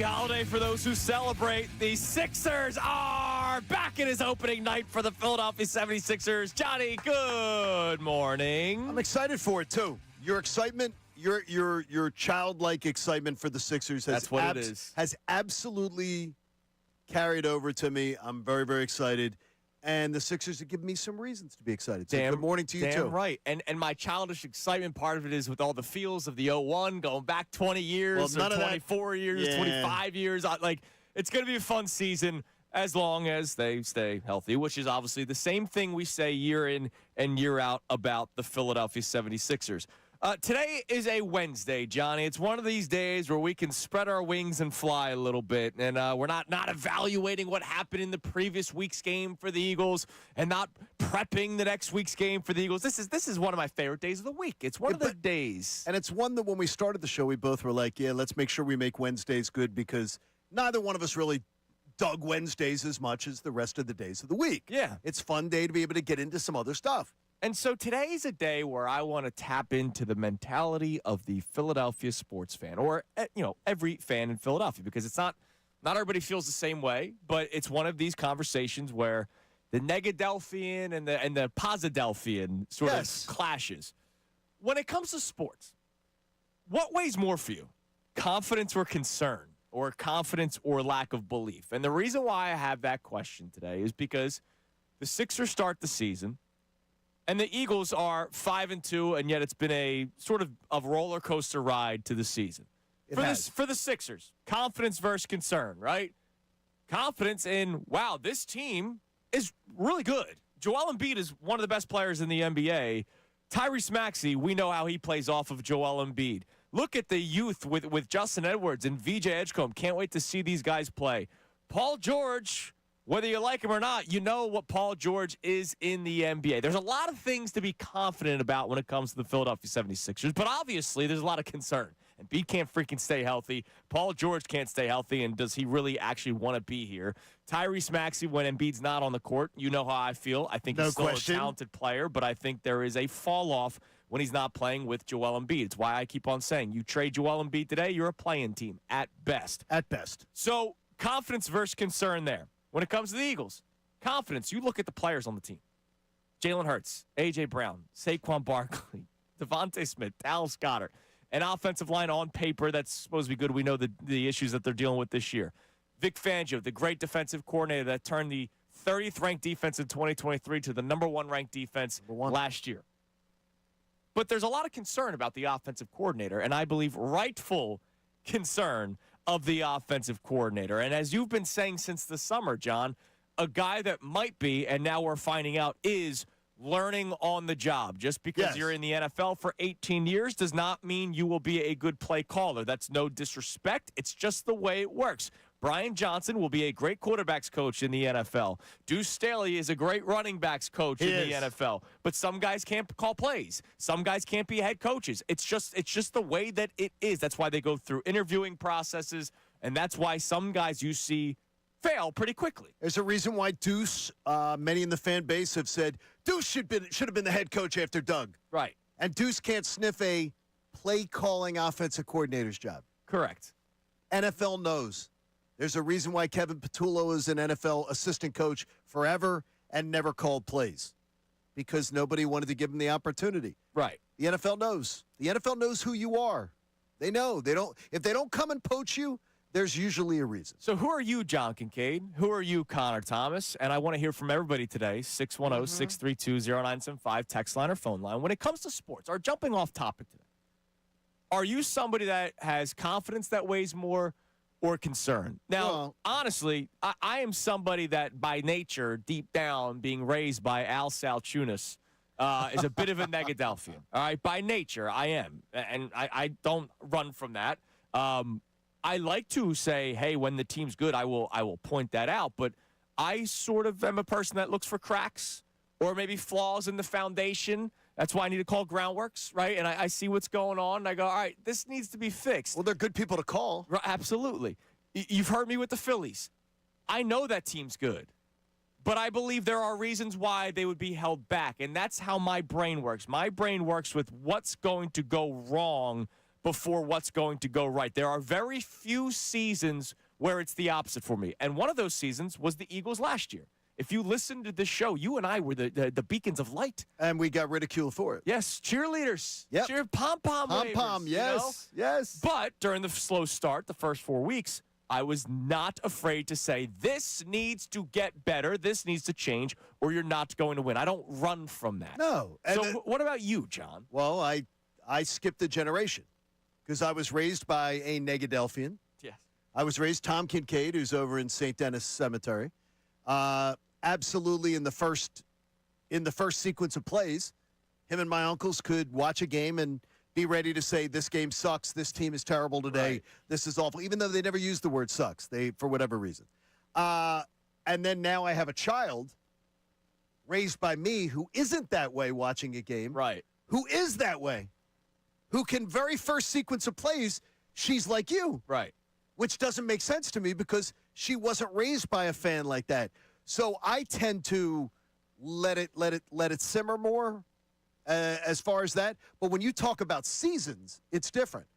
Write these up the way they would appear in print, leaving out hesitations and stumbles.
Happy holiday for those who celebrate. The Sixers are back in his opening night for the Philadelphia 76ers. Johnny, good morning. I'm excited for it, too. Your excitement, your childlike excitement for the Sixers has absolutely carried over to me. I'm very, very excited. And the Sixers have given me some reasons to be excited. So good morning to you, too. Damn right. And my childish excitement, part of it is with all the feels of the 01, going back 20 years, or 24 years, 25 years. It's going to be a fun season as long as they stay healthy, which is obviously the same thing we say year in and year out about the Philadelphia 76ers. Today is a Wednesday, Johnny. It's one of these days where we can spread our wings and fly a little bit, and we're not evaluating what happened in the previous week's game for the Eagles and not prepping the next week's game for the Eagles. This is one of my favorite days of the week. It's one of the days. And it's one that when we started the show, we both were like, yeah, let's make sure we make Wednesdays good because neither one of us really dug Wednesdays as much as the rest of the days of the week. Yeah. It's a fun day to be able to get into some other stuff. And so today's a day where I want to tap into the mentality of the Philadelphia sports fan, or every fan in Philadelphia, because it's not everybody feels the same way, but it's one of these conversations where the Negadelphian and the Posidelphian sort of clashes. When it comes to sports, what weighs more for you? Confidence or concern, or confidence or lack of belief? And the reason why I have that question today is because the Sixers start the season. And the Eagles are 5-2, and yet it's been a sort of roller coaster ride to the season. For the Sixers, confidence versus concern, right? Confidence in, wow, this team is really good. Joel Embiid is one of the best players in the NBA. Tyrese Maxey, we know how he plays off of Joel Embiid. Look at the youth with Justin Edwards and VJ Edgecombe. Can't wait to see these guys play. Paul George, whether you like him or not, you know what Paul George is in the NBA. There's a lot of things to be confident about when it comes to the Philadelphia 76ers, but obviously there's a lot of concern. Embiid can't freaking stay healthy. Paul George can't stay healthy, and does he really actually want to be here? Tyrese Maxey, when Embiid's not on the court, you know how I feel. I think he's still a talented player, but I think there is a fall-off when he's not playing with Joel Embiid. It's why I keep on saying, you trade Joel Embiid today, you're a playing team at best. At best. So confidence versus concern there. When it comes to the Eagles, confidence, you look at the players on the team. Jalen Hurts, A.J. Brown, Saquon Barkley, Devontae Smith, Dallas Goedert, an offensive line on paper that's supposed to be good. We know the issues that they're dealing with this year. Vic Fangio, the great defensive coordinator that turned the 30th ranked defense in 2023 to the number 1 ranked defense last year. But there's a lot of concern about the offensive coordinator, and I believe rightful concern of the offensive coordinator. And as you've been saying since the summer, John, a guy that might be, and now we're finding out, is learning on the job. Just because you're in the NFL for 18 years does not mean you will be a good play caller. That's no disrespect. It's just the way it works. Brian Johnson will be a great quarterbacks coach in the NFL. Deuce Staley is a great running backs coach in the NFL. But some guys can't call plays. Some guys can't be head coaches. It's just the way that it is. That's why they go through interviewing processes, and that's why some guys you see fail pretty quickly. There's a reason why Deuce, many in the fan base have said, Deuce should have been the head coach after Doug. Right. And Deuce can't sniff a play-calling offensive coordinator's job. Correct. NFL knows. There's a reason why Kevin Patullo is an NFL assistant coach forever and never called plays, because nobody wanted to give him the opportunity. Right. The NFL knows. The NFL knows who you are. They know. If they don't come and poach you, there's usually a reason. So who are you, John Kincade? Who are you, Connor Thomas? And I want to hear from everybody today, 610-632-0975, text line or phone line. When it comes to sports, our jumping off topic today, are you somebody that has confidence that weighs more or concern? Now, honestly, I am somebody that by nature, deep down, being raised by Al Salciunas, is a bit of a Negadelphian. All right, by nature, I am. And I don't run from that. I like to say, hey, when the team's good, I will point that out. But I sort of am a person that looks for cracks or maybe flaws in the foundation. That's why I need to call Groundworks, right? And I see what's going on, and I go, all right, this needs to be fixed. Well, they're good people to call. Right, absolutely. You've heard me with the Phillies. I know that team's good, but I believe there are reasons why they would be held back, and that's how my brain works. My brain works with what's going to go wrong before what's going to go right. There are very few seasons where it's the opposite for me. And one of those seasons was the Eagles last year. If you listened to this show, you and I were the beacons of light. And we got ridiculed for it. Yes, cheerleaders. Yep. Pom-pom wavers. Pom-pom, yes, yes. But during the slow start, the first 4 weeks, I was not afraid to say, this needs to get better, this needs to change, or you're not going to win. I don't run from that. No. So what about you, John? Well, I skipped a generation because I was raised by a Negadelphian. Yes. I was raised Tom Kincade, who's over in St. Denis Cemetery. Absolutely in the first sequence of plays, him and my uncles could watch a game and be ready to say, this game sucks, this team is terrible today, right. This is awful, even though they never used the word sucks, for whatever reason. And then now I have a child raised by me who isn't that way watching a game. Right. Who is that way. Who can, very first sequence of plays, she's like you. Right. Which doesn't make sense to me because she wasn't raised by a fan like that. So I tend to let it simmer more as far as that. But when you talk about seasons, it's different.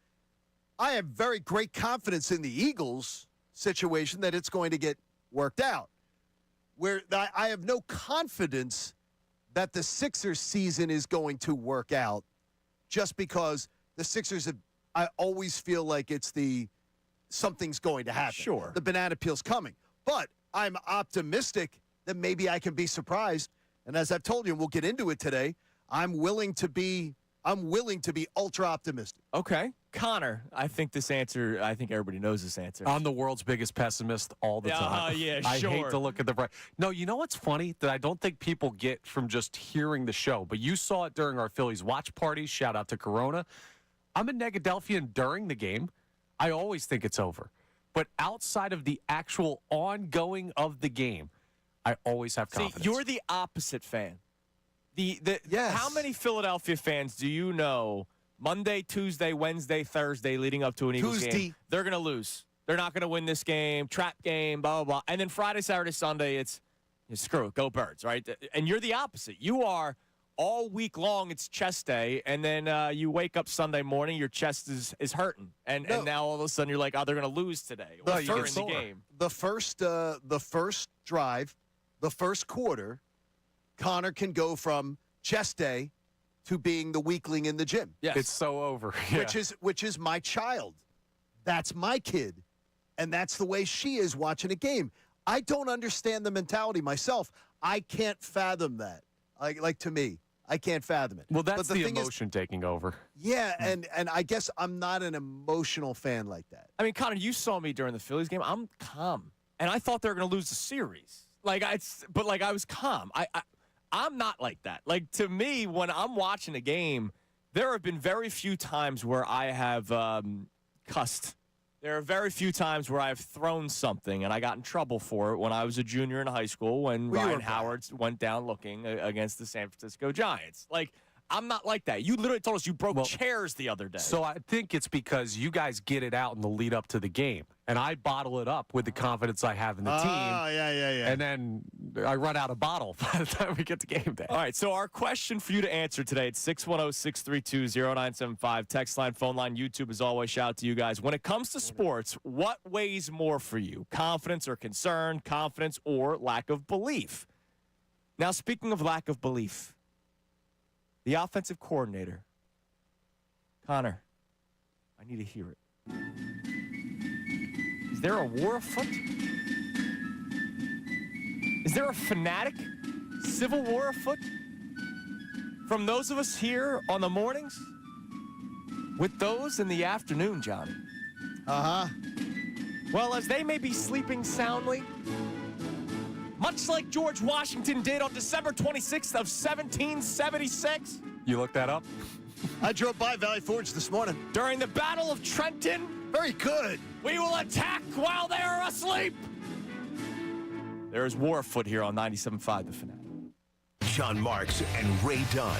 I have very great confidence in the Eagles situation that it's going to get worked out. Where I have no confidence that the Sixers season is going to work out just because the Sixers I always feel like it's something's going to happen. Sure. The banana peel's coming. But I'm optimistic that maybe I can be surprised. And as I've told you, and we'll get into it today, I'm willing to be ultra optimistic. Okay. Connor, I think everybody knows this answer. I'm the world's biggest pessimist all the time. Yeah, I sure. hate to look at the bright. No, you know what's funny that I don't think people get from just hearing the show, but you saw it during our Phillies watch parties. Shout out to Corona. I'm a Negadelphian during the game. I always think it's over. But outside of the actual ongoing of the game, I always have confidence. See, you're the opposite fan. Yes. How many Philadelphia fans do you know Monday, Tuesday, Wednesday, Thursday leading up to an Eagles game? They're going to lose. They're not going to win this game, trap game, blah, blah, blah. And then Friday, Saturday, Sunday, it's screw it, go Birds, right? And you're the opposite. You are all week long, it's chest day, and then you wake up Sunday morning, your chest is hurting. And now all of a sudden you're like, oh, they're going to lose today. Or during the game. The first drive, the first quarter, Connor can go from chest day to being the weakling in the gym. Yes. It's so over. Yeah. Which is my child. That's my kid. And that's the way she is watching a game. I don't understand the mentality myself. I can't fathom that. Like to me, I can't fathom it. Well, that's but the emotion taking over. Yeah, and I guess I'm not an emotional fan like that. I mean, Connor, you saw me during the Phillies game. I'm calm. And I thought they were going to lose the series. I was calm. I'm not like that. Like, to me, when I'm watching a game, there have been very few times where I have cussed. There are very few times where I've thrown something, and I got in trouble for it when I was a junior in high school when Ryan Howard went down looking against the San Francisco Giants. Like, I'm not like that. You literally told us you broke chairs the other day. So I think it's because you guys get it out in the lead up to the game, and I bottle it up with the confidence I have in the team. Oh, yeah. And then I run out of bottle by the time we get to game day. All right, so our question for you to answer today, it's 610-632-0975. Text line, phone line, YouTube, as always. Shout out to you guys. When it comes to sports, what weighs more for you? Confidence or concern, confidence or lack of belief? Now, speaking of lack of belief, the offensive coordinator, Connor, I need to hear it. Is there a war afoot? Is there a fanatic civil war afoot? From those of us here on the mornings? With those in the afternoon, Johnny? Uh-huh. Well, as they may be sleeping soundly, much like George Washington did on December 26th of 1776. You looked that up? I drove by Valley Forge this morning. During the Battle of Trenton, Very good. we will attack while they are asleep. There is war afoot here on 97.5 The Fanatic. John Marks and Ray Dunn.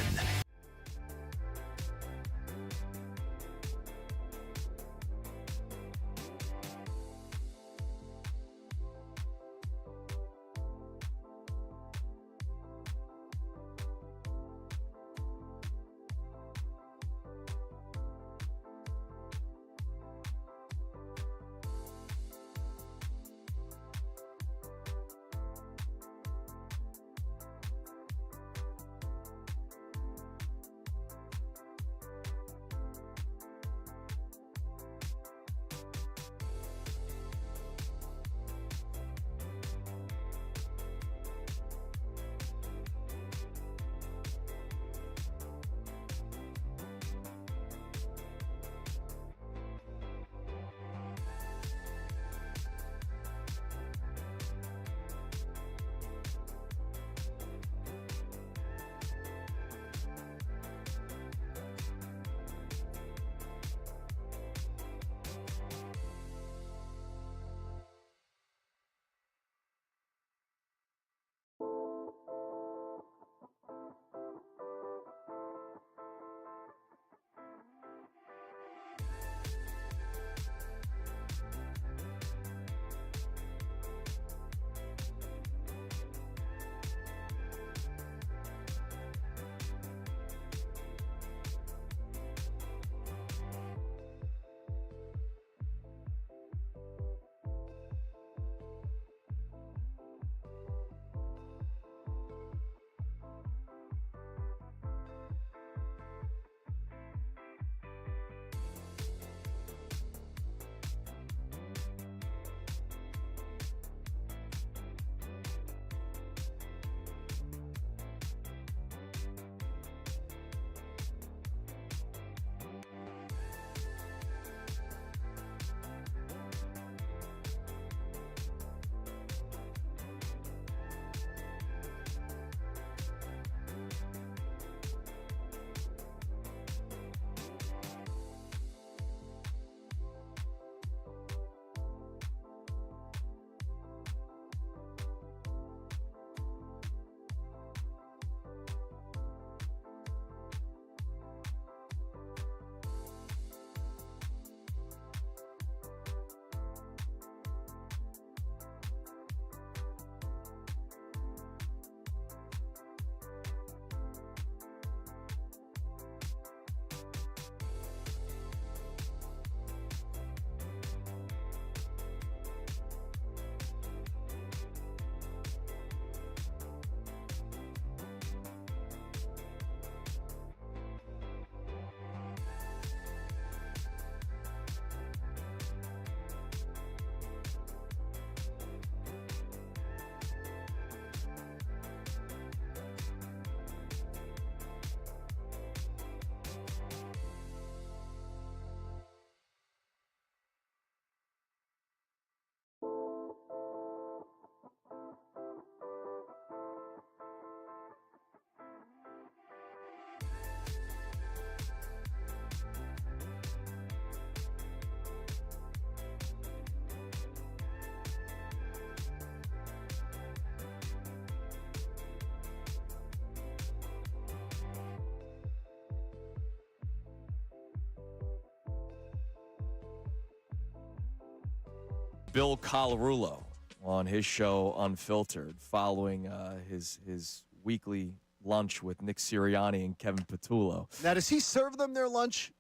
Bill Colarulo on his show Unfiltered following his weekly lunch with Nick Sirianni and Kevin Patullo. Now, does he serve them their lunch?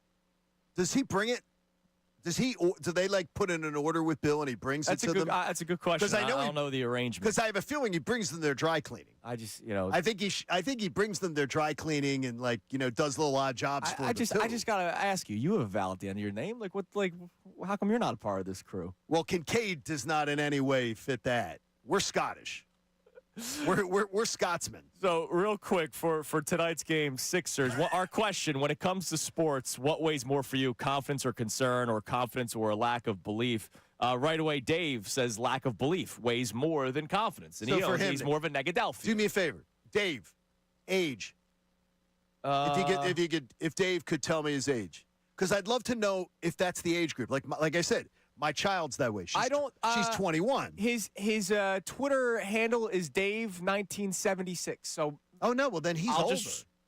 Does he bring it? Do they put in an order with Bill and he brings it to them? That's a good question. I don't know the arrangement. Because I have a feeling he brings them their dry cleaning. I just, I think he brings them their dry cleaning and does little odd jobs for them. I just gotta ask you. You have a Val at the end of your name. How come you're not a part of this crew? Well, Kincade does not in any way fit that. We're Scottish. We're Scotsmen. So real quick for tonight's game, Sixers. Our question when it comes to sports, what weighs more for you, confidence or concern, or confidence or a lack of belief? Right away, Dave says lack of belief weighs more than confidence, and he's more of a Negadelphian. Do me a favor, Dave. Age. If Dave could tell me his age, because I'd love to know if that's the age group. Like I said. My child's that way. She's 21. His Twitter handle is Dave1976. So no, well then he's older.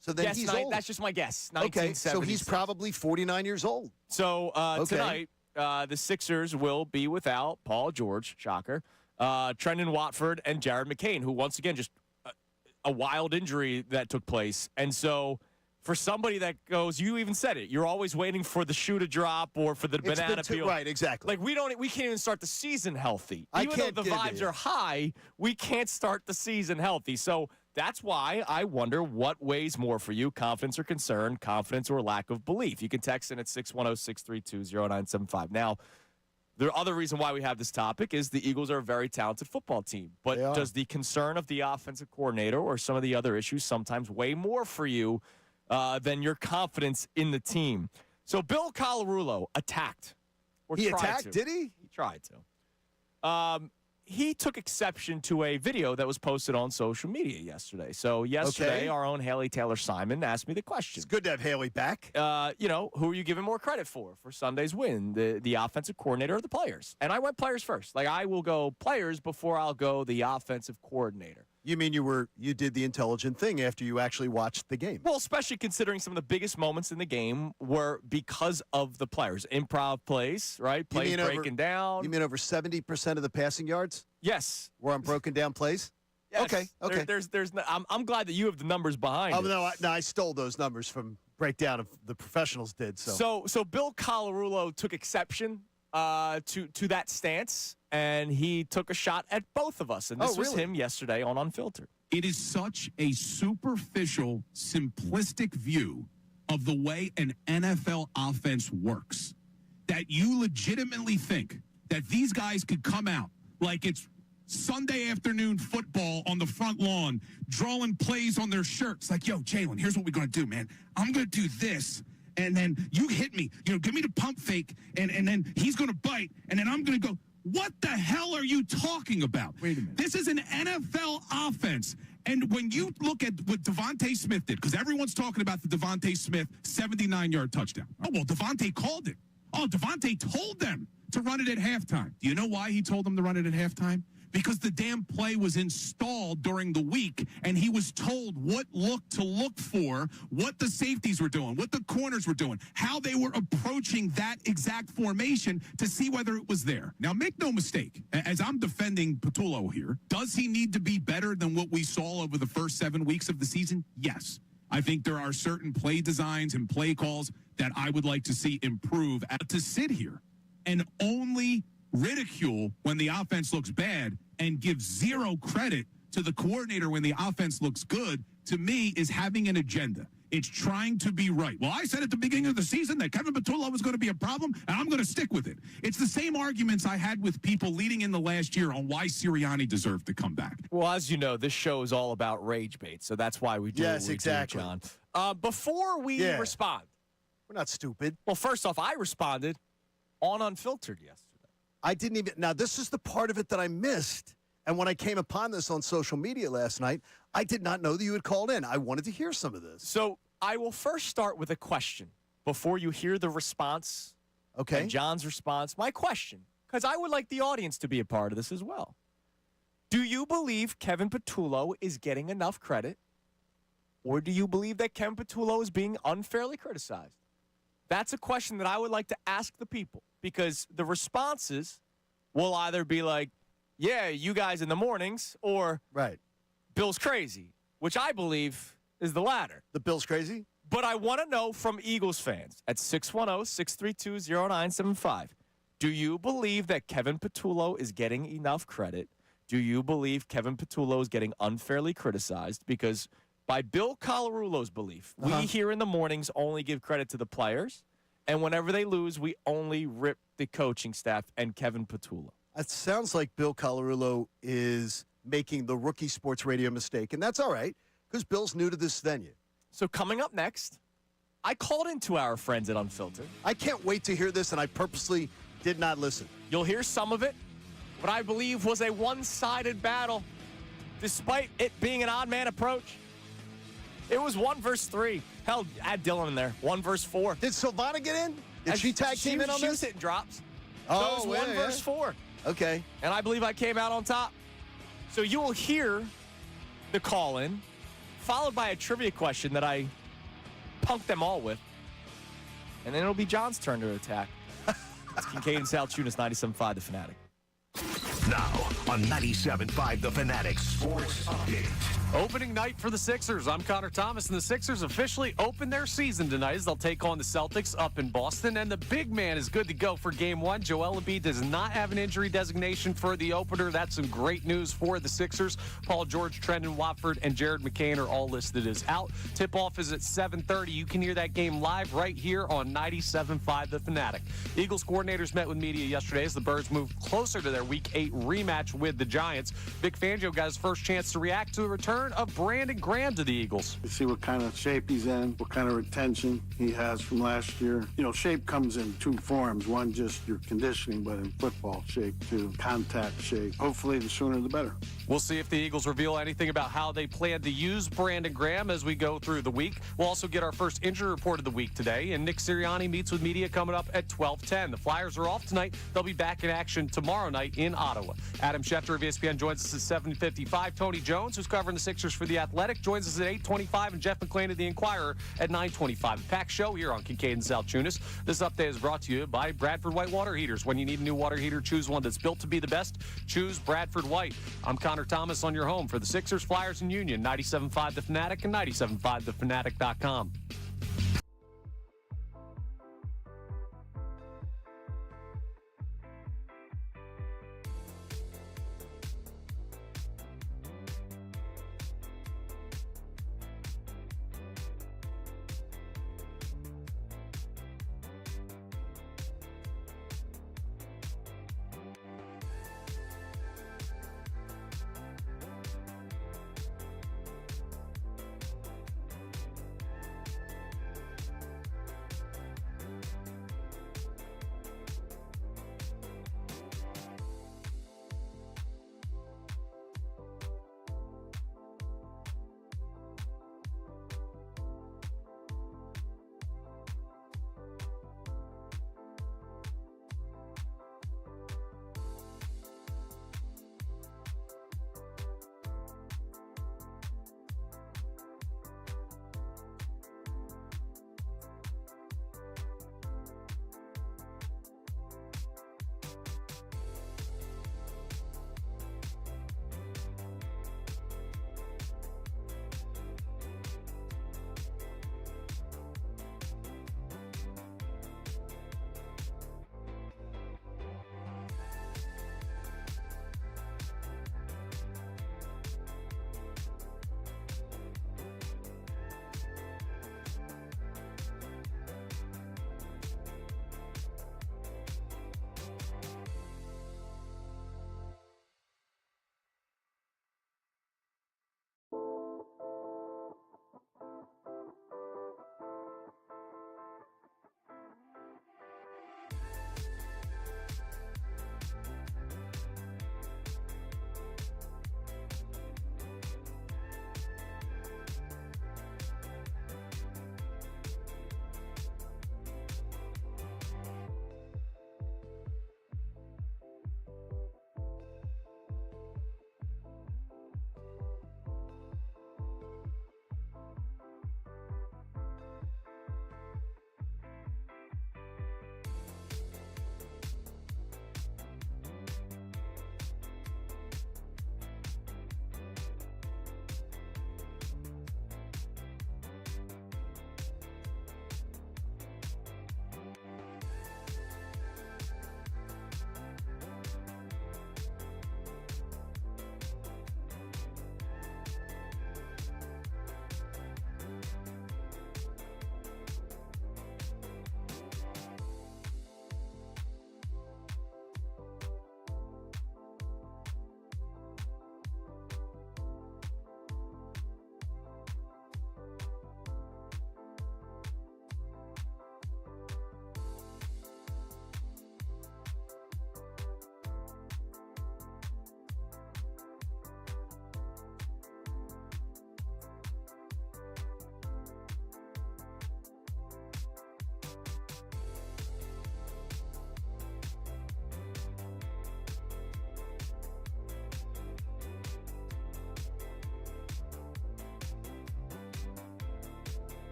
So then he's older. That's just my guess. Okay, so he's probably 49 years old. So tonight, the Sixers will be without Paul George, shocker, Trendon Watford, and Jared McCain, who once again just a wild injury that took place, and so. For somebody that goes, you even said it. You're always waiting for the shoe to drop or for the banana peel. Right, exactly. We can't even start the season healthy. Even though the vibes are high, we can't start the season healthy. So that's why I wonder what weighs more for you, confidence or concern, confidence or lack of belief. You can text in at 610-632-0975. Now, the other reason why we have this topic is the Eagles are a very talented football team. But does the concern of the offensive coordinator or some of the other issues sometimes weigh more for you than your confidence in the team? So Bill Colarulo attacked. He attacked, did he? He tried to. He took exception to a video that was posted on social media yesterday. So yesterday, our own Haley Taylor-Simon asked me the question. It's good to have Haley back. Who are you giving more credit for Sunday's win, the offensive coordinator or the players? And I went players first. I will go players before I'll go the offensive coordinator. You mean you did the intelligent thing after you actually watched the game? Well, especially considering some of the biggest moments in the game were because of the players. Improv plays, right? Plays breaking down. You mean over 70% of the passing yards? Yes. Were on broken down plays? Yes. Okay. I'm glad that you have the numbers behind it. No, I stole those numbers from breakdown of the professionals did. So Bill Colarulo took exception to that stance, and he took a shot at both of us. And this was him yesterday on Unfiltered. It is such a superficial, simplistic view of the way an NFL offense works that you legitimately think that these guys could come out like it's Sunday afternoon football on the front lawn, drawing plays on their shirts. Like, yo, Jalen, here's what we're going to do, man. I'm going to do this. And then you hit me, give me the pump fake, and then he's going to bite, and then I'm going to go, what the hell are you talking about? Wait a minute. This is an NFL offense. And when you look at what Devontae Smith did, because everyone's talking about the Devontae Smith 79-yard touchdown. Oh, well, Devontae called it. Oh, Devontae told them to run it at halftime. Do you know why he told them to run it at halftime? Because the damn play was installed during the week, and he was told what look to look for, what the safeties were doing, what the corners were doing, how they were approaching that exact formation to see whether it was there. Now, make no mistake, as I'm defending Patullo here, does he need to be better than what we saw over the first 7 weeks of the season? Yes. I think there are certain play designs and play calls that I would like to see improve. To sit here and only ridicule when the offense looks bad and give zero credit to the coordinator when the offense looks good, to me, is having an agenda. It's trying to be right. Well, I said at the beginning of the season that Kevin Patullo was going to be a problem, and I'm going to stick with it. It's the same arguments I had with people leading in the last year on why Sirianni deserved to come back. Well, as you know, this show is all about rage bait, so that's why we do what we do, John. Before we respond. We're not stupid. Well, first off, I responded on Unfiltered yesterday. I didn't even. Now, this is the part of it that I missed. And when I came upon this on social media last night, I did not know that you had called in. I wanted to hear some of this. So I will first start with a question before you hear the response. Okay. And John's response. My question, because I would like the audience to be a part of this as well. Do you believe Kevin Patullo is getting enough credit? Or do you believe that Kevin Patullo is being unfairly criticized? That's a question that I would like to ask the people, because the responses will either be like, yeah, you guys in the mornings, or Right. Bill's crazy, which I believe is the latter. The Bill's crazy? But I want to know from Eagles fans at 610-632-0975, do you believe that Kevin Patullo is getting enough credit? Do you believe Kevin Patullo is getting unfairly criticized? Because by Bill Colarulo's belief, we here in the mornings only give credit to the players, and whenever they lose, we only rip the coaching staff and Kevin Patullo. It sounds like Bill Colarulo is making the rookie sports radio mistake, and that's all right because Bill's new to this venue. So coming up next, I called into our friends at Unfiltered. I can't wait to hear this, and I purposely did not listen. You'll hear some of it, what I believe was a one-sided battle. Despite it being an odd man approach, it was 1 versus 3. Hell, add Dylan in there. 1 versus 4. Did Silvana get in? Did she tag team in on She was this? hitting drops. Oh, so it was 1 yeah, versus 4. Okay. And I believe I came out on top. So you will hear the call-in, followed by a trivia question that I punked them all with. And then it'll be John's turn to attack. It's Kincade Salciunas, 97.5 The Fanatic. Now on 97.5 The Fanatic Sports Update. Opening night for the Sixers. I'm Connor Thomas, and the Sixers officially open their season tonight as they'll take on the Celtics up in Boston. And the big man is good to go for Game 1. Joel Embiid does not have an injury designation for the opener. That's some great news for the Sixers. Paul George, Trendon Watford, and Jared McCain are all listed as out. Tip-off is at 7:30. You can hear that game live right here on 97.5 The Fanatic. Eagles coordinators met with media yesterday as the Birds moved closer to their Week 8 rematch with the Giants. Vic Fangio got his first chance to react to the return of Brandon Graham to the Eagles. You see what kind of shape he's in, what kind of retention he has from last year. You know, shape comes in two forms. One, just your conditioning, but in football, shape too. Contact shape. Hopefully, the sooner the better. We'll see if the Eagles reveal anything about how they plan to use Brandon Graham as we go through the week. We'll also get our first injury report of the week today, and Nick Sirianni meets with media coming up at 12:10. The Flyers are off tonight. They'll be back in action tomorrow night in Ottawa. Adam Schefter of ESPN joins us at 7:55. Tony Jones, who's covering the Sixers for The Athletic, joins us at 8:25, and Jeff McClain of The Inquirer at 9:25. A packed show here on Kincade and Salciunas. This update is brought to you by Bradford White Water Heaters. When you need a new water heater, choose one that's built to be the best. Choose Bradford White. I'm Connor Thomas on your home for the Sixers, Flyers, and Union. 97.5 The Fanatic and 97.5thefanatic.com.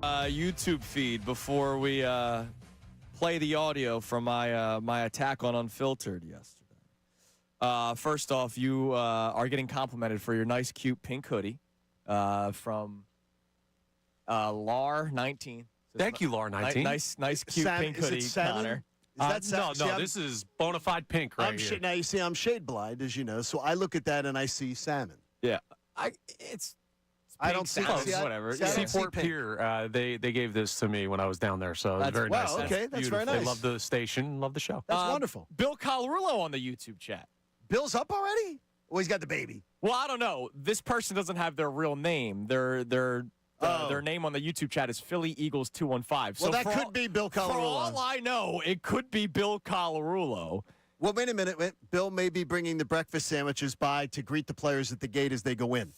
YouTube feed before we play the audio from my attack on Unfiltered yesterday. First off, you are getting complimented for your nice, cute pink hoodie from LAR19. Thank you, LAR19. Nice, cute pink hoodie, is it salmon? Connor. Is that no, this is bona fide pink right here. Now, you see, I'm shade blind, as you know, so I look at that and I see salmon. Yeah. It's I don't see salmon, see, I- whatever. see, I don't see Seaport pink. Pier, they gave this to me when I was down there, so it was That's- very wow, nice. okay, that's very Beautiful. nice. They love the station, love the show. That's wonderful. Bill Colarulo on the YouTube chat. Bill's up already? Oh, he's got the baby. Well, I don't know. This person doesn't have their real name. Their name on the YouTube chat is Philly Eagles 215. Well, so that for could all- be Bill For Colarulo. all I know, it could be Bill Colarulo. Well, wait a minute. Bill may be bringing the breakfast sandwiches by to greet the players at the gate as they go in.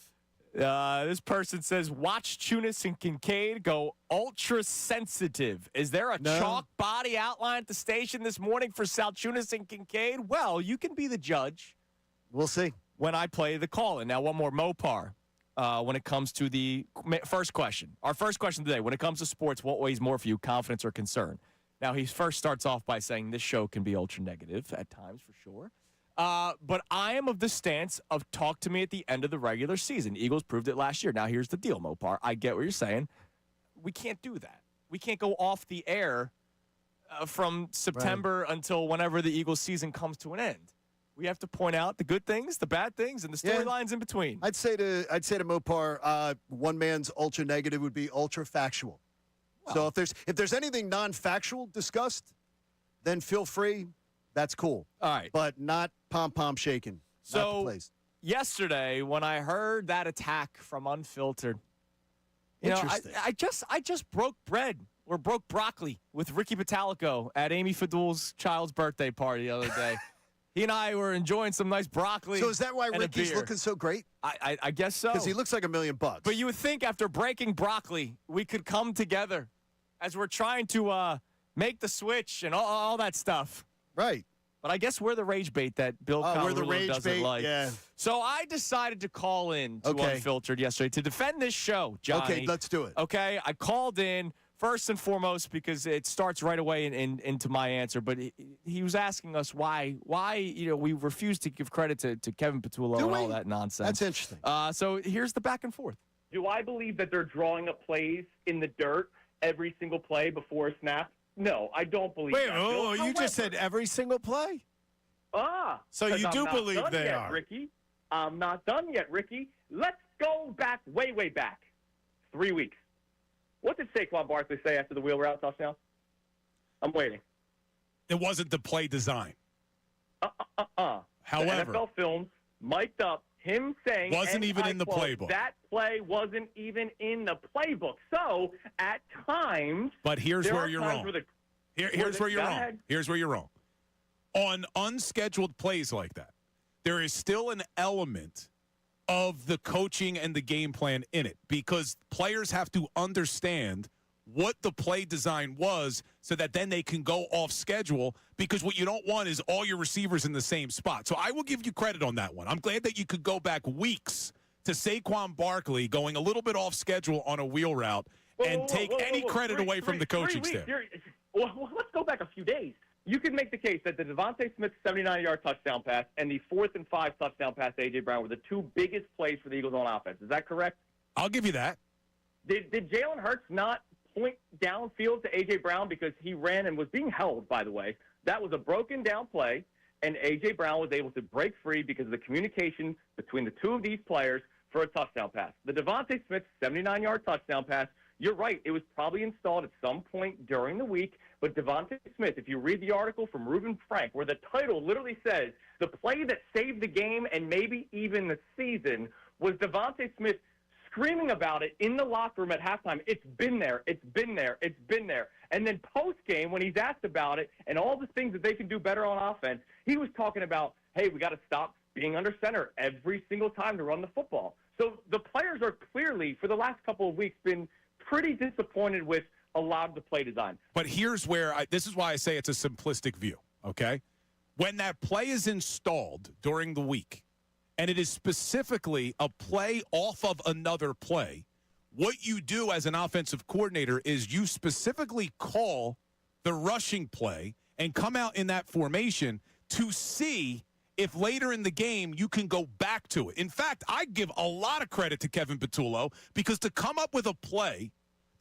This person says, watch Chunas and Kincade go ultra sensitive. Is there a No. chalk body outline at the station this morning for Salciunas and Kincade? Well, you can be the judge We'll see. when I play the call-in. Now, one more Mopar. When it comes to the first question. Our first question today, when it comes to sports, what weighs more for you, confidence or concern? Now, he first starts off by saying this show can be ultra negative at times, for sure. But I am of the stance of talk to me at the end of the regular season. Eagles proved it last year. Now, here's the deal, Mopar. I get what you're saying. We can't do that. We can't go off the air from September until whenever the Eagles season comes to an end. We have to point out the good things, the bad things, and the storylines in between. I'd say to Mopar, one man's ultra negative would be ultra factual. So if there's anything non-factual discussed, then feel free. That's cool. All right. But not pom-pom shaking. Not the So place. yesterday, when I heard that attack from Unfiltered, you know, Interesting. I just broke bread or broke broccoli with Ricky Patalico at Amy Fadul's child's birthday party the other day. He and I were enjoying some nice broccoli. So is that why and a Ricky's beer. looking so great? I guess so. Because he looks like $1 million. But you would think after breaking broccoli, we could come together as we're trying to make the switch and all that stuff. Right. But I guess we're the rage bait that Bill we're the Colarulo rage doesn't bait, like. yeah. So I decided to call in to Okay. Unfiltered yesterday to defend this show, Johnny. Okay, let's do it. Okay, I called in first and foremost because it starts right away into my answer. But he was asking us why we refuse to give credit to Kevin Patullo Do and all we? that nonsense. That's interesting. So here's the back and forth. Do I believe that they're drawing up plays in the dirt every single play before a snap? No, I don't believe that. Bill. You just said every single play? So 'cause you I'm do not believe done they yet, are. Ricky. I'm not done yet, Ricky. Let's go back, way back. 3 weeks. What did Saquon Barkley say after the wheel route touchdown? I'm waiting. It wasn't the play design. The However, NFL films mic'd up him saying Wasn't and even I in the quote, playbook. That play wasn't even in the playbook. So at times, but here's there where are you're times wrong. where the Here's where you're Go wrong. ahead. Here's where you're wrong. On unscheduled plays like that, there is still an element of the coaching and the game plan in it because players have to understand what the play design was so that then they can go off schedule, because what you don't want is all your receivers in the same spot. So I will give you credit on that one. I'm glad that you could go back weeks to Saquon Barkley going a little bit off schedule on a wheel route and take any credit away from the coaching staff. Well, let's go back a few days. You could make the case that the Devontae Smith 79-yard touchdown pass and the 4th and 5 touchdown pass to A.J. Brown were the two biggest plays for the Eagles on offense. Is that correct? I'll give you that. Did Jalen Hurts not point downfield to A.J. Brown because he ran and was being held, by the way? That was a broken down play, and A.J. Brown was able to break free because of the communication between the two of these players for a touchdown pass. The Devontae Smith 79-yard touchdown pass, you're right, it was probably installed at some point during the week, but Devontae Smith, if you read the article from Reuben Frank, where the title literally says, the play that saved the game and maybe even the season, was Devontae Smith screaming about it in the locker room at halftime. It's been there. It's been there. It's been there. And then post-game, when he's asked about it and all the things that they can do better on offense, he was talking about, hey, we got to stop being under center every single time to run the football. So the players are clearly, for the last couple of weeks, been pretty disappointed with a lot of the play design. But here's where this is why I say it's a simplistic view, okay? When that play is installed during the week, and it is specifically a play off of another play, what you do as an offensive coordinator is you specifically call the rushing play and come out in that formation to see if later in the game you can go back to it. In fact, I give a lot of credit to Kevin Patullo because to come up with a play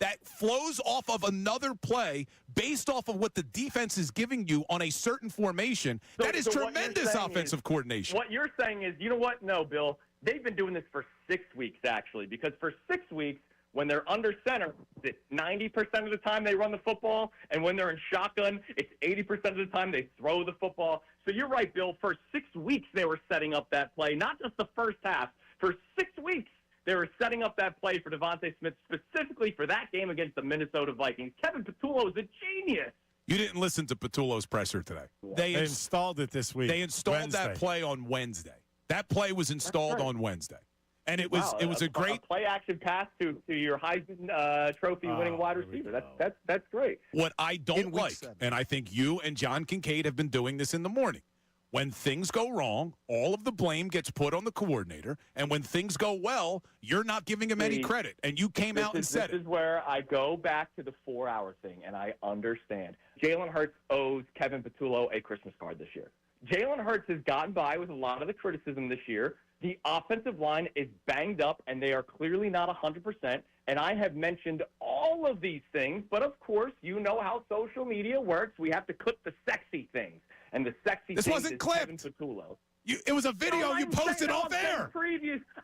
that flows off of another play based off of what the defense is giving you on a certain formation, that is tremendous offensive coordination. What you're saying is, you know what? No, Bill. They've been doing this for 6 weeks, actually, because for 6 weeks, when they're under center, it's 90% of the time they run the football, and when they're in shotgun, it's 80% of the time they throw the football. So you're right, Bill. For 6 weeks, they were setting up that play, not just the first half. For 6 weeks, they were setting up that play for Devontae Smith, specifically for that game against the Minnesota Vikings. Kevin Patullo is a genius. You didn't listen to Patullo's presser today. They installed it this week. They installed that play on Wednesday. That play was installed on Wednesday. And it was a great play action pass to your Heisman Trophy winning wide receiver. That's great. What I don't like, and I think you and John Kincade have been doing this in the morning, when things go wrong, all of the blame gets put on the coordinator, and when things go well, you're not giving him any credit. And you came out and said it. This is where I go back to the 4-hour thing, and I understand. Jalen Hurts owes Kevin Patullo a Christmas card this year. Jalen Hurts has gotten by with a lot of the criticism this year. The offensive line is banged up, and they are clearly not 100%. And I have mentioned all of these things, but of course, you know how social media works. We have to clip the sexy things, and the sexy this things wasn't is clipped. Kevin Patullo. It was a video you posted off air.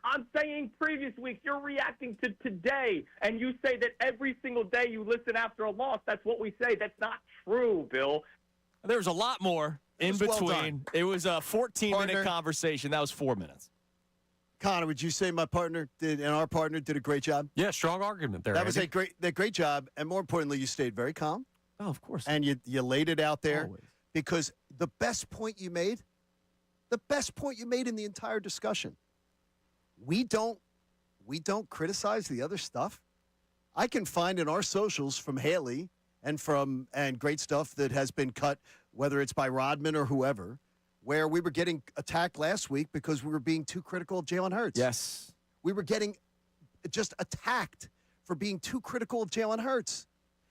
I'm saying previous weeks. You're reacting to today, and you say that every single day you listen after a loss. That's what we say. That's not true, Bill. There's a lot more in between. It was a 14-minute conversation. That was 4 minutes. Connor, would you say my partner did and our partner did a great job? Yeah, strong argument there. That was a great job, and more importantly, you stayed very calm. Oh, of course. And you laid it out there. Always. Because the best point you made in the entire discussion, we don't criticize the other stuff. I can find in our socials from Haley and great stuff that has been cut, whether it's by Rodman or whoever, where we were getting attacked last week because we were being too critical of Jalen Hurts. Yes. We were getting just attacked for being too critical of Jalen Hurts.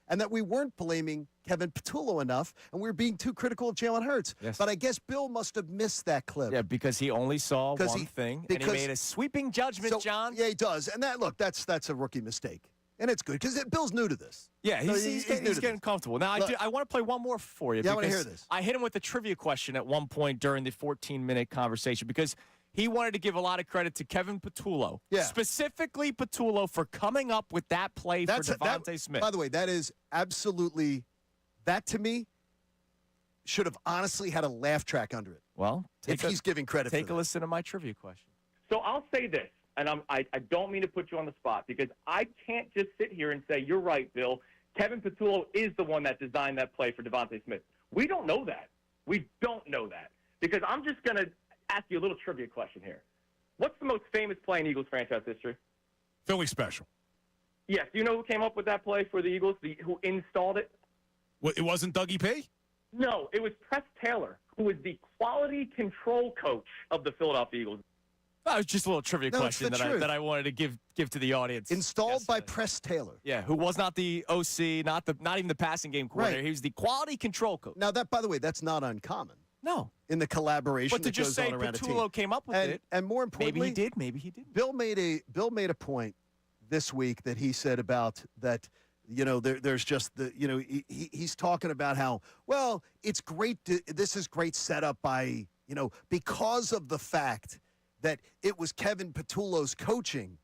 And that we weren't blaming Kevin Patullo enough, and we were being too critical of Jalen Hurts. Yes. But I guess Bill must have missed that clip. Yeah, because he only saw one thing, and he made a sweeping judgment, John. Yeah, he does. And that's a rookie mistake. And it's good, because Bill's new to this. Yeah, he's getting comfortable. Now, I want to play one more for you. Yeah, I want to hear this. I hit him with a trivia question at one point during the 14-minute conversation, because he wanted to give a lot of credit to Kevin Patullo, specifically Patullo, for coming up with that play for Devontae Smith. By the way, that is absolutely, that to me should have honestly had a laugh track under it. Well, he's giving credit for that. Take a listen to my trivia question. So I'll say this, and I don't mean to put you on the spot, because I can't just sit here and say, you're right, Bill. Kevin Patullo is the one that designed that play for Devontae Smith. We don't know that. We don't know that. Because I'm just going to ask you a little trivia question here. What's the most famous play in Eagles franchise history? Philly special. Yes. Do you know who came up with that play for the Eagles? Who installed it? It wasn't Dougie P? No, it was Press Taylor, who was the quality control coach of the Philadelphia Eagles. That was just a little trivia question that I wanted to give to the audience. Installed by Press Taylor. Yeah, who was not the OC, not even the passing game coordinator. Right. He was the quality control coach. Now, by the way, that's not uncommon. No. In the collaboration but to that just goes say on around a team. Patullo came up with it. And more importantly, maybe he did, maybe he didn't. Bill made a point this week that he said about that, there's just he's talking about how, well, it's great. This is great setup by, because of the fact that it was Kevin Patullo's coaching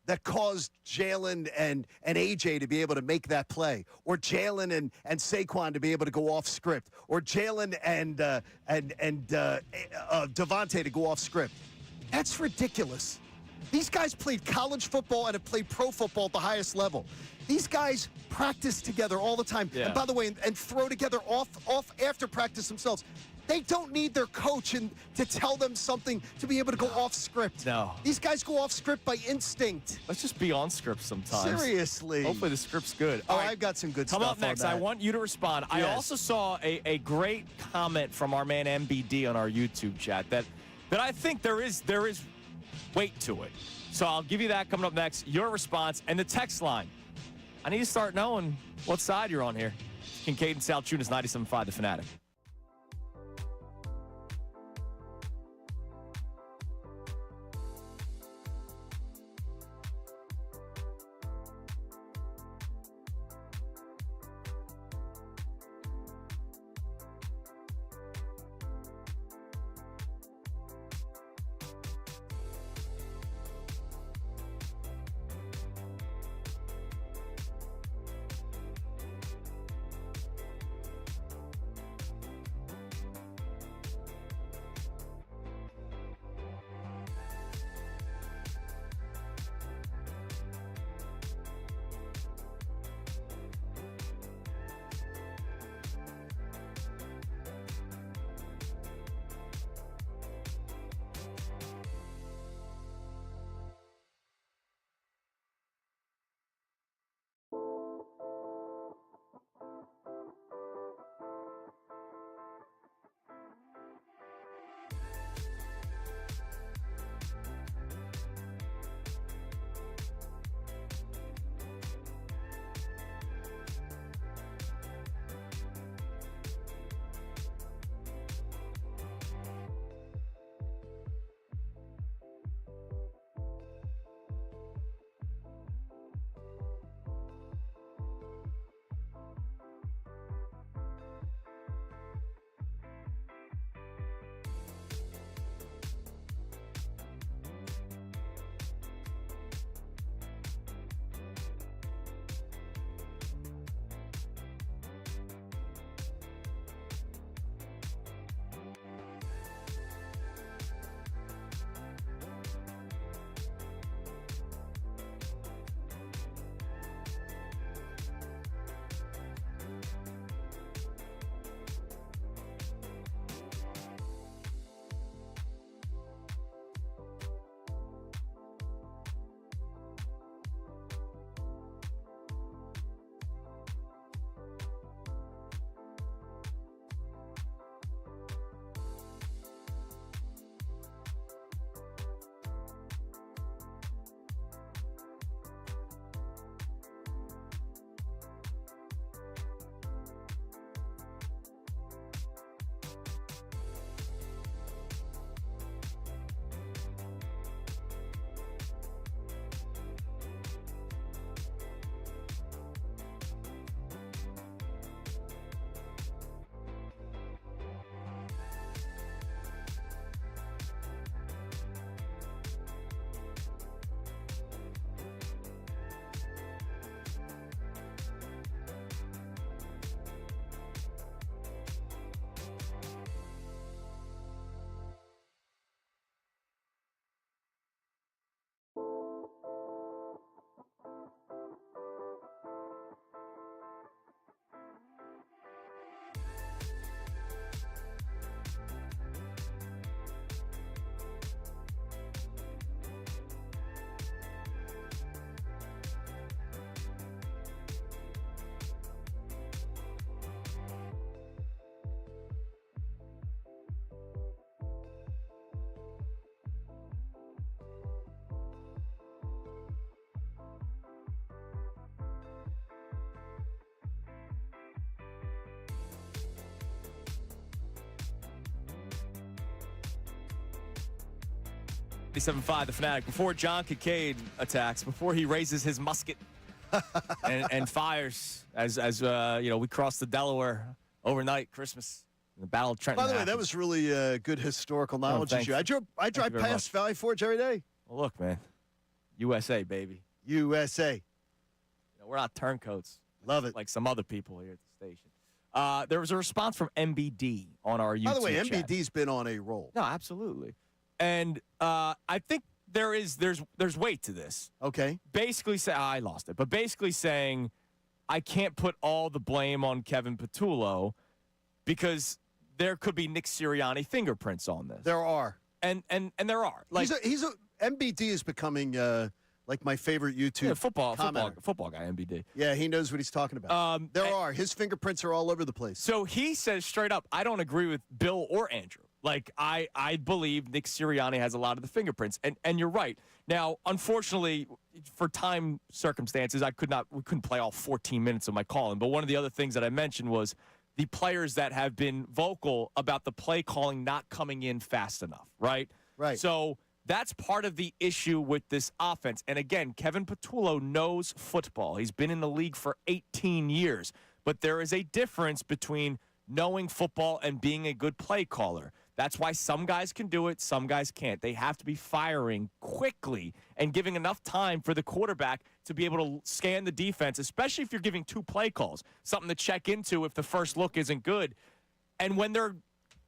that caused Jalen and AJ to be able to make that play, or Jalen and Saquon to be able to go off script, or Jalen and Devontae to go off script. That's ridiculous. These guys played college football and have played pro football at the highest level. These guys practice together all the time. Yeah. And by the way, and throw together off after practice themselves. They don't need their coach to tell them something to be able to go off script. No. These guys go off script by instinct. Let's just be on script sometimes. Seriously. Hopefully the script's good. Oh, I've got some good stuff on that. Come up next. I want you to respond. Yes. I also saw a great comment from our man MBD on our YouTube chat that I think there is weight to it. So I'll give you that coming up next. Your response and the text line. I need to start knowing what side you're on here. Kincade Salciunas, 97.5 The Fanatic. .5 The Fanatic. Before John Kincade attacks, before he raises his musket and fires, as we crossed the Delaware overnight, Christmas, the Battle of Trenton. By the way, that was really good historical knowledge. I drive past Valley Forge every day. Well, look, man, USA, baby. USA. We're not turncoats. Love it. Like some other people here at the station. There was a response from MBD on our YouTube By the way, chat. MBD's been on a roll. No, absolutely. And I think there's weight to this. Okay. Basically, I lost it, but basically saying I can't put all the blame on Kevin Patullo because there could be Nick Sirianni fingerprints on this. There are, and there are. Like MBD is becoming like my favorite YouTube football guy. MBD. Yeah, he knows what he's talking about. His fingerprints are all over the place. So he says straight up, I don't agree with Bill or Andrew. Like, I believe Nick Sirianni has a lot of the fingerprints. And you're right. Now, unfortunately, for time circumstances, we couldn't play all 14 minutes of my calling. But one of the other things that I mentioned was the players that have been vocal about the play calling not coming in fast enough, right? Right. So that's part of the issue with this offense. And again, Kevin Patullo knows football. He's been in the league for 18 years. But there is a difference between knowing football and being a good play caller. That's why some guys can do it, some guys can't. They have to be firing quickly and giving enough time for the quarterback to be able to scan the defense, especially if you're giving 2 play calls, something to check into if the first look isn't good. And when they're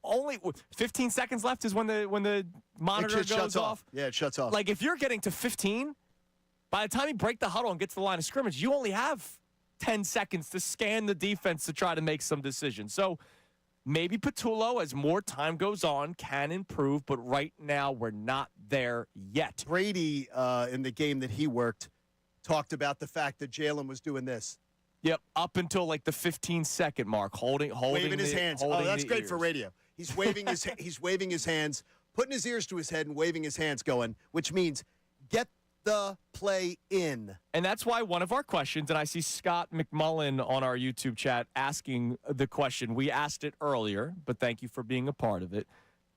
only 15 seconds left is when the monitor goes off. Yeah, it shuts off. Like, if you're getting to 15, by the time you break the huddle and get to the line of scrimmage, you only have 10 seconds to scan the defense to try to make some decisions. So maybe Patullo, as more time goes on, can improve, but right now we're not there yet. Brady, in the game that he worked, talked about the fact that Jalen was doing this. Yep, up until like the 15-second mark, waving his hands. Oh, that's great ears. for radio. He's waving his hands, putting his ears to his head and waving his hands, going, which means get the play in. And that's why one of our questions, and I see Scott McMullen on our YouTube chat asking the question. We asked it earlier, but thank you for being a part of it.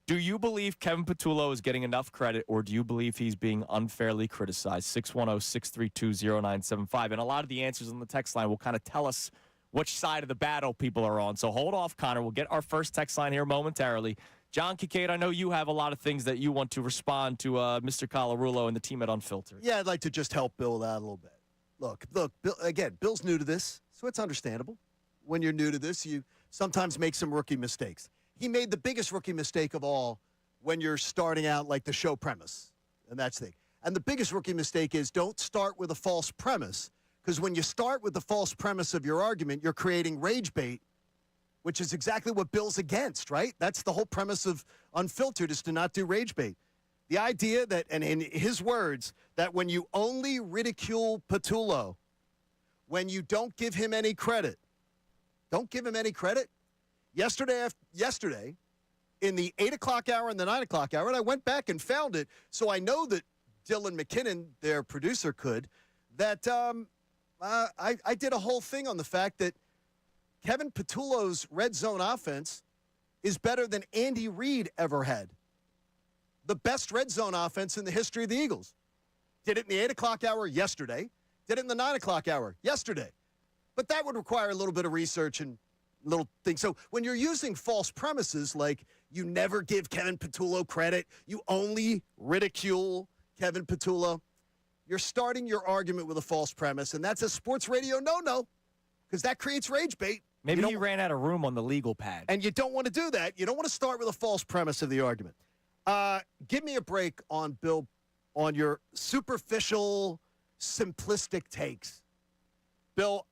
Do you believe Kevin Patullo is getting enough credit, or do you believe he's being unfairly criticized? 610-632-0975. And a lot of the answers on the text line will kind of tell us which side of the battle people are on. So hold off, Connor. We'll get our first text line here momentarily. John Kincade, I know you have a lot of things that you want to respond to Mr. Colarulo and the team at Unfiltered. Yeah, I'd like to just help Bill out a little bit. Look, Bill, again, Bill's new to this, so it's understandable. When you're new to this, you sometimes make some rookie mistakes. He made the biggest rookie mistake of all when you're starting out like the show premise, and that's the thing. And the biggest rookie mistake is don't start with a false premise, because when you start with the false premise of your argument, you're creating rage bait, which is exactly what Bill's against, right? That's the whole premise of Unfiltered, is to not do rage bait. The idea that, and in his words, that when you only ridicule Patullo, when you don't give him any credit, Yesterday, in the 8 o'clock hour and the 9 o'clock hour, and I went back and found it, so I know that Dylan McKinnon, their producer, that I did a whole thing on the fact that Kevin Patullo's red zone offense is better than Andy Reid ever had. The best red zone offense in the history of the Eagles. Did it in the 8 o'clock hour yesterday. Did it in the 9 o'clock hour yesterday. But that would require a little bit of research and little things. So when you're using false premises, like you never give Kevin Patullo credit, you only ridicule Kevin Patullo, you're starting your argument with a false premise, and that's a sports radio no-no, because that creates rage bait. Maybe he ran out of room on the legal pad. And you don't want to do that. You don't want to start with a false premise of the argument. Give me a break on Bill, on your superficial, simplistic takes. Bill,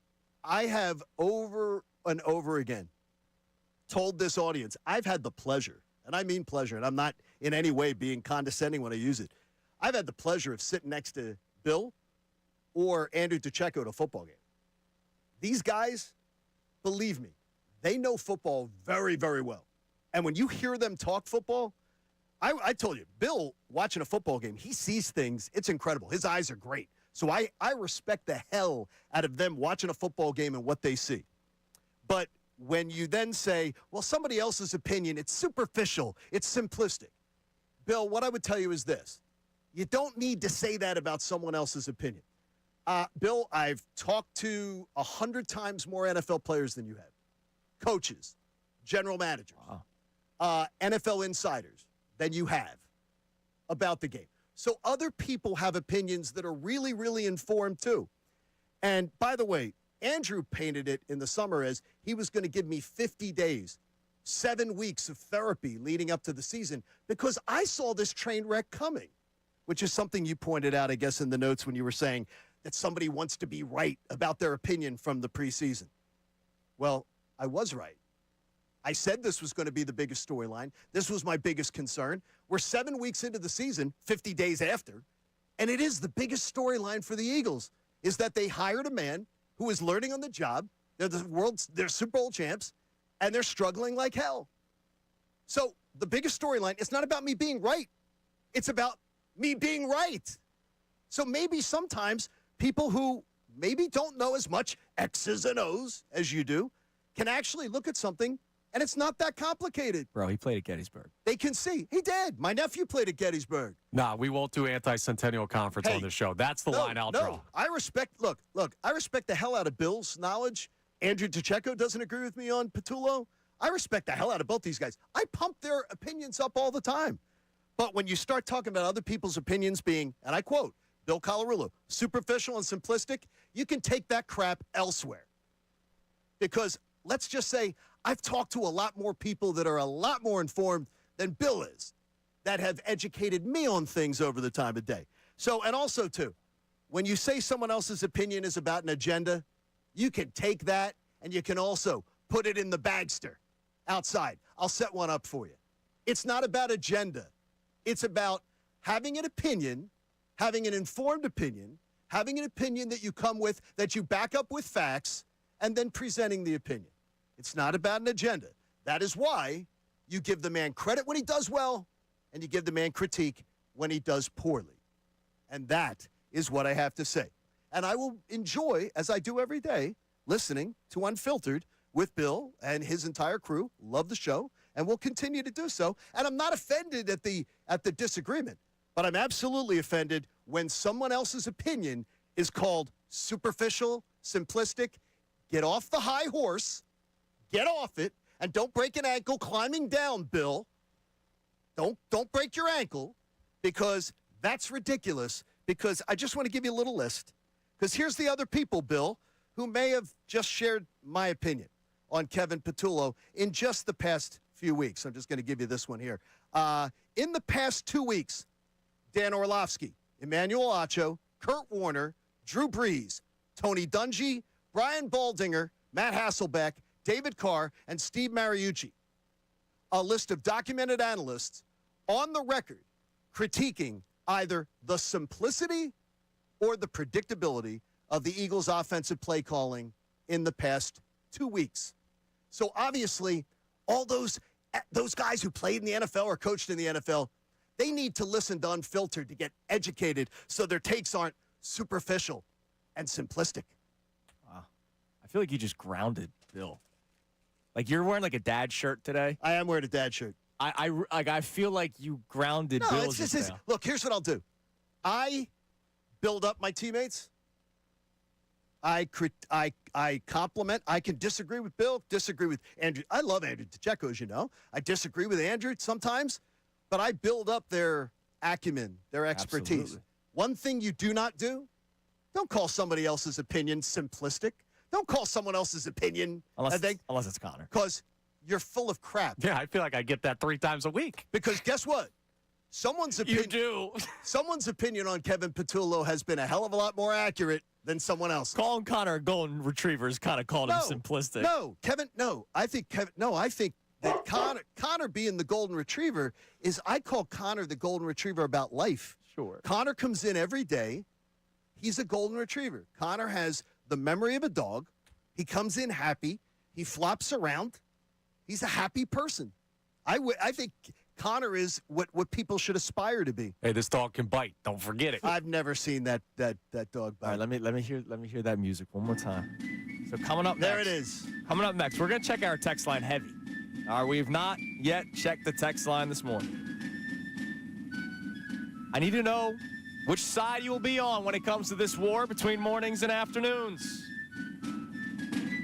I have over and over again told this audience, I've had the pleasure, and I mean pleasure, and I'm not in any way being condescending when I use it. I've had the pleasure of sitting next to Bill or Andrew DeCecco at a football game. These guys, believe me, they know football very, very well. And when you hear them talk football, I told you, Bill, watching a football game, he sees things. It's incredible. His eyes are great. So I respect the hell out of them watching a football game and what they see. But when you then say, well, somebody else's opinion, it's superficial, it's simplistic. Bill, what I would tell you is this. You don't need to say that about someone else's opinion. Bill, I've talked to 100 times more NFL players than you have. Coaches, general managers, NFL insiders than you have about the game. So other people have opinions that are really, really informed too. And by the way, Andrew painted it in the summer as he was going to give me 50 days, 7 weeks of therapy leading up to the season because I saw this train wreck coming, which is something you pointed out, I guess, in the notes when you were saying that somebody wants to be right about their opinion from the preseason. Well, I was right. I said this was going to be the biggest storyline. This was my biggest concern. We're 7 weeks into the season, 50 days after, and it is the biggest storyline for the Eagles, is that they hired a man who is learning on the job. They're they're Super Bowl champs, and they're struggling like hell. So the biggest storyline. It's not about me being right. It's about me being right. So maybe sometimes people who maybe don't know as much X's and O's as you do can actually look at something, and it's not that complicated. Bro, he played at Gettysburg. They can see. He did. My nephew played at Gettysburg. Nah, we won't do anti-centennial conference on this show. That's the line I'll draw. I respect, look, I respect the hell out of Bill's knowledge. Andrew DeCecco doesn't agree with me on Patullo. I respect the hell out of both these guys. I pump their opinions up all the time. But when you start talking about other people's opinions being, and I quote, Bill Colarulo, superficial and simplistic, you can take that crap elsewhere. Because let's just say I've talked to a lot more people that are a lot more informed than Bill is, that have educated me on things over the time of day. So, and also, too, when you say someone else's opinion is about an agenda, you can take that and you can also put it in the bagster outside. I'll set one up for you. It's not about agenda. It's about having an opinion, having an informed opinion, having an opinion that you come with, that you back up with facts, and then presenting the opinion. It's not about an agenda. That is why you give the man credit when he does well, and you give the man critique when he does poorly. And that is what I have to say. And I will enjoy, as I do every day, listening to Unfiltered with Bill and his entire crew. Love the show, and will continue to do so. And I'm not offended at the disagreement, but I'm absolutely offended when someone else's opinion is called superficial, simplistic. Get off the high horse, get off it, and don't break an ankle climbing down, Bill. Don't break your ankle, because that's ridiculous. Because I just want to give you a little list. Because here's the other people, Bill, who may have just shared my opinion on Kevin Patullo in just the past few weeks. I'm just going to give you this one here. In the past 2 weeks, Dan Orlovsky, Emmanuel Acho, Kurt Warner, Drew Brees, Tony Dungy, Brian Baldinger, Matt Hasselbeck, David Carr, and Steve Mariucci. A list of documented analysts on the record critiquing either the simplicity or the predictability of the Eagles' offensive play calling in the past 2 weeks. So obviously, all those guys who played in the NFL or coached in the NFL, they need to listen to Unfiltered to get educated so their takes aren't superficial and simplistic. Wow. I feel like you just grounded Bill. Like you're wearing like a dad shirt today. I am wearing a dad shirt. I feel like you grounded Bill. It's just, look, here's what I'll do. I build up my teammates. I compliment. I can disagree with Bill, disagree with Andrew. I love Andrew DeCecco, as you know. I disagree with Andrew sometimes, but I build up their acumen, their expertise. Absolutely. One thing you do not do, don't call somebody else's opinion simplistic. Don't call someone else's opinion. Unless it's Connor. Because you're full of crap. Yeah, I feel like I get that 3 times a week. Because guess what? Someone's opinion. You do. Someone's opinion on Kevin Patullo has been a hell of a lot more accurate than someone else. Calling Connor a golden retriever is kind of called him simplistic. I think that Connor being the golden retriever is, I call Connor the golden retriever about life. Sure. Connor comes in every day. He's a golden retriever. Connor has the memory of a dog. He comes in happy. He flops around. He's a happy person. I think Connor is what people should aspire to be. Hey, this dog can bite. Don't forget it. I've never seen that dog bite. All right, let me hear that music one more time. So coming up next. There it is. Coming up next, we're going to check our text line heavy. We've not yet checked the text line this morning. I need to know which side you will be on when it comes to this war between mornings and afternoons.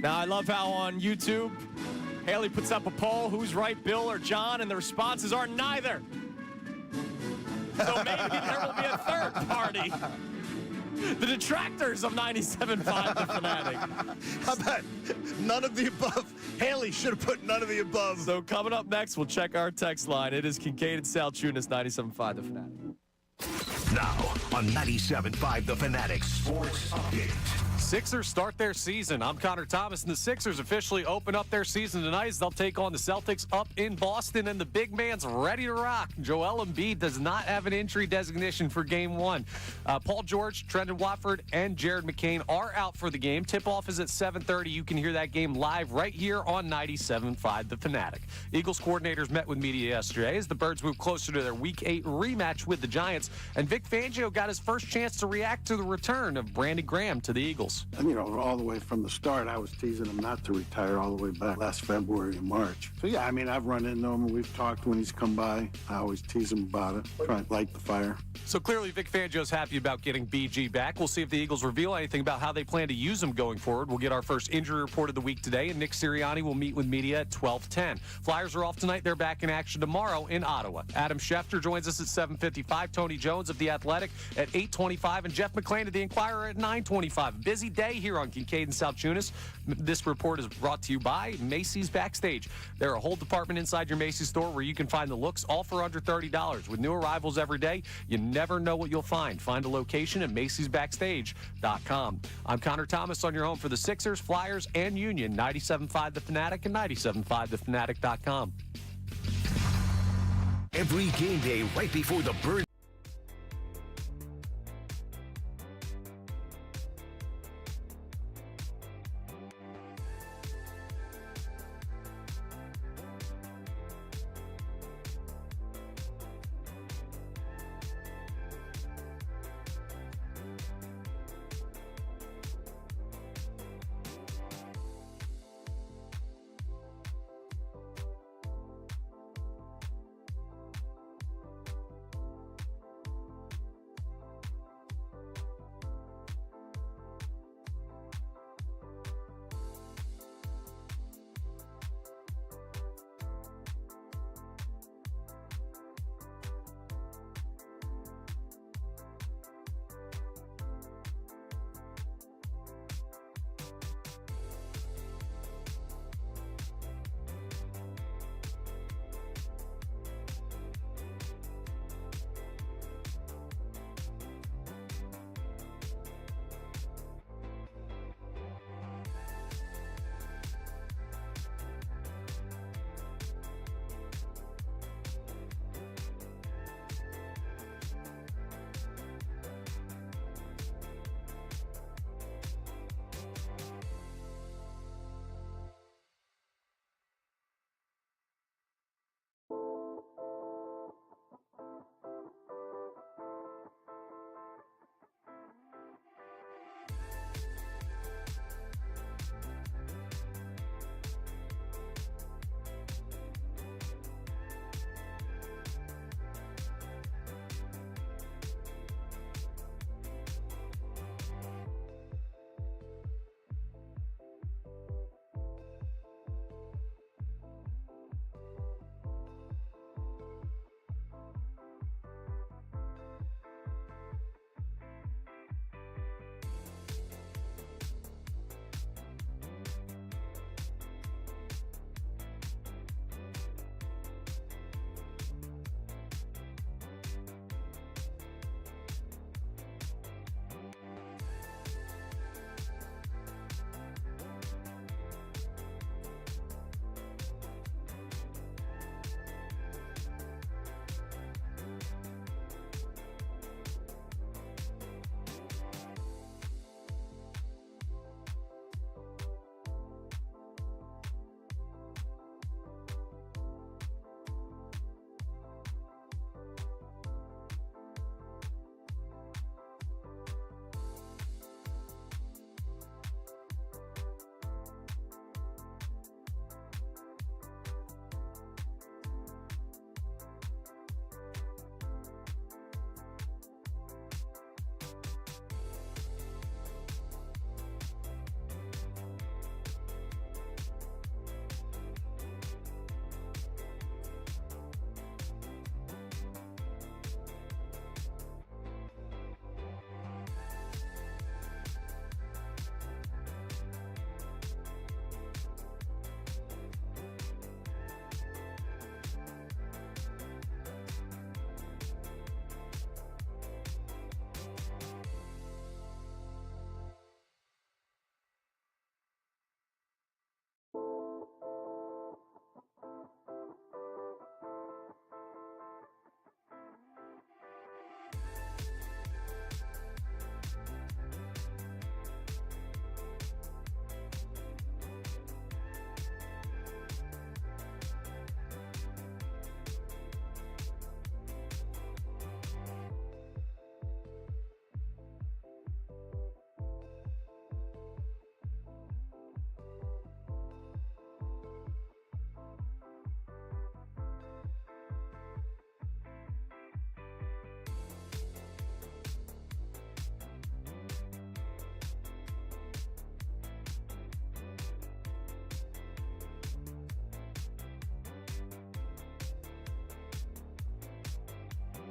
Now, I love how on YouTube, Haley puts up a poll, who's right, Bill or John, and the responses are neither. So maybe there will be a third party. The detractors of 97.5 The Fanatic. How about none of the above? Haley should have put none of the above. So coming up next, we'll check our text line. It is Kincade Salciunas, 97.5 The Fanatic. Now on 97.5 The Fanatic Sports Update. Sixers start their season. I'm Connor Thomas, and the Sixers officially open up their season tonight as they'll take on the Celtics up in Boston, and the big man's ready to rock. Joel Embiid does not have an injury designation for Game 1. Paul George, Trendon Watford, and Jared McCain are out for the game. Tip-off is at 7:30. You can hear that game live right here on 97.5 The Fanatic. Eagles coordinators met with media yesterday as the Birds move closer to their Week 8 rematch with the Giants, and Vic Fangio got his first chance to react to the return of Brandon Graham to the Eagles. And, all the way from the start, I was teasing him not to retire all the way back last February and March. So, yeah, I've run into him. We've talked when he's come by. I always tease him about it, try to light the fire. So clearly Vic Fangio's happy about getting BG back. We'll see if the Eagles reveal anything about how they plan to use him going forward. We'll get our first injury report of the week today, and Nick Sirianni will meet with media at 12:10. Flyers are off tonight. They're back in action tomorrow in Ottawa. Adam Schefter joins us at 7:55. Tony Jones of The Athletic at 8:25, and Jeff McClain of The Inquirer at 9:25. Busy day here on Kincade Salciunas. This report is brought to you by Macy's Backstage. They're a whole department inside your Macy's store where you can find the looks all for under $30. With new arrivals every day, you never know what you'll find. Find a location at macy'sbackstage.com. I'm Connor Thomas on your home for the Sixers, Flyers, and Union. 97.5 The Fanatic and 97.5thefanatic.com. Every game day right before the Birds.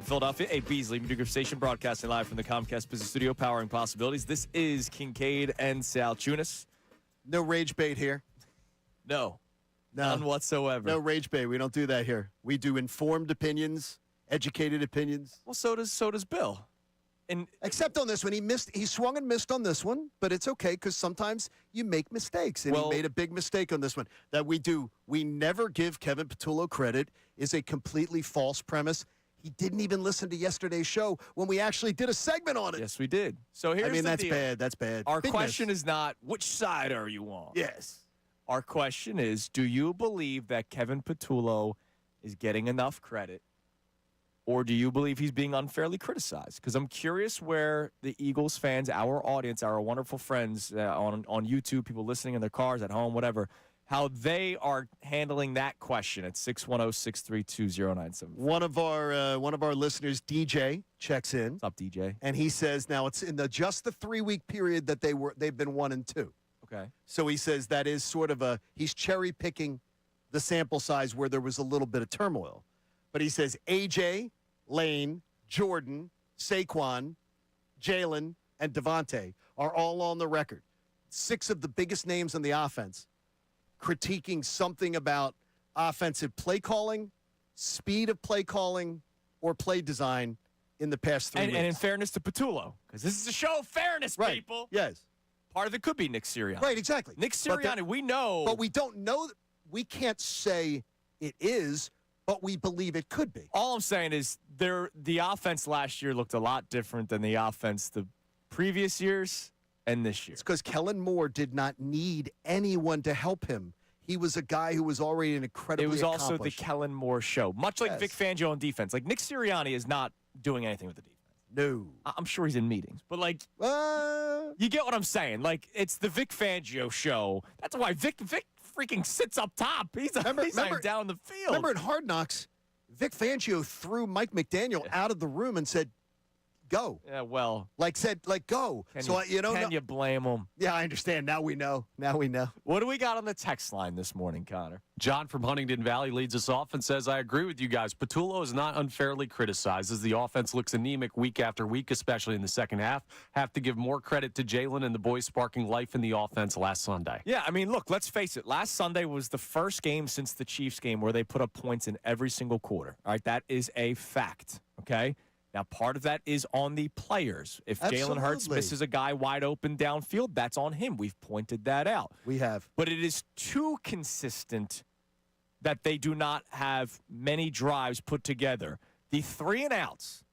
Philadelphia, a Beasley Media Station, broadcasting live from the Comcast Business Studio, powering possibilities. This is Kincade and Salciunas. No rage bait here. No. None whatsoever. No rage bait. We don't do that here. We do informed opinions, educated opinions. Well, so does Bill. And except on this one, he swung and missed on this one, but it's okay because sometimes you make mistakes, and he made a big mistake on this one. That we never give Kevin Patullo credit is a completely false premise. He didn't even listen to yesterday's show when we actually did a segment on it. Yes, we did. So here's the that's deal. bad. That's bad. Our Big question miss. is not which side are you on. Yes. Our question is, do you believe that Kevin Patullo is getting enough credit, or do you believe he's being unfairly criticized? Because I'm curious where the Eagles fans, our audience, our wonderful friends on YouTube, people listening in their cars, at home, whatever, how they are handling that question at 610-632-0975. One of our listeners, DJ, checks in. What's up, DJ? And he says now it's in just the 3-week period that they've been 1-2. Okay. So he says that is sort of he's cherry picking the sample size where there was a little bit of turmoil. But he says AJ, Lane, Jordan, Saquon, Jalen, and Devontae are all on the record. 6 of the biggest names on the offense critiquing something about offensive play calling, speed of play calling, or play design in the past 3 weeks. And in fairness to Patullo, because this is a show of fairness, right. people. Yes. Part of it could be Nick Sirianni. Right, exactly. Nick Sirianni, we know. But we don't know. We can't say it is, but we believe it could be. All I'm saying is the offense last year looked a lot different than the offense the previous years and this year. It's because Kellen Moore did not need anyone to help him. He was a guy who was already an incredibly It was also the accomplished. Kellen Moore show, much like Vic Fangio on defense. Like, Nick Sirianni is not doing anything with the defense. No. I'm sure he's in meetings. But, like, you get what I'm saying. Like, it's the Vic Fangio show. That's why Vic freaking sits up top. He's not down the field. Remember in Hard Knocks, Vic Fangio threw Mike McDaniel out of the room and said, go. Yeah, well. Go. Can you blame him? Yeah, I understand. Now we know. What do we got on the text line this morning, Connor? John from Huntington Valley leads us off and says, I agree with you guys. Patullo is not unfairly criticized as the offense looks anemic week after week, especially in the second half. Have to give more credit to Jalen and the boys sparking life in the offense last Sunday. Yeah, I mean, look, let's face it. Last Sunday was the first game since the Chiefs game where they put up points in every single quarter. All right, that is a fact, okay? Now, part of that is on the players. If Jalen Hurts misses a guy wide open downfield, that's on him. We've pointed that out. We have. But it is too consistent that they do not have many drives put together. The 3-and-outs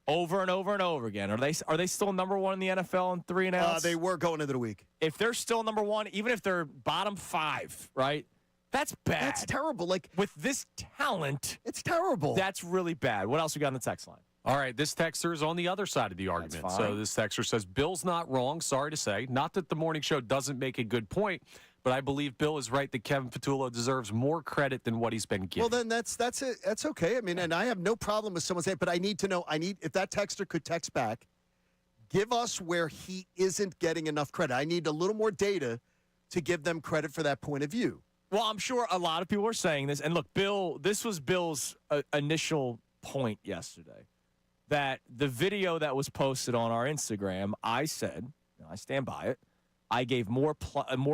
over and over and over again. Are they still number one in the NFL in 3-and-outs? They were going into the week. If they're still number one, even if they're bottom 5, right? That's bad. That's terrible. Like, with this talent, it's terrible. That's really bad. What else we got on the text line? All right, this texter is on the other side of the argument. So this texter says, Bill's not wrong, sorry to say. Not that the morning show doesn't make a good point, but I believe Bill is right that Kevin Patullo deserves more credit than what he's been given. Well, then that's it. That's okay. I mean, and I have no problem with someone saying, but I need to know, if that texter could text back, give us where he isn't getting enough credit. I need a little more data to give them credit for that point of view. Well, I'm sure a lot of people are saying this. And look, Bill, this was Bill's initial point yesterday. That the video that was posted on our Instagram, I said, and I stand by it, I gave more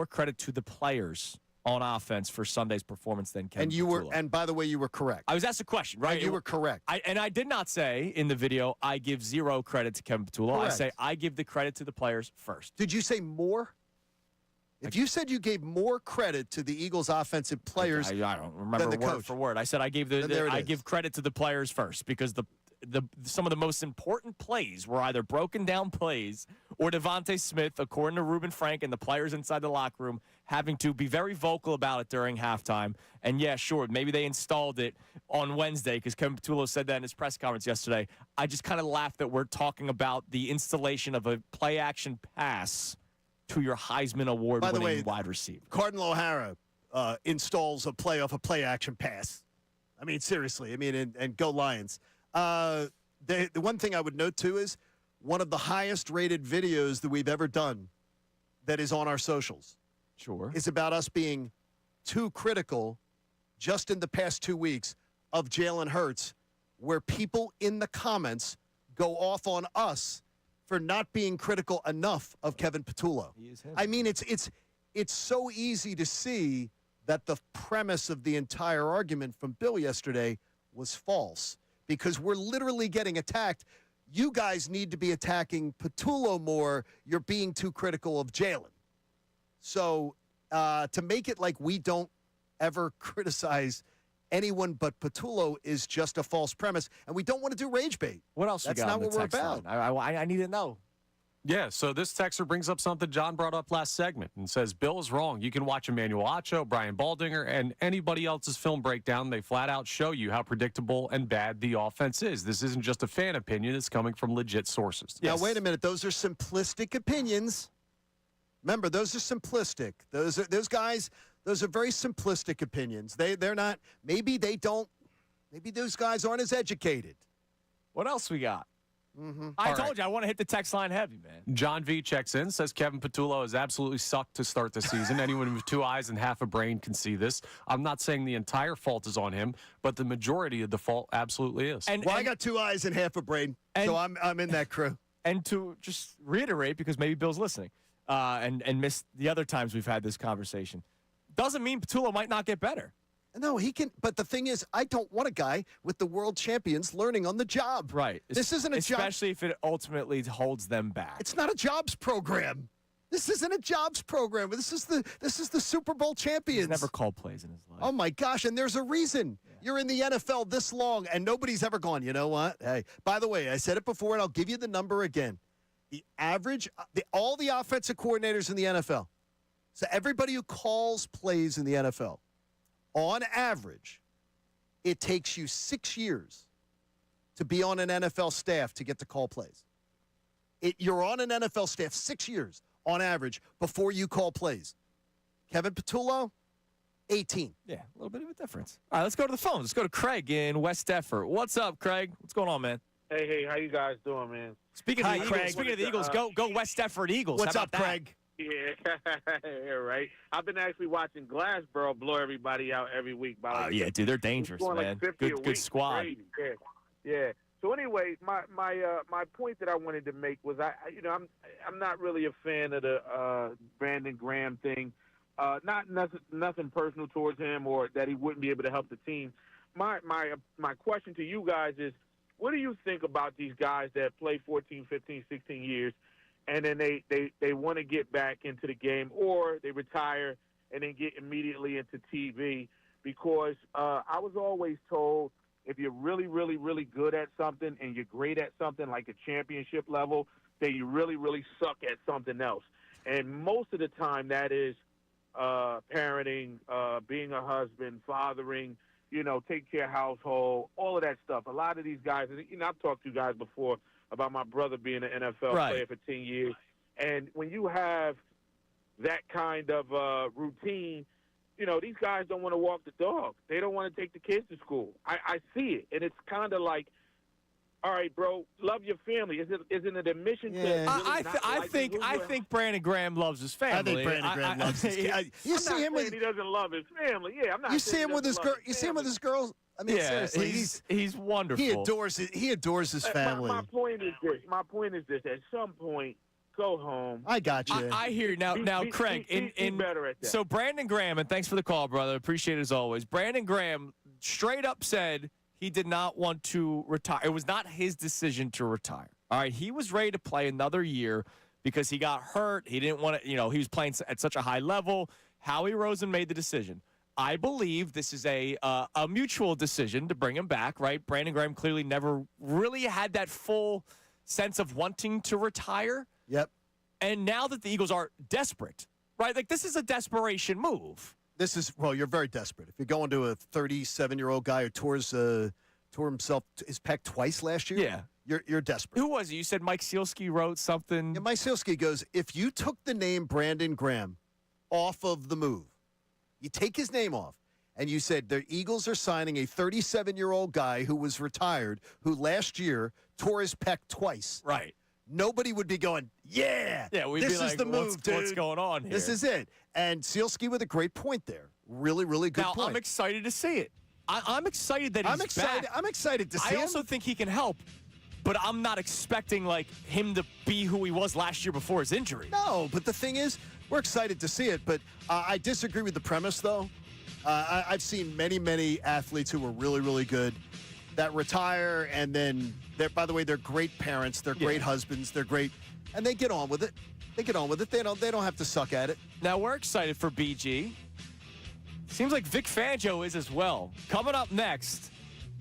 credit to the players on offense for Sunday's performance than Kevin Patullo. And by the way, you were correct. I was asked a question, right? And you were correct. I did not say in the video I give 0 credit to Kevin Patullo. Correct. I say I give the credit to the players first. Did you say more? If you said you gave more credit to the Eagles' offensive players, I don't remember than the word coach. for word. I said I gave I give credit to the players first because some of the most important plays were either broken down plays or Devontae Smith, according to Reuben Frank and the players inside the locker room, having to be very vocal about it during halftime. And yeah, sure, maybe they installed it on Wednesday because Kevin Patullo said that in his press conference yesterday. I just kind of laughed that we're talking about the installation of a play-action pass to your Heisman Award-winning wide receiver. Cardinal O'Hara installs a play-action pass. I mean, seriously. I mean, and go Lions. The one thing I would note, too, is one of the highest-rated videos that we've ever done that is on our socials. Sure. Is about us being too critical just in the past 2 weeks of Jalen Hurts where people in the comments go off on us for not being critical enough of Kevin Patullo. I mean, it's so easy to see that the premise of the entire argument from Bill yesterday was false because we're literally getting attacked. You guys need to be attacking Patullo more. You're being too critical of Jalen. So to make it like we don't ever criticize anyone but Patullo is just a false premise, and we don't want to do rage bait. What else That's we got not on the what we're text about. line? I need to know. Yeah, so this texter brings up something John brought up last segment and says, Bill is wrong. You can watch Emmanuel Acho, Brian Baldinger, and anybody else's film breakdown. They flat out show you how predictable and bad the offense is. This isn't just a fan opinion. It's coming from legit sources. Now, wait a minute. Those are simplistic opinions. Remember, those are simplistic. Those guys, those are very simplistic opinions. They're not, maybe those guys aren't as educated. What else we got? Mm-hmm. I told you I want to hit the text line heavy, man. John V checks in, says Kevin Patullo has absolutely sucked to start the season. Anyone with 2 eyes and half a brain can see this. I'm not saying the entire fault is on him, but the majority of the fault absolutely is. I got 2 eyes and half a brain, so I'm in that crew. And to just reiterate, because maybe Bill's listening and missed the other times we've had this conversation, doesn't mean Patullo might not get better. No, he can. But the thing is, I don't want a guy with the world champions learning on the job. Right. This isn't a job. Especially if it ultimately holds them back. It's not a jobs program. This isn't a jobs program. This is the Super Bowl champions. He's never called plays in his life. Oh, my gosh. And there's a reason. Yeah. You're in the NFL this long, and nobody's ever gone, you know what? Hey, by the way, I said it before, and I'll give you the number again. The average, all the offensive coordinators in the NFL, so everybody who calls plays in the NFL, on average, it takes you 6 years to be on an NFL staff to get to call plays. You're on an NFL staff 6 years on average before you call plays. Kevin Patullo, 18. Yeah, a little bit of a difference. All right, let's go to the phone. Let's go to Craig in West Effort. What's up, Craig? What's going on, man? Hey, how you guys doing, man? Speaking of the Eagles, go West Effort Eagles. What's up, Craig? Yeah, right. I've been actually watching Glassboro blow everybody out every week. Yeah, dude, they're dangerous, man. Good squad. Yeah. So anyway, my point that I wanted to make was I'm not really a fan of the Brandon Graham thing. Not nothing personal towards him or that he wouldn't be able to help the team. My question to you guys is, what do you think about these guys that play 14, 15, 16 years? And then they want to get back into the game, or they retire and then get immediately into TV. Because I was always told if you're really, really, really good at something and you're great at something like a championship level, then you really, really suck at something else. And most of the time that is parenting, being a husband, fathering, taking care of household, all of that stuff. A lot of these guys, I've talked to you guys before about my brother being an NFL player for 10 years. And when you have that kind of routine, these guys don't want to walk the dog. They don't want to take the kids to school. I see it. And it's kind of like, all right, bro, love your family. Isn't it a mission to really I think Brandon Graham loves his family. I think Brandon Graham loves his family. You see him with he doesn't love his family. Yeah, I'm not. You see him with his girl. You see him with his girls. I mean, seriously, he's wonderful. He adores his family. My point is this. At some point, go home. I got you. I hear you. Now, Craig, he's better at that. So Brandon Graham, and thanks for the call, brother. Appreciate it as always. Brandon Graham straight up said he did not want to retire. It was not his decision to retire. All right, he was ready to play another year because he got hurt. He didn't want to, he was playing at such a high level. Howie Rosen made the decision. I believe this is a mutual decision to bring him back, right? Brandon Graham clearly never really had that full sense of wanting to retire. Yep. And now that the Eagles are desperate, right? Like, this is a desperation move. You're very desperate. If you're going to a 37-year-old guy who tore himself his pec twice last year, you're desperate. Who was it? You said Mike Sealski wrote something. Yeah, Mike Sealski goes, if you took the name Brandon Graham off of the move, you take his name off, and you said the Eagles are signing a 37-year-old guy who was retired, who last year tore his pec twice. Right. Nobody would be going, yeah, we'd this be like, is the move, dude. What's going on here? This is it. And Sealski with a great point there. Really, really good point. I'm excited to see it. I'm excited that he's back. I'm excited to see him. I also think he can help, but I'm not expecting like him to be who he was last year before his injury. No, but the thing is, we're excited to see it. But I disagree with the premise, though. I've seen many athletes who were really, really good that retire, and then, by the way, they're great parents, they're great husbands, they're great, and they get on with it. They get on with it. They don't have to suck at it. Now, we're excited for BG. Seems like Vic Fangio is as well. Coming up next,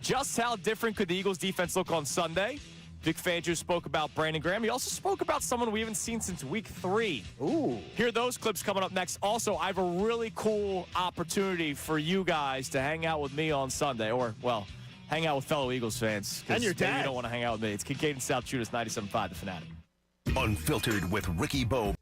just how different could the Eagles' defense look on Sunday? Vic Fangio spoke about Brandon Graham. He also spoke about someone we haven't seen since week 3. Ooh. Hear those clips coming up next. Also, I have a really cool opportunity for you guys to hang out with me on Sunday. Or, well, hang out with fellow Eagles fans. And your dad. You don't want to hang out with me. It's Kincade Salciunas, 97.5, The Fanatic. Unfiltered with Ricky Bo.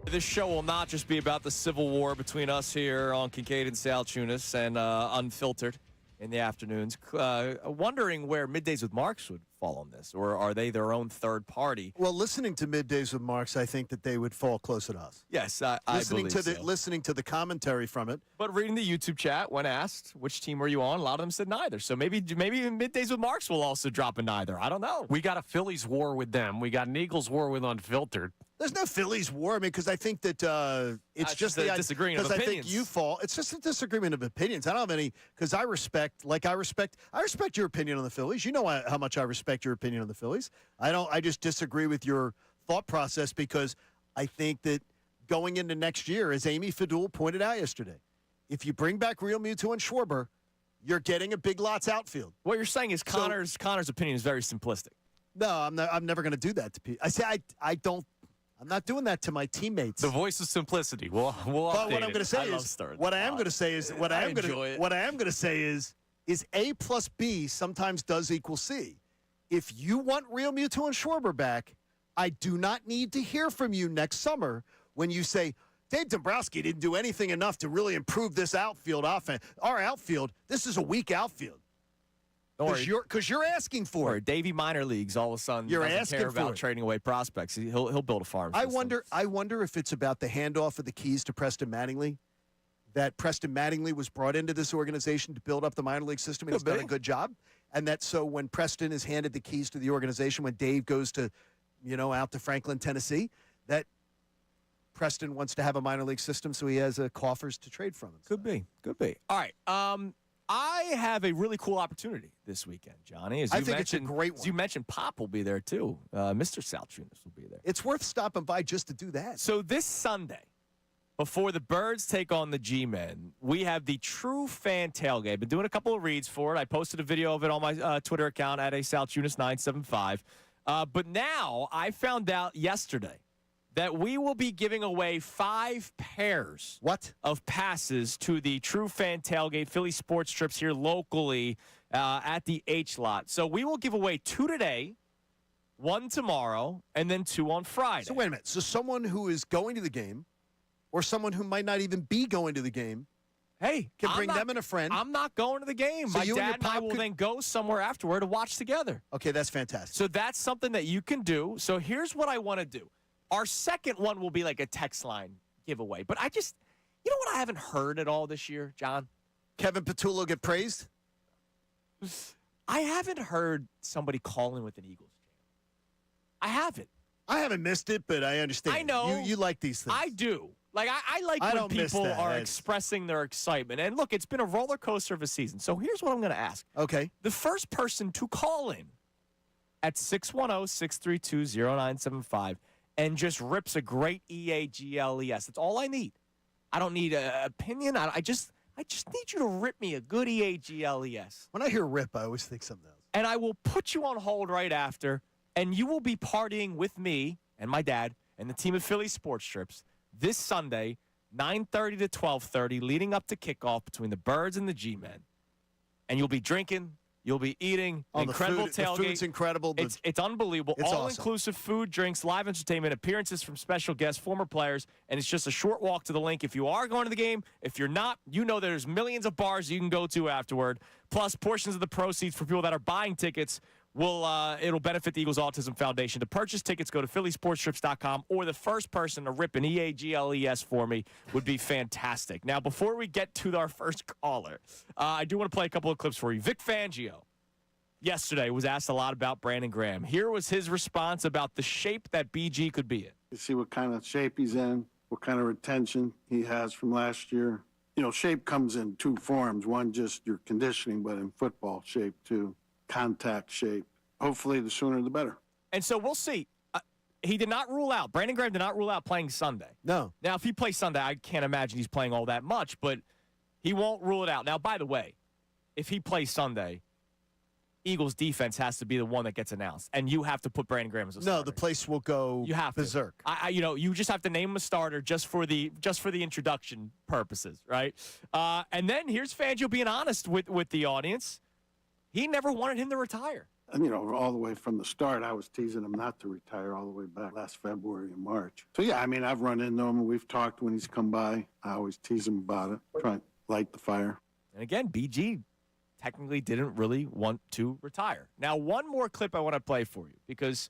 This show will not just be about the civil war between us here on Kincade and Salciunas and Unfiltered in the afternoons. Wondering where Middays with Marks would fall on this, or are they their own third party? Well, listening to Middays with Marks, I think that they would fall closer to us. Yes, I believe so. Listening to the commentary from it. But reading the YouTube chat, when asked which team were you on, a lot of them said neither. So maybe Middays with Marks will also drop a neither. I don't know. We got a Phillies war with them. We got an Eagles war with Unfiltered. There's no Phillies war. I mean, because I think that it's just a disagreement of opinions. I think you fall. It's just a disagreement of opinions. I don't have any, because I respect your opinion on the Phillies. You know how much I respect your opinion on the Phillies. I just disagree with your thought process, because I think that going into next year, as Amy Fadul pointed out yesterday, if you bring back Real Muto and Schwarber, you're getting a big lots outfield. What you're saying is Connor's opinion is very simplistic. No, I'm never going to do that to people. I say I don't. I'm not doing that to my teammates. The voice of simplicity. We'll but what I'm going to say is A plus B sometimes does equal C. If you want Real Muto and Schwarber back, I do not need to hear from you next summer when you say, Dave Dombrowski didn't do anything enough to really improve this outfield offense. Our outfield, this is a weak outfield. Because you're asking for it. Davey minor leagues all of a sudden you're doesn't asking care for about it. trading away prospects. He'll build a farm system. I wonder if it's about the handoff of the keys to Preston Mattingly, that Preston Mattingly was brought into this organization to build up the minor league system, and he's done a good job. And that so when Preston is handed the keys to the organization, when Dave goes to, out to Franklin, Tennessee, that Preston wants to have a minor league system so he has coffers to trade from. Could be. All right. I have a really cool opportunity this weekend, Johnny. I think it's a great one. As you mentioned, Pop will be there, too. Mr. Salciunas will be there. It's worth stopping by just to do that. So this Sunday, before the Birds take on the G-Men, we have the True Fan Tailgate. I've been doing a couple of reads for it. I posted a video of it on my Twitter account at @Salciunas975. But now I found out yesterday that we will be giving away 5 pairs of passes to the True Fan Tailgate Philly Sports Trips here locally at the H-Lot. So we will give away 2 today, 1 tomorrow, and then 2 on Friday. So wait a minute. So someone who is going to the game or someone who might not even be going to the game can bring them and a friend. I'm not going to the game. So my dad and I will then go somewhere afterward to watch together. Okay, that's fantastic. So that's something that you can do. So here's what I want to do. Our second one will be like a text line giveaway. But you know what I haven't heard at all this year, John? Kevin Patullo get praised? I haven't heard somebody call in with an Eagles jam. I haven't. I haven't missed it, but I understand. I know. You like these things. I do. Like, I like when people are expressing their excitement. And look, it's been a roller coaster of a season. So here's what I'm going to ask. Okay. The first person to call in at 610-632-0975 and just rips a great EAGLES. That's all I need. I don't need an opinion. I just need you to rip me a good EAGLES. When I hear rip, I always think something else. And I will put you on hold right after, and you will be partying with me and my dad and the team of Philly Sports Trips this Sunday, 9:30 to 12:30, leading up to kickoff between the Birds and the G-Men. And you'll be drinking. You'll be eating. Incredible tailgate. The food's incredible. It's unbelievable. It's all-inclusive food, drinks, live entertainment, appearances from special guests, former players, and it's just a short walk to the link. If you are going to the game, if you're not, there's millions of bars you can go to afterward. Plus, portions of the proceeds for people that are buying tickets it'll benefit the Eagles Autism Foundation. To purchase tickets, go to phillysportstrips.com, or the first person to rip an EAGLES for me would be fantastic. Now, before we get to our first caller, I do want to play a couple of clips for you. Vic Fangio yesterday was asked a lot about Brandon Graham. Here was his response about the shape that BG could be in. You see what kind of shape he's in, what kind of retention he has from last year. Shape comes in 2 forms. One, just your conditioning, but in football, shape too. Contact shape. Hopefully, the sooner the better. And so we'll see. He did not rule out. Brandon Graham did not rule out playing Sunday. No. Now, if he plays Sunday, I can't imagine he's playing all that much, but he won't rule it out. Now, by the way, if he plays Sunday, Eagles defense has to be the one that gets announced, and you have to put Brandon Graham as a starter. No, the place will go berserk. You just have to name him a starter just for the introduction purposes, right? And then here's Fangio being honest with the audience. He never wanted him to retire. And, all the way from the start, I was teasing him not to retire all the way back last February and March. So, yeah, I've run into him. We've talked when he's come by. I always tease him about it, try to light the fire. And again, BG technically didn't really want to retire. Now, one more clip I want to play for you because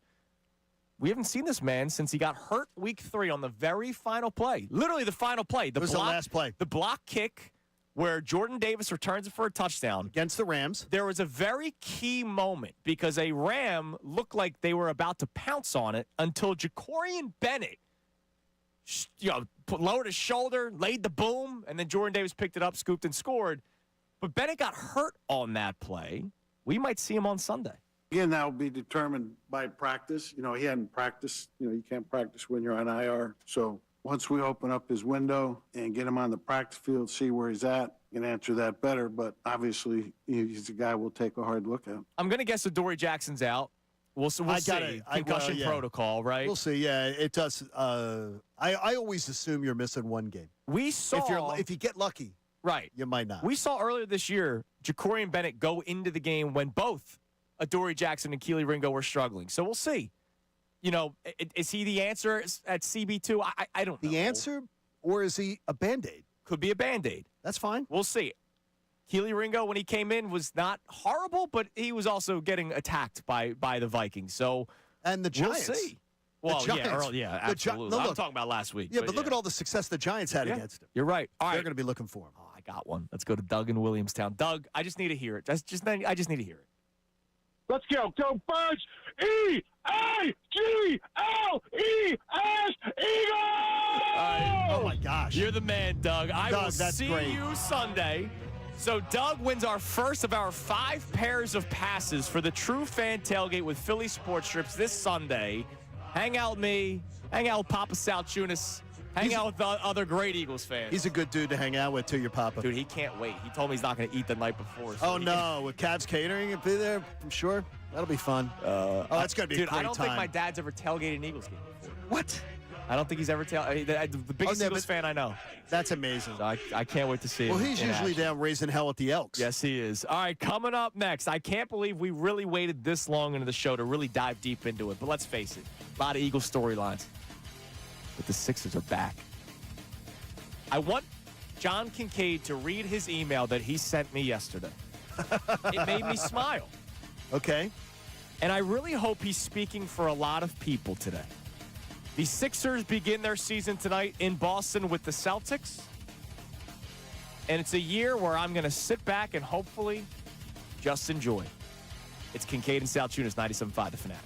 we haven't seen this man since he got hurt week 3 on the very final play. Literally the final play. It was the last play. The block kick where Jordan Davis returns it for a touchdown. Against the Rams. There was a very key moment because a Ram looked like they were about to pounce on it until Jacorian Bennett lowered his shoulder, laid the boom, and then Jordan Davis picked it up, scooped, and scored. But Bennett got hurt on that play. We might see him on Sunday. Again, that will be determined by practice. He hadn't practiced. You can't practice when you're on IR. So once we open up his window and get him on the practice field, see where he's at, can answer that better. But obviously, he's a guy we'll take a hard look at. I'm going to guess Adoree Jackson's out. We'll see. Concussion protocol, right? We'll see. Yeah, it does. I always assume you're missing one game. We saw if you get lucky, right, you might not. We saw earlier this year Jacorian Bennett go into the game when both Adoree Jackson and Keely Ringo were struggling. So we'll see. Is he the answer at CB2? I don't know. The answer, or is he a Band-Aid? Could be a Band-Aid. That's fine. We'll see. Keely Ringo, when he came in, was not horrible, but he was also getting attacked by the Vikings. So and the Giants. We'll see. Well, Giants. yeah, absolutely. I'm talking about last week. Yeah, but look at all the success the Giants had against him. You're right. All right. They're going to be looking for him. Oh, I got one. Let's go to Doug in Williamstown. Doug, I just need to hear it. I just need to hear it. Let's go. Go Birds! EAGLES! Eagles! Oh, my gosh. You're the man, Doug. I will see great. you Sunday. So Doug wins our first of our 5 pairs of passes for the True Fan Tailgate with Philly Sports Strips this Sunday. Hang out with me. Hang out with Papa Salciunas. Hang out with the other great Eagles fans. He's a good dude to hang out with, too, your Papa. Dude, he can't wait. He told me he's not going to eat the night before. So no. With Cavs Catering, he'll be there, I'm sure. That'll be fun. That's going to be a great time. Dude, I don't think my dad's ever tailgated an Eagles game before. What? I don't think he's ever the biggest Eagles fan I know. That's amazing. So I can't wait to see him. Well, he's usually down raising hell at the Elks. Yes, he is. All right, coming up next. I can't believe we really waited this long into the show to really dive deep into it. But let's face it, a lot of Eagles storylines. But the Sixers are back. I want John Kincade to read his email that he sent me yesterday. It made me smile. Okay. And I really hope he's speaking for a lot of people today. The Sixers begin their season tonight in Boston with the Celtics. And it's a year where I'm going to sit back and hopefully just enjoy. It's Kincade and Salciunas, 97.5 The Fanatic.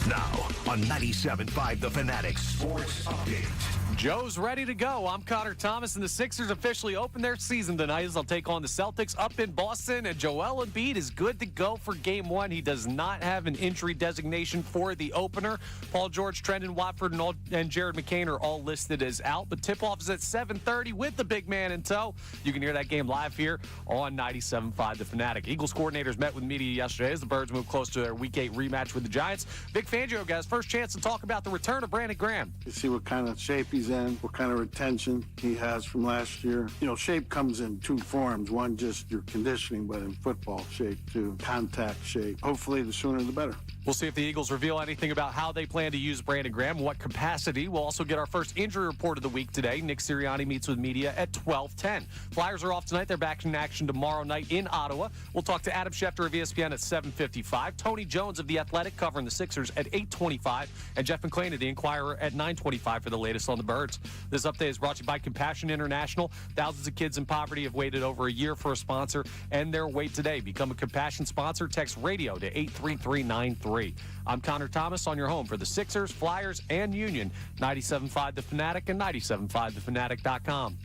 Now on 97.5 The Fanatic Sports Update. Joe's ready to go. I'm Connor Thomas, and the Sixers officially open their season tonight as they'll take on the Celtics up in Boston. And Joel Embiid is good to go for Game 1. He does not have an injury designation for the opener. Paul George, Trendon Watford, and Jared McCain are all listed as out. But tip-off is at 7:30 with the big man in tow. You can hear that game live here on 97.5 The Fanatic. Eagles coordinators met with media yesterday as the Birds move close to their Week 8 rematch with the Giants. Vic Fangio got his first chance to talk about the return of Brandon Graham. You see what kind of shape he's in, what kind of retention he has from last year. Shape comes in 2 forms. One, just your conditioning, but in football shape too, contact shape. Hopefully, the sooner the better. We'll see if the Eagles reveal anything about how they plan to use Brandon Graham, what capacity. We'll also get our first injury report of the week today. Nick Sirianni meets with media at 12:10. Flyers are off tonight. They're back in action tomorrow night in Ottawa. We'll talk to Adam Schefter of ESPN at 7:55. Tony Jones of The Athletic covering the Sixers at 8:25. And Jeff McClain of The Inquirer at 9:25 for the latest on the Birds. This update is brought to you by Compassion International. Thousands of kids in poverty have waited over a year for a sponsor, and they'll wait today. Become a Compassion sponsor. Text radio to 83393. I'm Connor Thomas on your home for the Sixers, Flyers, and Union. 97.5 The Fanatic and 97.5thefanatic.com.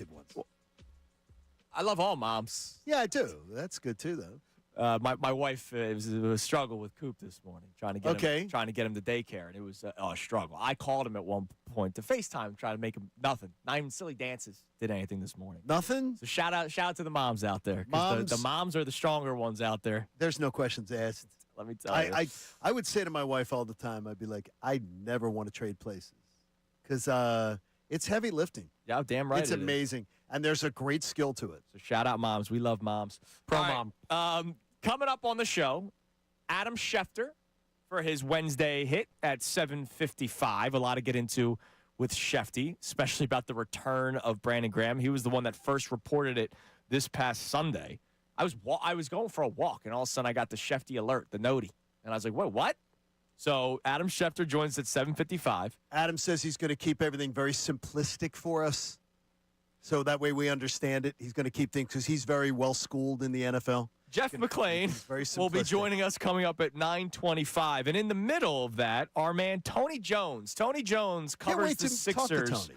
adopted ones. I love all moms. Yeah, I do. That's good too, though. My wife it was a struggle with Coop this morning, trying to get him to daycare, and it was a struggle. I called him at one point to FaceTime, trying to make him nothing. Not even silly dances did anything this morning. Nothing. So shout out to the moms out there. Moms, the moms are the stronger ones out there. There's no questions asked. Let me tell you. I would say to my wife all the time, I'd be like, I never want to trade places because it's heavy lifting. Yeah, damn right. It's amazing, and there's a great skill to it. So shout out moms. We love moms. Mom. Coming up on the show, Adam Schefter for his Wednesday hit at 7:55. A lot to get into with Shefty, especially about the return of Brandon Graham. He was the one that first reported it this past Sunday. I was going for a walk, and all of a sudden I got the Shefty alert, the noti. And I was like, wait, what? So Adam Schefter joins at 7:55. Adam says he's going to keep everything very simplistic for us, so that way we understand it. He's going to keep things because he's very well-schooled in the NFL. Jeff McClain will be joining us coming up at 9:25. And in the middle of that, our man Tony Jones. Tony Jones covers the Sixers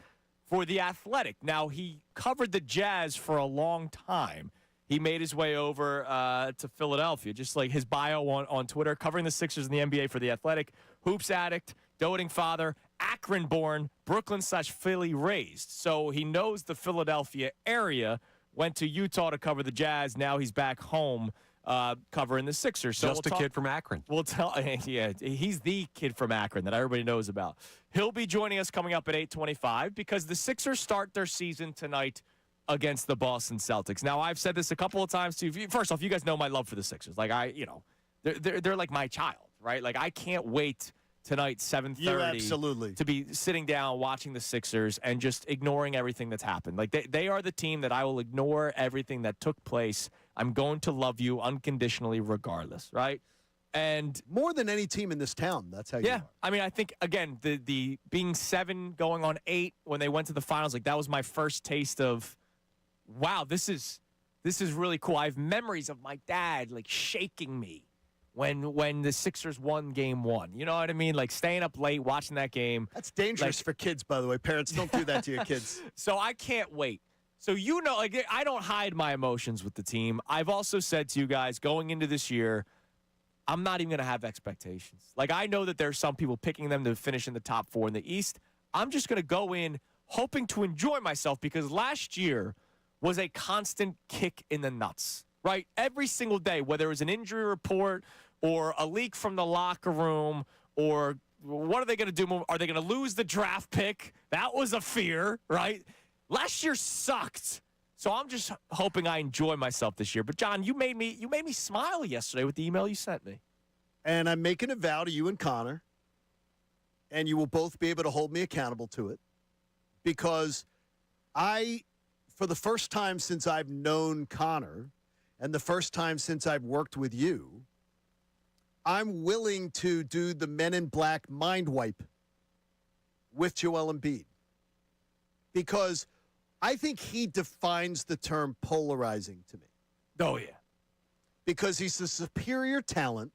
for The Athletic. Now, he covered the Jazz for a long time. He made his way over to Philadelphia, just like his bio on Twitter, covering the Sixers in the NBA for The Athletic. Hoops addict, doting father, Akron-born, Brooklyn/Philly raised. So he knows the Philadelphia area. Went to Utah to cover the Jazz. Now he's back home covering the Sixers. So just a kid from Akron. We'll tell. Yeah, he's the kid from Akron that everybody knows about. He'll be joining us coming up at 8:25 because the Sixers start their season tonight against the Boston Celtics. Now, I've said this a couple of times too. First off, you guys know my love for the Sixers. Like they're like my child, right? Like I can't wait tonight, 7:30. Absolutely. To be sitting down watching the Sixers and just ignoring everything that's happened. Like they are the team that I will ignore everything that took place. I'm going to love you unconditionally regardless, right? And more than any team in this town, that's how you are. I mean, I think again, the being 7 going on 8 when they went to the finals, like that was my first taste of wow, this is really cool. I have memories of my dad like shaking me when the Sixers won game 1. You know what I mean? Like staying up late, watching that game. That's dangerous for kids, by the way. Parents, don't do that to your kids. So I can't wait. So like I don't hide my emotions with the team. I've also said to you guys going into this year, I'm not even going to have expectations. Like I know that there's some people picking them to finish in the top 4 in the East. I'm just going to go in hoping to enjoy myself because last year was a constant kick in the nuts, right? Every single day, whether it was an injury report or a leak from the locker room or what are they going to do? Are they going to lose the draft pick? That was a fear, right? Last year sucked. So I'm just hoping I enjoy myself this year. But John, you made me smile yesterday with the email you sent me. And I'm making a vow to you and Connor, and you will both be able to hold me accountable to it, because for the first time since I've known Connor and the first time since I've worked with you, I'm willing to do the Men in Black mind wipe with Joel Embiid, because I think he defines the term polarizing to me. Oh, yeah. Because he's a superior talent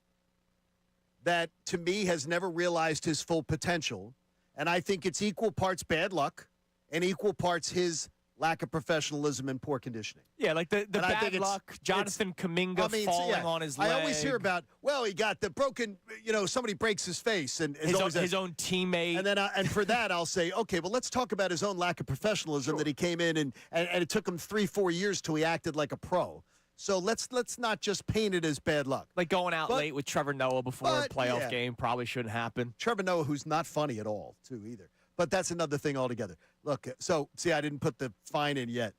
that, to me, has never realized his full potential. And I think it's equal parts bad luck and equal parts his lack of professionalism and poor conditioning. Yeah, like the bad luck, Jonathan Kuminga falling on his leg. I always hear about, well, he got the broken, somebody breaks his face. And his own teammate. And then and for that, I'll say, okay, well, let's talk about his own lack of professionalism, that he came in and it took him 3-4 years till he acted like a pro. So let's not just paint it as bad luck. Like going out late with Trevor Noah before a playoff game probably shouldn't happen. Trevor Noah, who's not funny at all, too, either. But that's another thing altogether. Look, so, see, I didn't put the fine in yet.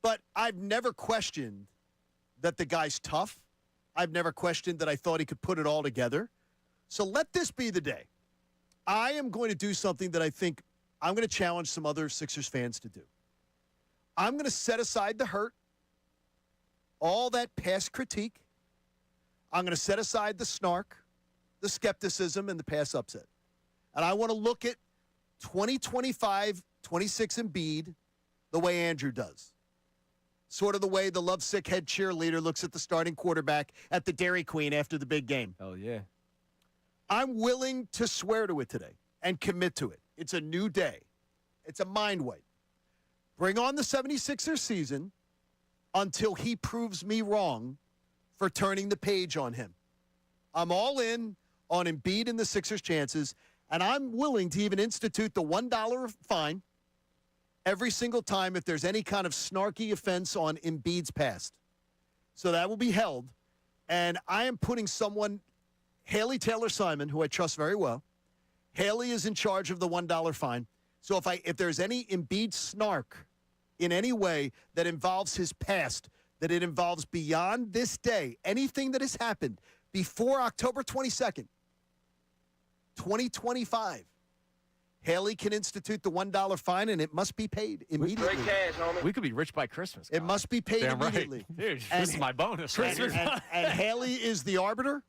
But I've never questioned that the guy's tough. I've never questioned that I thought he could put it all together. So let this be the day. I am going to do something that I think I'm going to challenge some other Sixers fans to do. I'm going to set aside the hurt, all that past critique. I'm going to set aside the snark, the skepticism, and the past upset. And I want to look at 2025, 26 Embiid the way Andrew does. Sort of the way the lovesick head cheerleader looks at the starting quarterback at the Dairy Queen after the big game. Oh, yeah. I'm willing to swear to it today and commit to it. It's a new day. It's a mind wipe. Bring on the 76ers season until he proves me wrong for turning the page on him. I'm all in on Embiid and the Sixers' chances, and I'm willing to even institute the $1 fine every single time if there's any kind of snarky offense on Embiid's past. So that will be held. And I am putting someone, Haley Taylor-Simon, who I trust very well. Haley is in charge of the $1 fine. So if there's any Embiid snark in any way that involves his past, that it involves beyond this day, anything that has happened before October 22nd, 2025, Haley can institute the $1 fine, and it must be paid immediately. Great cash, homie. We could be rich by Christmas. It must be paid Damn immediately. right. Dude, this is my bonus. Right here. And Haley is the arbiter.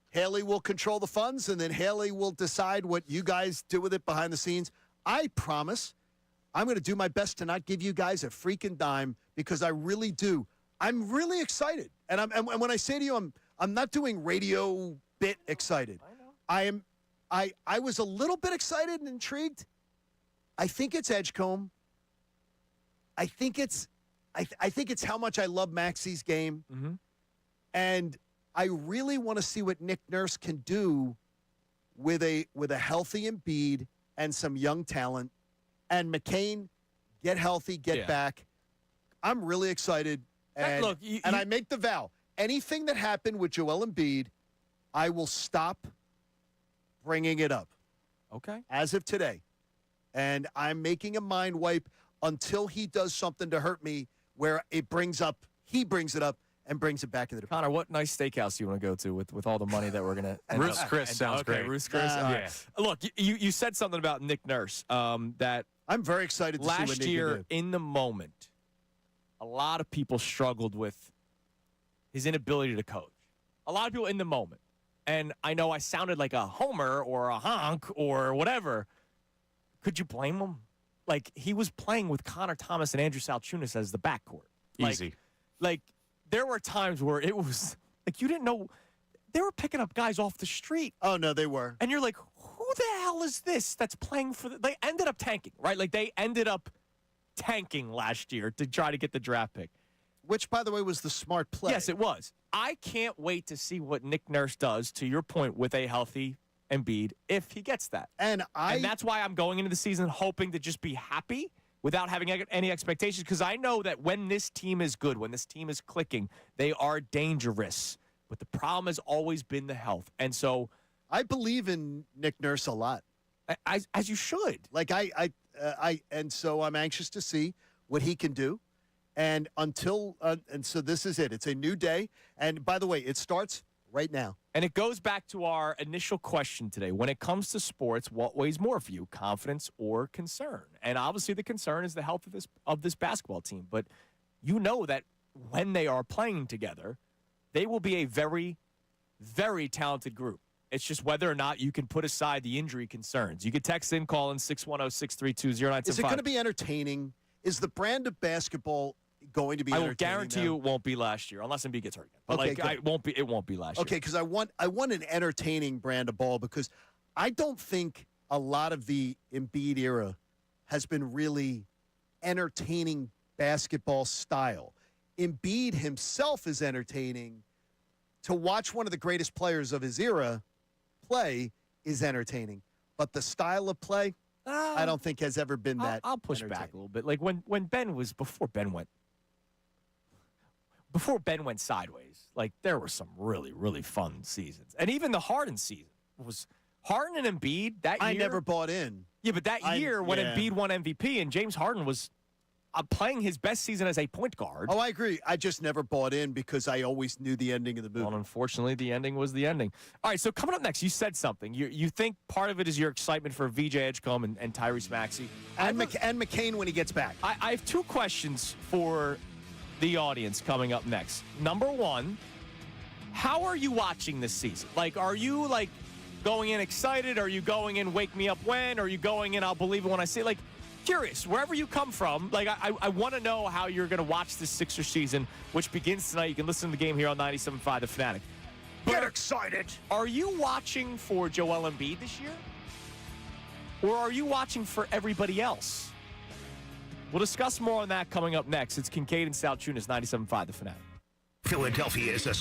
Haley will control the funds, and then Haley will decide what you guys do with it behind the scenes. I promise I'm going to do my best to not give you guys a freaking dime because I really do. I'm really excited. And when I say to you I'm not doing radio bit excited. I know. I was a little bit excited and intrigued. I think it's Edgecombe. I think it's how much I love Maxi's game. Mm-hmm. And I really want to see what Nick Nurse can do with a healthy Embiid and some young talent. And McCain, get healthy, get back. I'm really excited. And look, I make the vow. Anything that happened with Joel Embiid, I will stop bringing it up. Okay. As of today. And I'm making a mind wipe until he does something to hurt me where he brings it up and brings it back into the Connor, what nice steakhouse do you want to go to with all the money that we're going to Ruth's Chris sounds great. Ruth's Chris. Yeah. Look, you said something about Nick Nurse that I'm very excited to see what Nick last year can do. in the moment, a lot of people struggled with his inability to coach. A lot of people in the moment. And I know I sounded like a homer or a honk or whatever. Could you blame him? Like, he was playing with Connor Thomas and Andrew Salciunas as the backcourt. Easy. Like, there were times where it was, like, you didn't know. They were picking up guys off the street. Oh, no, they were. And you're like, who the hell is this that's playing for they ended up tanking, right? Like, they ended up tanking last year to try to get the draft pick. Which, by the way, was the smart play. Yes, it was. I can't wait to see what Nick Nurse does, to your point, with a healthy Embiid, if he gets that. And that's why I'm going into the season hoping to just be happy without having any expectations, because I know that when this team is good, when this team is clicking, they are dangerous. But the problem has always been the health. And so I believe in Nick Nurse a lot. As you should. Like and so I'm anxious to see what he can do. And so this is it. It's a new day. And by the way, it starts right now. And it goes back to our initial question today. When it comes to sports, what weighs more for you, confidence or concern? And obviously the concern is the health of this basketball team. But you know that when they are playing together, they will be a very, very talented group. It's just whether or not you can put aside the injury concerns. You can text in, call in 610-632-0975. Is it going to be entertaining? Is the brand of basketball going to be entertaining? I will guarantee you it won't be last year, unless Embiid gets hurt again. But okay, it won't be last year. Okay, because I want an entertaining brand of ball, because I don't think a lot of the Embiid era has been really entertaining basketball style. Embiid himself is entertaining. To watch one of the greatest players of his era play is entertaining. But the style of play, I don't think has ever been that. I'll push back a little bit. Like when Ben was before Ben went sideways. Like there were some really, really fun seasons, and even the Harden season was Harden and Embiid that year. I never bought in. Yeah, but that year when Embiid won MVP and James Harden was playing his best season as a point guard. Oh, I agree. I just never bought in because I always knew the ending of the movie. Well, unfortunately, the ending was the ending. All right, so coming up next, you said something. You think part of it is your excitement for VJ Edgecombe and Tyrese Maxey. And McCain when he gets back. I have two questions for the audience coming up next. Number one, how are you watching this season? Like, are you, like, going in excited? Are you going in wake me up when? Are you going in I'll believe it when I see it? Like, curious, wherever you come from, like I want to know how you're going to watch this Sixers season, which begins tonight. You can listen to the game here on 97.5 The Fanatic. Get excited. Are you watching for Joel Embiid this year? Or are you watching for everybody else? We'll discuss more on that coming up next. It's Kincade and Salciunas, 97.5 The Fanatic. Philadelphia is a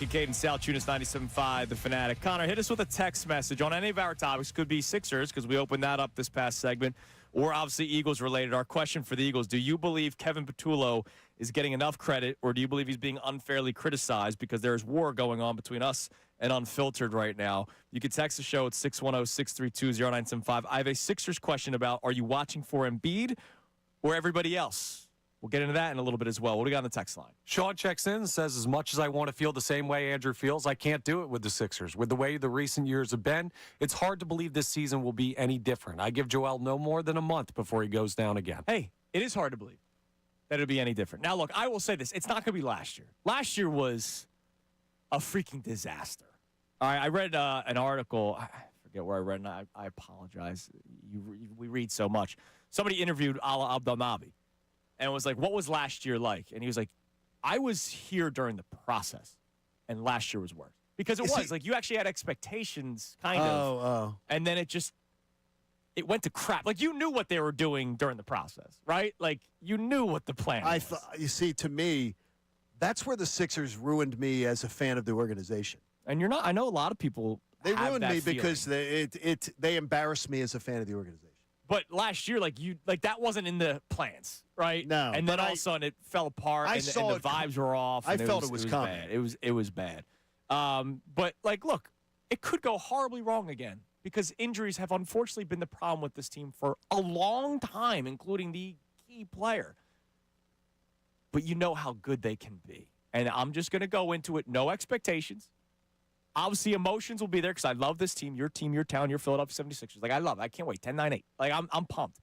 Kincade and Salciunas, 97.5 The Fanatic. Connor, hit us with a text message on any of our topics. Could be Sixers, because we opened that up this past segment, or obviously Eagles related. Our question for the Eagles: do you believe Kevin Patullo is getting enough credit, or do you believe he's being unfairly criticized? Because there's war going on between us and Unfiltered right now. You can text the show at 610-632-0975. I have a Sixers question about: are you watching for Embiid or everybody else? We'll get into that in a little bit as well. What do we got on the text line? Sean checks in and says, as much as I want to feel the same way Andrew feels, I can't do it with the Sixers. With the way the recent years have been, it's hard to believe this season will be any different. I give Joel no more than a month before he goes down again. Hey, it is hard to believe that it'll be any different. Now, look, I will say this. It's not going to be last year. Last year was a freaking disaster. All right, I read an article. I forget where I read it. I apologize. We read so much. Somebody interviewed Ala Abdelnaby. And it was like, what was last year like? And he was like, I was here during the process, and last year was worse. Because it was. Like, you actually had expectations, kind of. And then it went to crap. Like, you knew what they were doing during the process, right? Like, you knew what the plan was. You see, to me, that's where the Sixers ruined me as a fan of the organization. And you're not. I know a lot of people They have ruined that me feeling. because they embarrassed me as a fan of the organization. But last year, that wasn't in the plans, right? No. And then all of a sudden it fell apart, and the vibes were off. I and felt it was coming. Bad. It was bad. But look, it could go horribly wrong again because injuries have unfortunately been the problem with this team for a long time, including the key player. But you know how good they can be, and I'm just going to go into it, no expectations. Obviously, emotions will be there because I love this team, your town, your Philadelphia 76ers. Like, I love it. I can't wait. 10-9-8. Like, I'm pumped.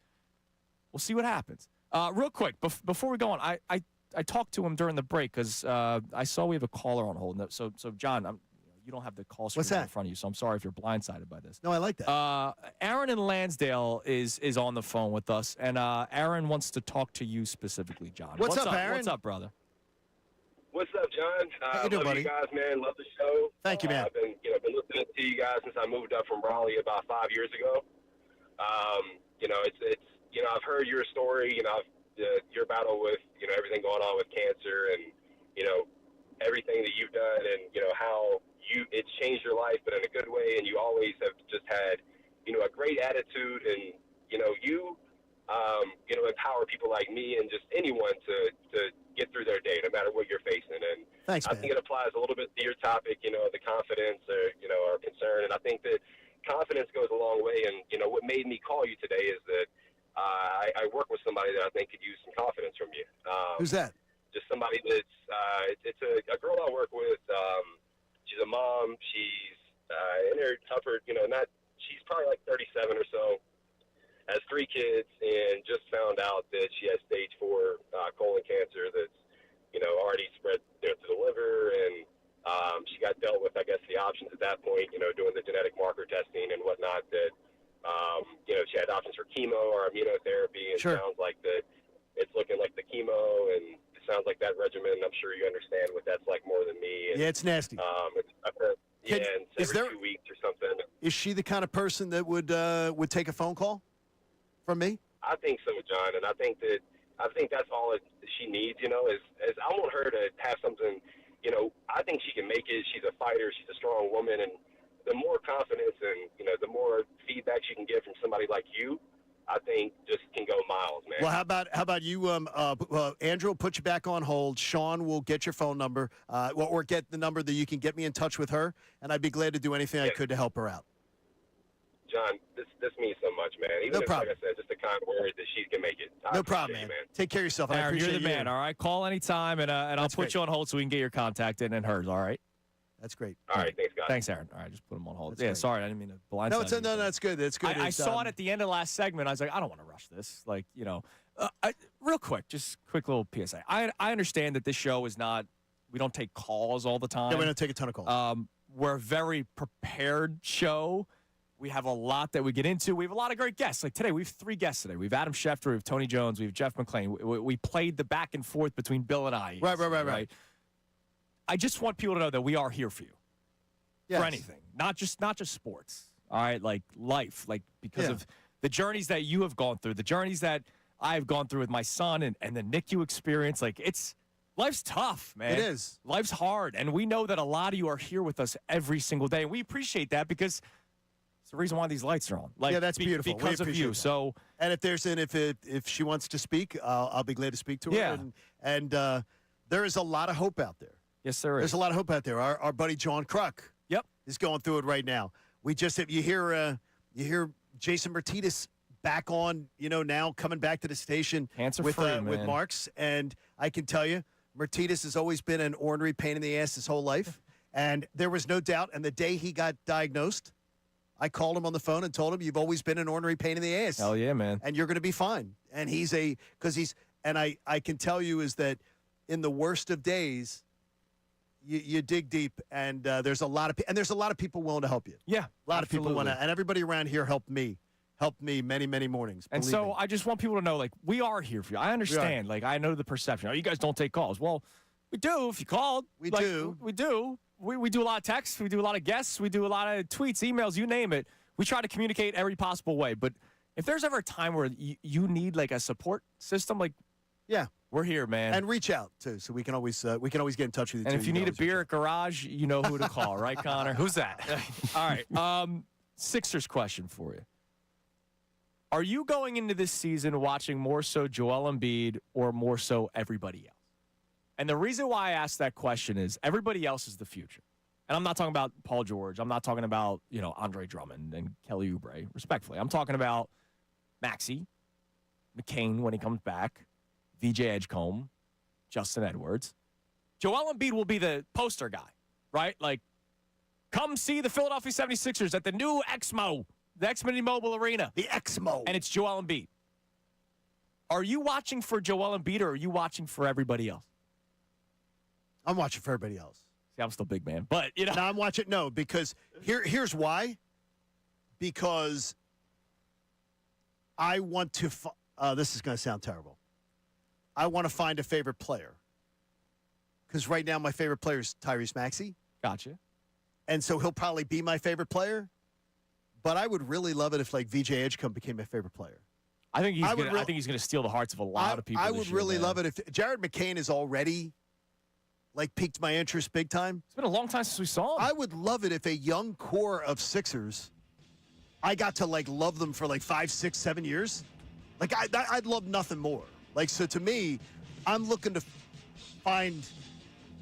We'll see what happens. Real quick, before we go on, I talked to him during the break because I saw we have a caller on hold. So John, you don't have the call screen in front of you, so I'm sorry if you're blindsided by this. No, I like that. Aaron in Lansdale is on the phone with us, and Aaron wants to talk to you specifically, John. What's up, Aaron? What's up, brother? What's up, John? How you doing, love buddy? you guys, man. Love the show. Thank you, man. I've been listening to you guys since I moved up from Raleigh about 5 years ago. I've heard your story. Your battle with everything going on with cancer, and everything that you've done, and how it's changed your life, but in a good way. And you always have just had a great attitude, and you empower people like me and just anyone to get through their day, no matter what you're facing. And thanks, man. I think it applies a little bit to your topic, the confidence or concern. And I think that confidence goes a long way. And, what made me call you today is that I work with somebody that I think could use some confidence from you. Who's that? Just somebody that's, it's a girl I work with. She's a mom. She's in her upper, she's probably like 37 or so. Has 3 kids, and just found out that she has stage 4 colon cancer that's, already spread to the liver, and she got dealt with, I guess, the options at that point, doing the genetic marker testing and whatnot. That, she had options for chemo or immunotherapy, and Sure. It sounds like that it's looking like the chemo, and it sounds like that regimen. I'm sure you understand what that's like more than me. And, Yeah, it's nasty. and is every there- 2 weeks or something. Is she the kind of person that would take a phone call from me? I think so, John, and I think that's all she needs. Is I want her to have something. I think she can make it. She's a fighter. She's a strong woman, and the more confidence and the more feedback she can get from somebody like you, I think just can go miles, man. Well, how about you, Andrew will put you back on hold. Sean will get your phone number or get the number that you can get me in touch with her, and I'd be glad to do anything I could to help her out. John, this means so much, man. Even No if, problem. like I said, just a kind word that she can make it. No problem, man. Take care of yourself. I Aaron, appreciate you're the man, you. all right? Call anytime, and I'll That's put great. you on hold so we can get your contact in and hers, all right? That's great. All right, thanks, guys. Thanks, Aaron. All right, just put him on hold. That's Yeah, great. sorry, I didn't mean to blindside No, you. that's good. That's good. I saw it at the end of the last segment. I was like, I don't want to rush this. Real quick, just quick little PSA. I understand that this show is not, we don't take calls all the time. Yeah, we don't take a ton of calls. We're a very prepared show. We have a lot that we get into. We have a lot of great guests. Like today, we have 3 guests today. We have Adam Schefter, we have Tony Jones, we have Jeff McClain. We played the back and forth between Bill and I. Right. I just want people to know that we are here for you. Yes. For anything, not just sports. All right, like life, because of the journeys that you have gone through, the journeys that I've gone through with my son, and the NICU experience. Life's tough, man. It is. Life's hard, and we know that a lot of you are here with us every single day, and we appreciate that because it's the reason why these lights are on. Yeah, that's beautiful. We Because of appreciate you. that. So, And if she wants to speak, I'll be glad to speak to her. Yeah. And there is a lot of hope out there. yes, there is. There's a lot of hope out there. Our buddy John Kruk Yep. is going through it right now. We just you hear Jason Martinez back on, now coming back to the station with Marks. And I can tell you, Martinez has always been an ornery pain in the ass his whole life. And there was no doubt. And the day he got diagnosed, I called him on the phone and told him, you've always been an ornery pain in the ass. Hell yeah, man. And you're going to be fine. And I can tell you is that in the worst of days, you dig deep, and there's a lot of people willing to help you. Yeah, a lot of people want to, and everybody around here helped me many, many mornings. And so I just want people to know, we are here for you. I understand. I know the perception. Oh, you guys don't take calls. Well, we do if you called. We do. We do. We do a lot of texts. We do a lot of guests. We do a lot of tweets, emails, you name it. We try to communicate every possible way. But if there's ever a time where you need a support system, yeah, we're here, man. And reach out too, so we can always get in touch with you. And too. If you need a beer at Garage, you know who to call, right, Connor? Who's that? All right. Sixers question for you. Are you going into this season watching more so Joel Embiid or more so everybody else? And the reason why I asked that question is everybody else is the future. And I'm not talking about Paul George. I'm not talking about, Andre Drummond and Kelly Oubre, respectfully. I'm talking about Maxey, McCain when he comes back, VJ Edgecombe, Justin Edwards. Joel Embiid will be the poster guy, right? Come see the Philadelphia 76ers at the new Exmo, the Xfinity Mobile Arena. The Exmo. And it's Joel Embiid. Are you watching for Joel Embiid or are you watching for everybody else? I'm watching for everybody else. See, I'm still big man, but, No, I'm watching. No, because here's why. Because I want to this is going to sound terrible. I want to find a favorite player. Because right now my favorite player is Tyrese Maxey. Gotcha. And so he'll probably be my favorite player. But I would really love it if VJ Edgecombe became my favorite player. I think he's going to steal the hearts of a lot of people. I would really love it if Jared McCain is already piqued my interest big time. It's been a long time since we saw him. I would love it if a young core of Sixers, I got to love them for 5, 6, 7 years. I'd love nothing more. So to me, I'm looking to find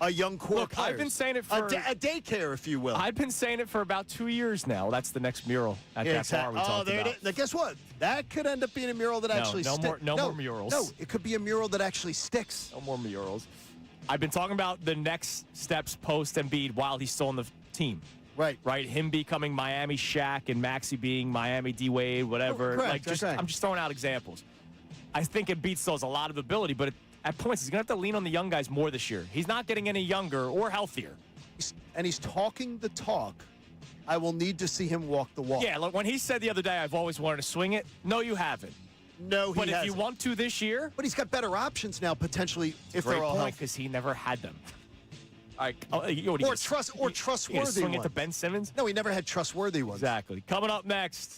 a young core. Look, I've been saying it for a daycare, if you will. I've been saying it for about 2 years now. That's the next mural at that bar we talked about. Now, guess what? That could end up being a mural that actually sticks. No more murals. No, it could be a mural that actually sticks. No more murals. I've been talking about the next steps post Embiid while he's still on the team. Right. Him becoming Miami Shaq and Maxey being Miami D Wade, whatever. Correct, I'm just throwing out examples. I think Embiid still has a lot of ability, but at points he's going to have to lean on the young guys more this year. He's not getting any younger or healthier. He's talking the talk. I will need to see him walk the walk. Yeah, look, when he said the other day, I've always wanted to swing it. No, you haven't. No, he hasn't. But if you want to this year. But he's got better options now, potentially, if they're all healthy. Because he never had them. Trustworthy swing ones. it to Ben Simmons? No, he never had trustworthy ones. Exactly. Coming up next,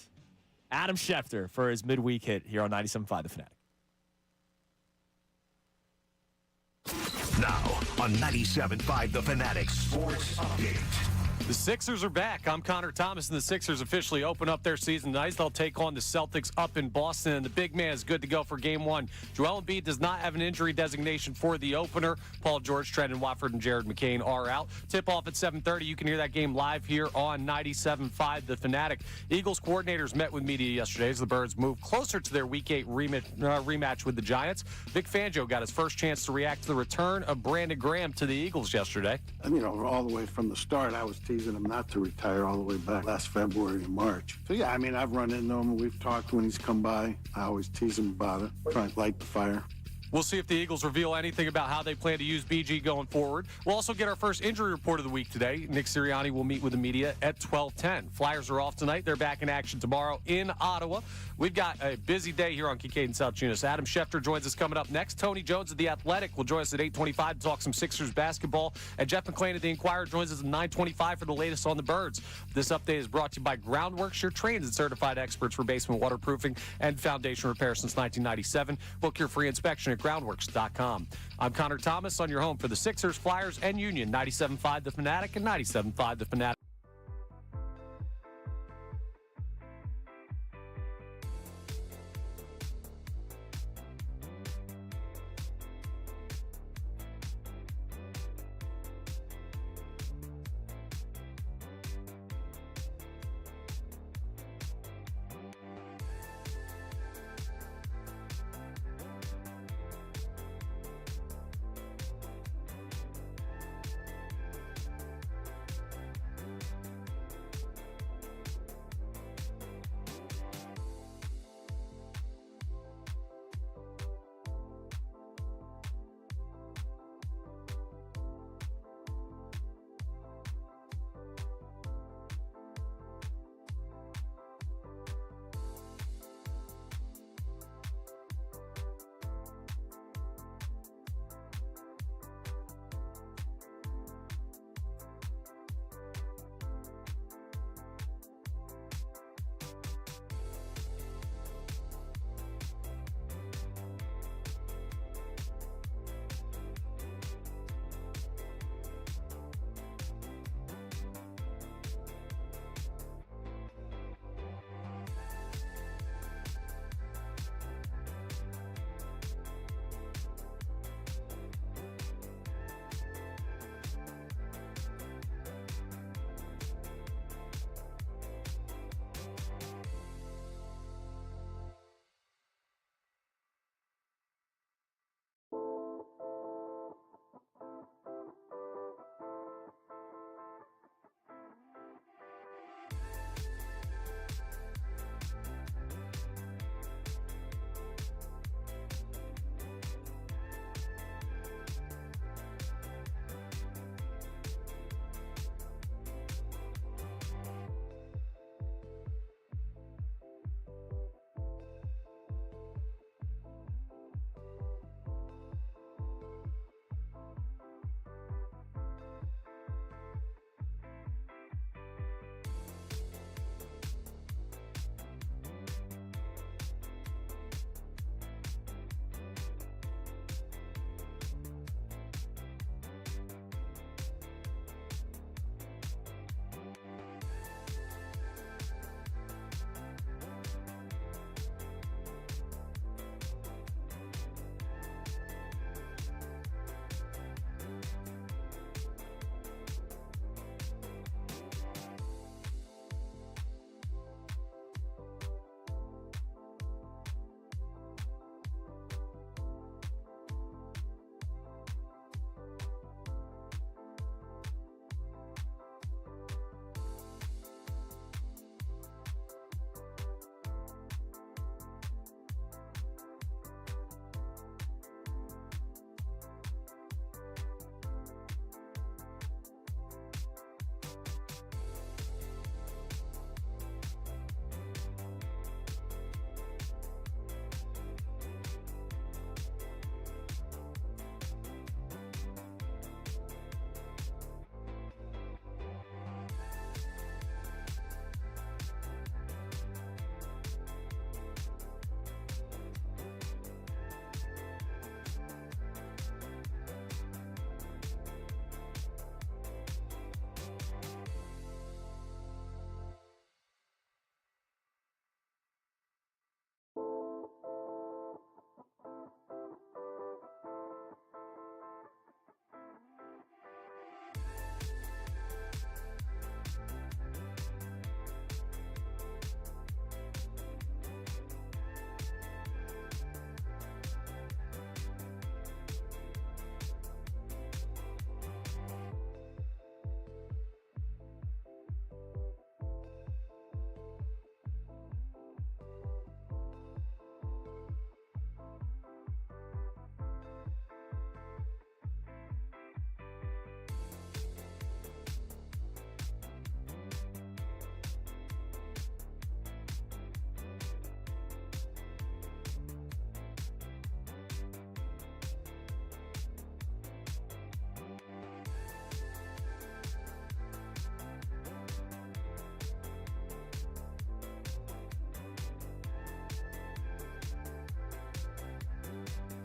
Adam Schefter for his midweek hit here on 97.5 The Fanatic. Now on 97.5 The Fanatic Sports Update. The Sixers are back. I'm Connor Thomas, and the Sixers officially open up their season tonight. They'll take on the Celtics up in Boston, and the big man is good to go for Game 1. Joel Embiid does not have an injury designation for the opener. Paul George, Trendon Watford, and Jared McCain are out. Tip-off at 7:30. You can hear that game live here on 97.5 The Fanatic. Eagles coordinators met with media yesterday as the Birds move closer to their Week 8 rematch with the Giants. Vic Fangio got his first chance to react to the return of Brandon Graham to the Eagles yesterday. And, all the way from the start, I was teasing him not to retire all the way back last February and March. So, yeah, I've run into him. We've talked when he's come by. I always tease him about it, try to light the fire. We'll see if the Eagles reveal anything about how they plan to use BG going forward. We'll also get our first injury report of the week today. Nick Sirianni will meet with the media at 12:10. Flyers are off tonight. They're back in action tomorrow in Ottawa. We've got a busy day here on Kincade Salciunas. Adam Schefter joins us coming up next. Tony Jones of The Athletic will join us at 8:25 to talk some Sixers basketball. And Jeff McClain of The Inquirer joins us at 9:25 for the latest on the Birds. This update is brought to you by Groundworks, your trained and certified experts for basement waterproofing and foundation repair since 1997. Book your free inspection at groundworks.com. I'm Connor Thomas on your home for the Sixers, Flyers, and Union. 97.5 The Fanatic and 97.5 The Fanatic.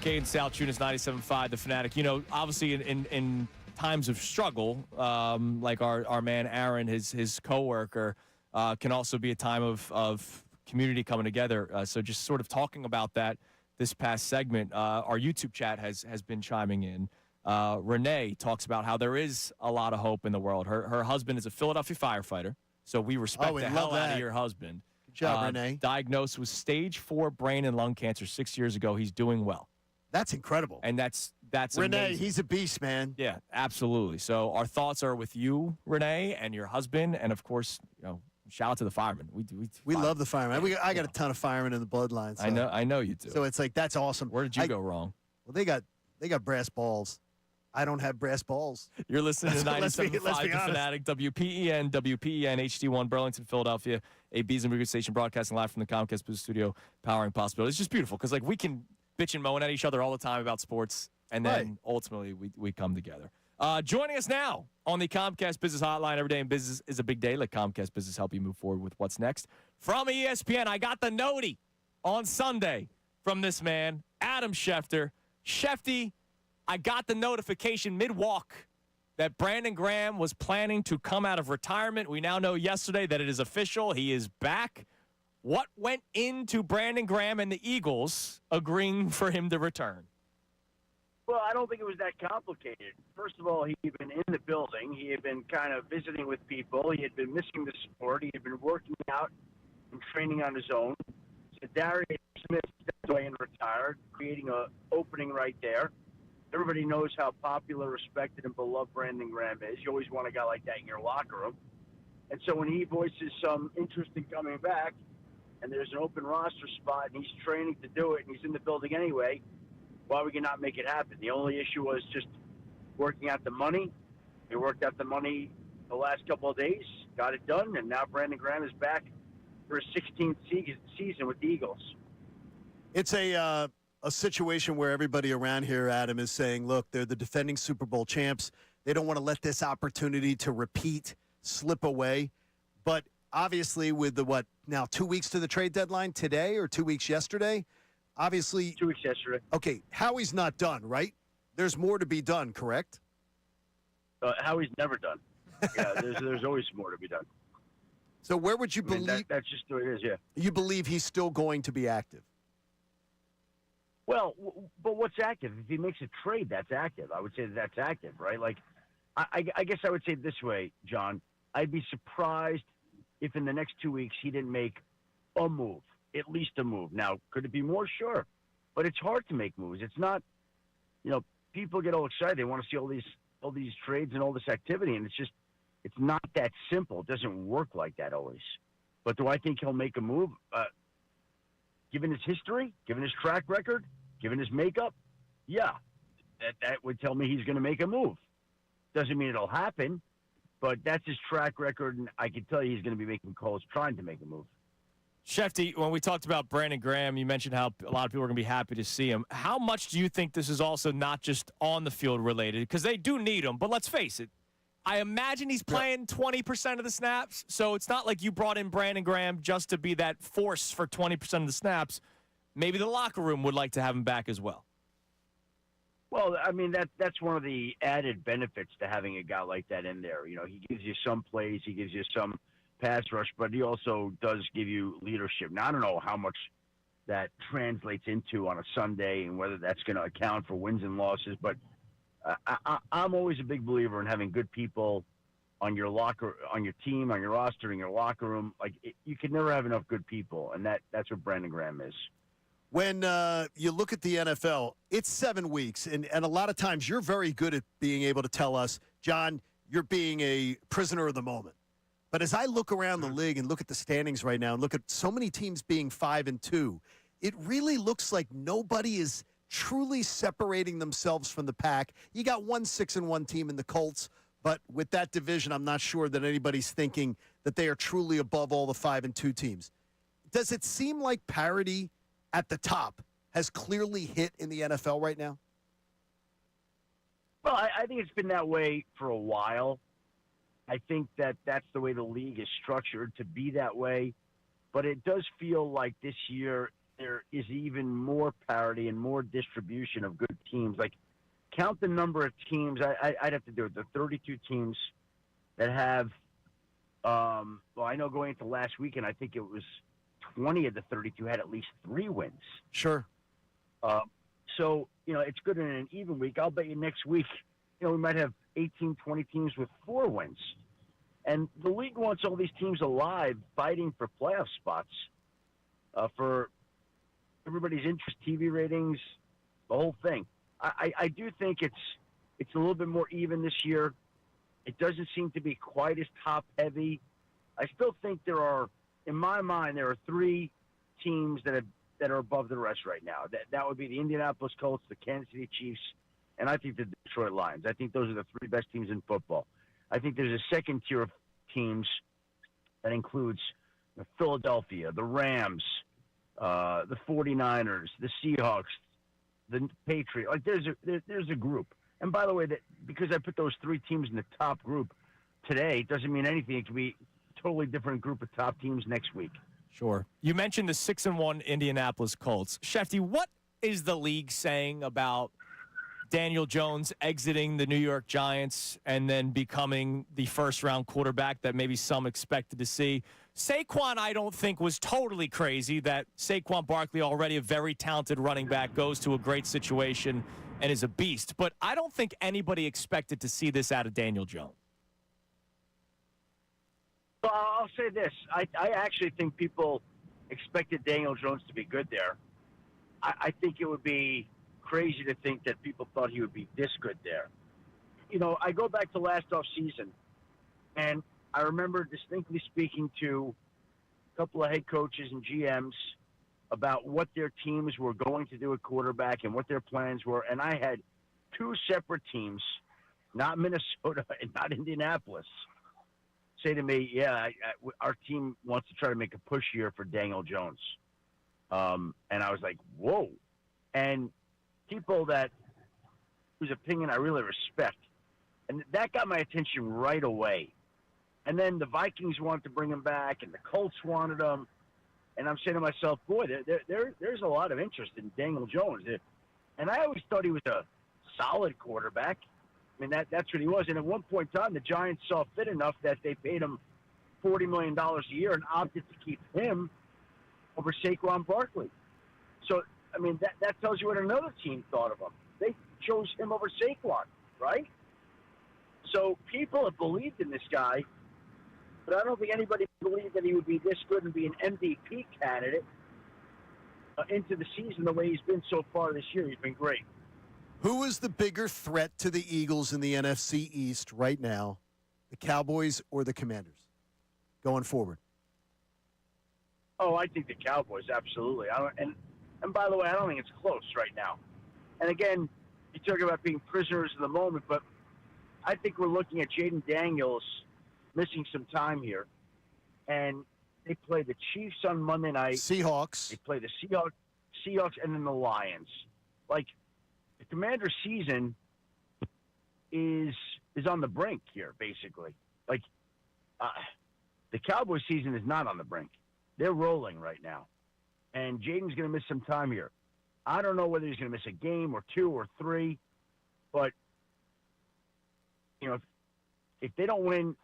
Kincade Salciunas, 97.5, The Fanatic. You know, obviously in times of struggle, like our man Aaron, his coworker, can also be a time of community coming together. So just sort of talking about that this past segment, our YouTube chat has been chiming in. Renee talks about how there is a lot of hope in the world. Her husband is a Philadelphia firefighter, so we respect the hell out of your husband. Good job, Renee. Diagnosed with stage 4 brain and lung cancer 6 years ago. He's doing well. That's incredible. And that's Renee, amazing. he's a beast, man. Yeah, absolutely. So our thoughts are with you, Renee, and your husband, and of course, you know, shout out to the firemen. We love the firemen. I got a ton of firemen in the bloodline. So. I know you do. So it's like that's awesome. Where did you go wrong? Well, they got brass balls. I don't have brass balls. You're listening to 97.5 The honest. Fanatic, WPEN HD1, Burlington, Philadelphia, a Bees and Brigade station broadcasting live from the Comcast Business Studio, powering possibilities. It's just beautiful because like we can bitch and moan at each other all the time about sports, and then ultimately we come together. Joining us now on the Comcast Business Hotline, every day in business is a big day. Let Comcast Business help you move forward with what's next. From ESPN, I got the notey on Sunday from this man, Adam Schefter. Shefty, I got the notification mid-walk that Brandon Graham was planning to come out of retirement. We now know yesterday that it is official. He is back. What went into Brandon Graham and the Eagles agreeing for him to return? Well, I don't think it was that complicated. First of all, he had been in the building. He had been kind of visiting with people. He had been missing the sport. He had been working out and training on his own. So Darius Smith stepped away and retired, creating an opening right there. Everybody knows how popular, respected, and beloved Brandon Graham is. You always want a guy like that in your locker room. And so when he voices some interest in coming back, and there's an open roster spot, and he's training to do it, and he's in the building anyway, why we cannot make it happen? The only issue was just working out the money. We worked out the money the last couple of days, got it done, and now Brandon Graham is back for his 16th season with the Eagles. It's a situation where everybody around here, Adam, is saying, look, they're the defending Super Bowl champs. They don't want to let this opportunity to repeat slip away. But obviously with the, 2 weeks to the trade deadline today or 2 weeks yesterday? Obviously. 2 weeks yesterday. Okay, Howie's not done, right? There's more to be done, correct? Howie's never done. Yeah, there's always more to be done. So where would you believe? That's just the way it is, yeah. You believe he's still going to be active? Well, but what's active? If he makes a trade, that's active. I would say that's active, right? Like, I guess I would say it this way, John. I'd be surprised if in the next 2 weeks he didn't make a move, at least a move. Now, could it be more? Sure. But it's hard to make moves. It's not, people get all excited. They want to see all these trades and all this activity, and it's not that simple. It doesn't work like that always. But do I think he'll make a move? Given his history, given his track record, given his makeup, yeah, that would tell me he's going to make a move. Doesn't mean it'll happen, but that's his track record, and I can tell you he's going to be making calls trying to make a move. Shefty, when we talked about Brandon Graham, you mentioned how a lot of people are going to be happy to see him. How much do you think this is also not just on the field related? Because they do need him, but let's face it. I imagine he's playing 20% of the snaps, so it's not like you brought in Brandon Graham just to be that force for 20% of the snaps. Maybe the locker room would like to have him back as well. Well, I mean, that's one of the added benefits to having a guy like that in there. He gives you some plays, he gives you some pass rush, but he also does give you leadership. Now, I don't know how much that translates into on a Sunday and whether that's going to account for wins and losses, but I'm always a big believer in having good people on your team, on your roster, in your locker room. Like you can never have enough good people, and that's what Brandon Graham is. When you look at the NFL, it's 7 weeks, and a lot of times you're very good at being able to tell us, John, you're being a prisoner of the moment. But as I look around the league and look at the standings right now and look at so many teams being 5-2, it really looks like nobody is truly separating themselves from the pack. You got one 6-1 team in the Colts, but with that division, I'm not sure that anybody's thinking that they are truly above all the 5-2 teams. Does it seem like parity at the top has clearly hit in the NFL right now? Well, I think it's been that way for a while. I think that's the way the league is structured to be that way. But it does feel like this year, there is even more parity and more distribution of good teams. Like, count the number of teams. I'd have to do it. The 32 teams that have, well, I know going into last weekend, I think it was 20 of the 32 had at least 3 wins. Sure. So, it's good in an even week. I'll bet you next week, we might have 18, 20 teams with 4 wins. And the league wants all these teams alive, fighting for playoff spots, for everybody's interest, TV ratings, the whole thing. I do think it's a little bit more even this year. It doesn't seem to be quite as top-heavy. I still think in my mind, there are 3 teams that are above the rest right now. That would be the Indianapolis Colts, the Kansas City Chiefs, and I think the Detroit Lions. I think those are the 3 best teams in football. I think there's a second tier of teams that includes Philadelphia, the Rams, the 49ers, the Seahawks, the Patriots. Like there's a group. And by the way, because I put those 3 teams in the top group today, it doesn't mean anything. It could be a totally different group of top teams next week. Sure. You mentioned the 6-1 Indianapolis Colts. Shefty, what is the league saying about Daniel Jones exiting the New York Giants and then becoming the first-round quarterback that maybe some expected to see? Saquon, I don't think, was totally crazy that Saquon Barkley, already a very talented running back, goes to a great situation and is a beast. But I don't think anybody expected to see this out of Daniel Jones. Well, I'll say this. I actually think people expected Daniel Jones to be good there. I think it would be crazy to think that people thought he would be this good there. I go back to last offseason, and I remember distinctly speaking to a couple of head coaches and GMs about what their teams were going to do at quarterback and what their plans were. And I had 2 separate teams, not Minnesota and not Indianapolis, say to me, our team wants to try to make a push here for Daniel Jones. And I was like, whoa. And people whose opinion I really respect. And that got my attention right away. And then the Vikings wanted to bring him back, and the Colts wanted him. And I'm saying to myself, boy, there's a lot of interest in Daniel Jones. And I always thought he was a solid quarterback. I mean, that's what he was. And at one point in time, the Giants saw fit enough that they paid him $40 million a year and opted to keep him over Saquon Barkley. So, I mean, that tells you what another team thought of him. They chose him over Saquon, right? So people have believed in this guy, but I don't think anybody believed that he would be this good and be an MVP candidate into the season the way he's been so far this year. He's been great. Who is the bigger threat to the Eagles in the NFC East right now, the Cowboys or the Commanders, going forward? Oh, I think the Cowboys, absolutely. And by the way, I don't think it's close right now. And again, you talk about being prisoners of the moment, but I think we're looking at Jaden Daniels missing some time here. And they play the Chiefs on Monday night. Seahawks. They play the Seahawks and then the Lions. Like, the Commanders' season is on the brink here, basically. Like, the Cowboys' season is not on the brink. They're rolling right now. And Jaden's going to miss some time here. I don't know whether he's going to miss a game or 2 or 3, but, if they don't win,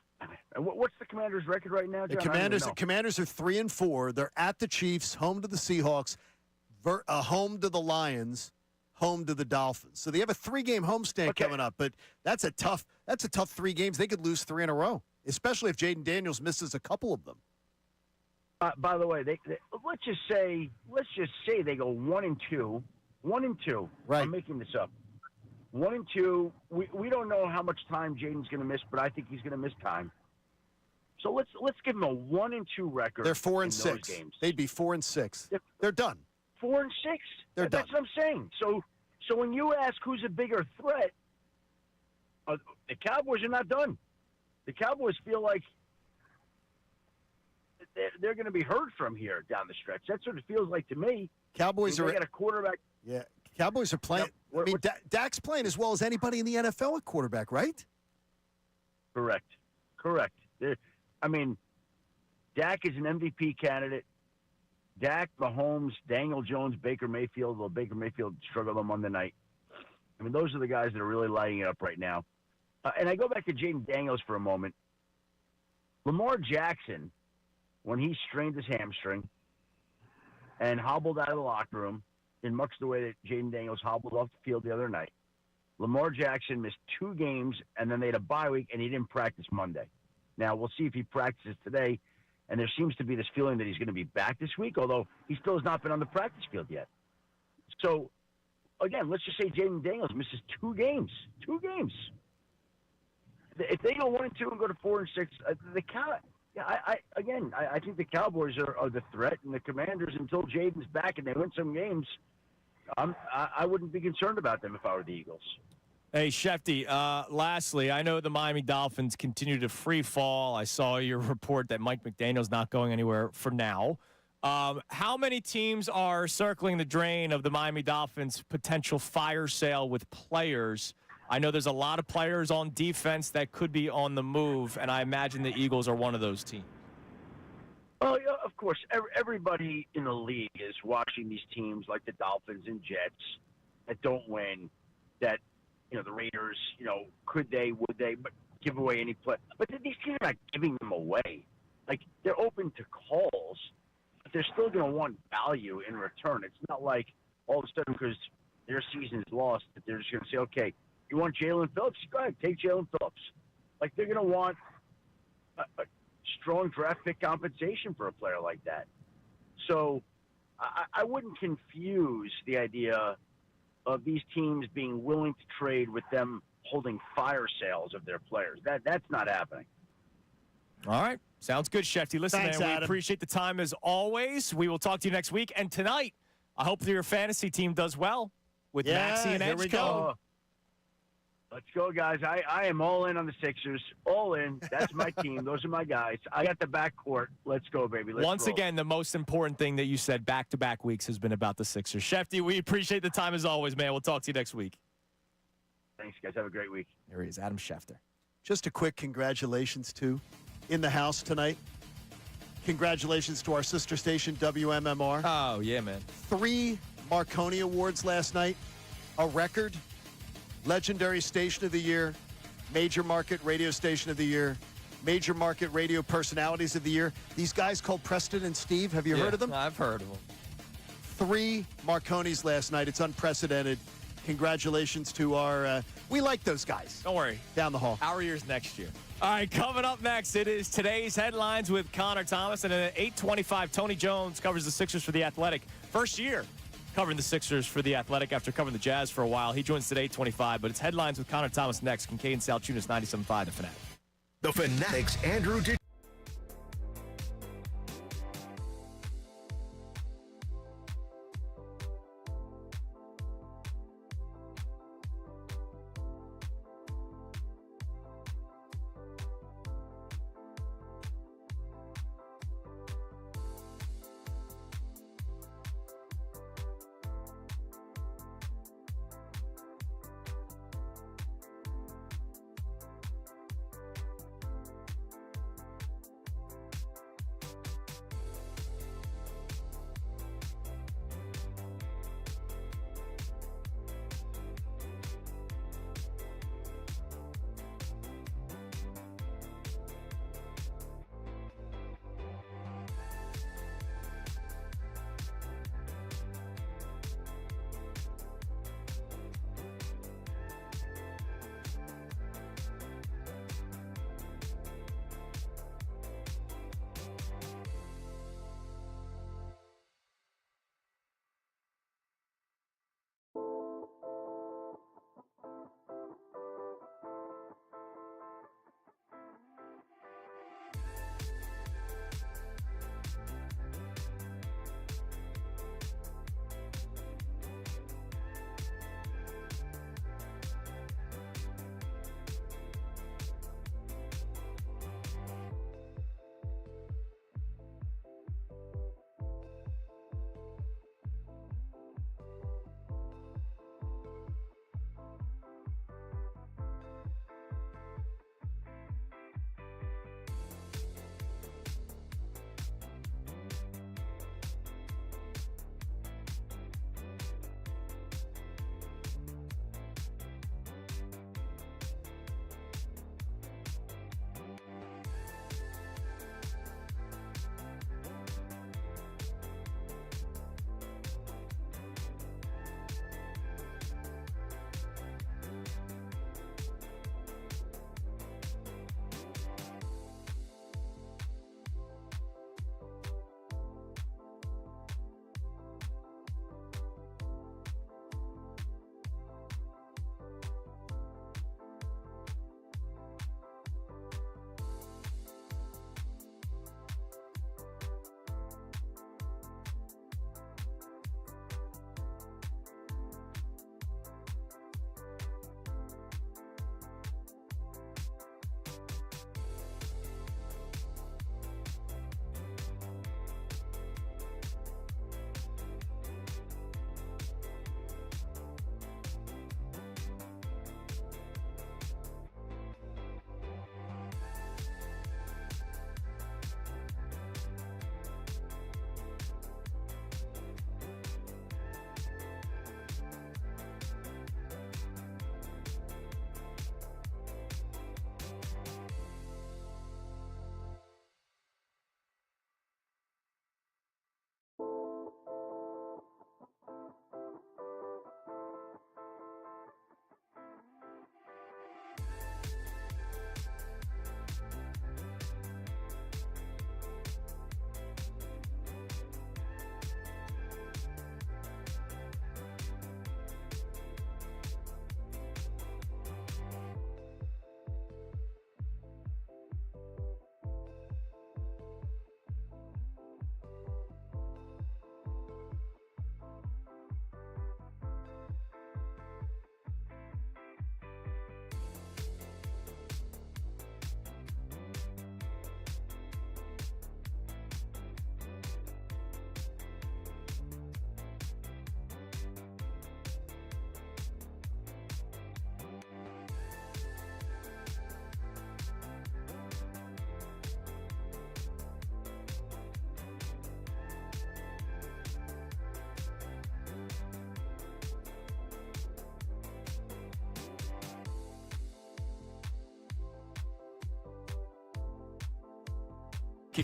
what's the Commanders' record right now, John? The Commanders are 3-4. They're at the Chiefs, home to the Seahawks, home to the Lions, home to the Dolphins. So they have a 3-game homestand coming up, but that's a tough 3 games. They could lose 3 in a row, especially if Jaden Daniels misses a couple of them. By the way, let's just say they go 1-2. 1-2. Right. I'm making this up. 1-2. We don't know how much time Jaden's going to miss, but I think he's going to miss time. So let's give them a 1-2 record. They're 4-6. Games. They'd be 4-6. They're done. 4-6. They're done. That's what I'm saying. So when you ask who's a bigger threat, the Cowboys are not done. The Cowboys feel like they're going to be heard from here down the stretch. That's what it feels like to me. Cowboys they got a quarterback. Yeah, Cowboys are playing. Yep. I mean, Dak's playing as well as anybody in the NFL at quarterback, right? Correct. I mean, Dak is an MVP candidate. Dak, Mahomes, Daniel Jones, Baker Mayfield. Well, Baker Mayfield struggled on Monday night. I mean, those are the guys that are really lighting it up right now. And I go back to Jaden Daniels for a moment. Lamar Jackson, when he strained his hamstring and hobbled out of the locker room in much the way that Jaden Daniels hobbled off the field the other night, Lamar Jackson missed 2 games, and then they had a bye week, and he didn't practice Monday. Now, we'll see if he practices today, and there seems to be this feeling that he's going to be back this week, although he still has not been on the practice field yet. So, again, let's just say Jaden Daniels misses 2 games. 2 games. If they go 1-2 and go to 4-6, I think the Cowboys are the threat, and the Commanders, until Jaden's back and they win some games, I wouldn't be concerned about them if I were the Eagles. Hey, Shefty, lastly, I know the Miami Dolphins continue to free fall. I saw your report that Mike McDaniel's not going anywhere for now. How many teams are circling the drain of the Miami Dolphins' potential fire sale with players? I know there's a lot of players on defense that could be on the move, and I imagine the Eagles are one of those teams. Well, yeah, of course, everybody in the league is watching these teams like the Dolphins and Jets that don't win, that, the Raiders, could they, would they, but give away any play. But these teams are not giving them away. Like, they're open to calls, but they're still going to want value in return. It's not like all of a sudden because their season is lost that they're just going to say, okay, you want Jalen Phillips? Go ahead, take Jalen Phillips. Like, they're going to want a strong draft pick compensation for a player like that. So I wouldn't confuse the idea of these teams being willing to trade with them holding fire sales of their players. That's not happening. All right. Sounds good, Shefty. Listen, Thanks, man, we Adam. appreciate the time as always. We will talk to you next week. And tonight, I hope that your fantasy team does well with Maxey and here we Edge. go. Let's go, guys. I am all in on the Sixers. All in. That's my team. Those are my guys. I got the backcourt. Let's go, baby. Once roll. again, the most important thing that you said back-to-back weeks has been about the Sixers. Shefty, we appreciate the time as always, man. We'll talk to you next week. Thanks, guys. Have a great week. There he is, Adam Schefter. Just a quick congratulations to in the house tonight. Congratulations to our sister station, WMMR. Oh, yeah, man. 3 Marconi Awards last night. A record. Legendary Station of the Year. Major Market Radio Station of the Year. Major Market Radio Personalities of the Year. These guys called Preston and Steve. Have you heard of them? I've heard of them. 3 Marconis last night. It's unprecedented. Congratulations to our, we like those guys. Don't worry. Down the hall. Our year's next year. All right, coming up next, it is today's headlines with Connor Thomas. And at 8:25, Tony Jones covers the Sixers for The Athletic. First year covering the Sixers for The Athletic after covering the Jazz for a while. He joins today at 8:25, but it's headlines with Connor Thomas next. Kincade Salciunas, 97.5, The Fanatic. The Fanatics, Andrew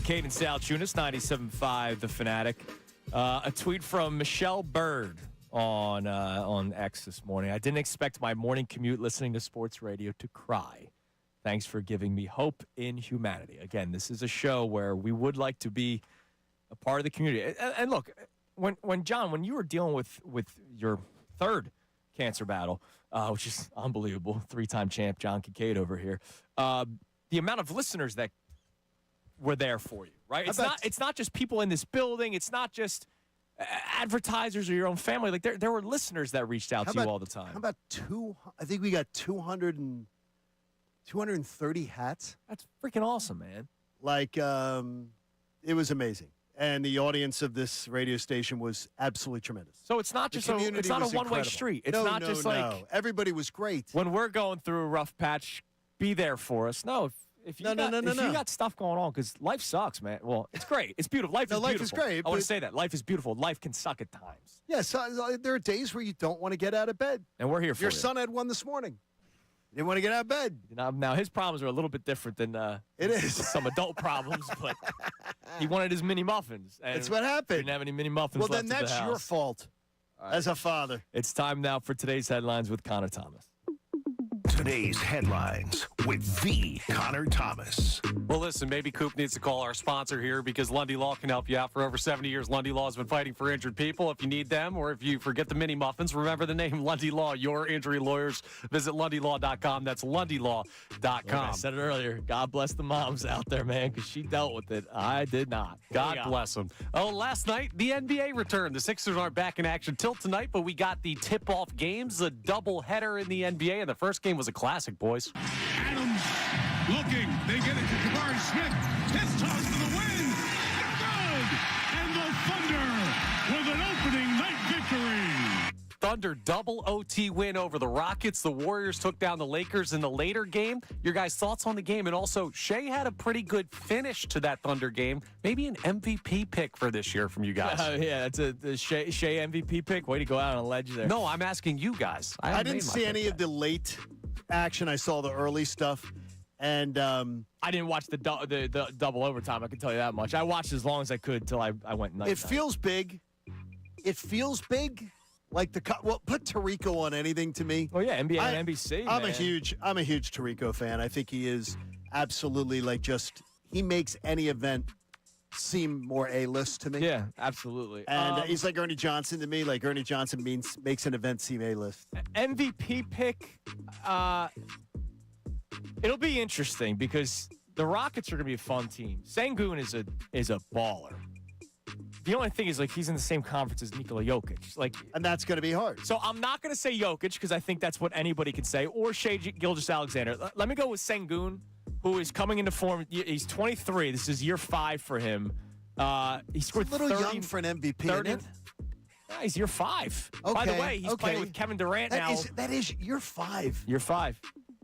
Kincade Salciunas, 97.5 The Fanatic. A tweet from Michelle Bird on X this morning. I didn't expect my morning commute listening to sports radio to cry. Thanks for giving me hope in humanity. Again, this is a show where we would like to be a part of the community. And look, when John, when you were dealing with your third cancer battle, which is unbelievable, 3-time champ John Kincade over here, the amount of listeners that were there for you, right? It's not just people in this building. It's not just advertisers or your own family. Like there were listeners that reached out to you all the time. How about I think we got 230 hats. That's freaking awesome, man. Like, it was amazing. And the audience of this radio station was absolutely tremendous. So it's not just it's not a one-way street. It's not just like everybody was great. When we're going through a rough patch, be there for us. No, if you got stuff going on, because life sucks, man. Well, it's great. It's beautiful. Life is beautiful. Life is great. I want to say that. Life is beautiful. Life can suck at times. Yeah, so there are days where you don't want to get out of bed. And we're here for you. Your son had one this morning. He didn't want to get out of bed. Now his problems are a little bit different than some adult problems, but he wanted his mini muffins. And that's what happened. Didn't have any mini muffins left then that's at the house. Your fault as a father. It's time now for today's headlines with Connor Thomas. Today's headlines with the Connor Thomas. Well, listen, maybe Coop needs to call our sponsor here because Lundy Law can help you out. For over 70 years, Lundy Law has been fighting for injured people. If you need them or if you forget the mini muffins, remember the name Lundy Law, your injury lawyers. Visit LundyLaw.com. That's LundyLaw.com. Like I said it earlier. God bless the moms out there, man, because she dealt with it. I did not. God bless them. Oh, last night, the NBA returned. The Sixers aren't back in action till tonight, but we got the tip-off games, a doubleheader in the NBA, and the first game was a classic, boys. Adams looking. They get it to Jabari Smith. Test toss to the wind. Good. And the Thunder with an opening night victory. Thunder double OT win over the Rockets. The Warriors took down the Lakers in the later game. Your guys' thoughts on the game? And also, Shea had a pretty good finish to that Thunder game. Maybe an MVP pick for this year from you guys. Yeah, that's a Shea MVP pick. Way to go out on a ledge there. No, I'm asking you guys. I didn't see any of the late action. I saw the early stuff. And I didn't watch the double overtime. I can tell you that much. I watched as long as I could until I went night. It feels big. It feels big. Like put Tirico on anything to me. Oh yeah, NBA and NBC. I'm a huge Tirico fan. I think he is absolutely he makes any event seem more A-list to me. Yeah, absolutely. And he's like Ernie Johnson to me. Like Ernie Johnson makes an event seem A-list. MVP pick. It'll be interesting because the Rockets are going to be a fun team. Sengun is a baller. The only thing is, he's in the same conference as Nikola Jokic. And that's going to be hard. So I'm not going to say Jokic because I think that's what anybody can say, or Shai Gilgeous-Alexander. Let me go with Sengun, who is coming into form. He's 23. This is year 5 for him. He scored 30. A little young for an MVP, isn't it? Yeah, he's year 5. Okay, by the way, he's playing with Kevin Durant now. That is year 5. Year 5.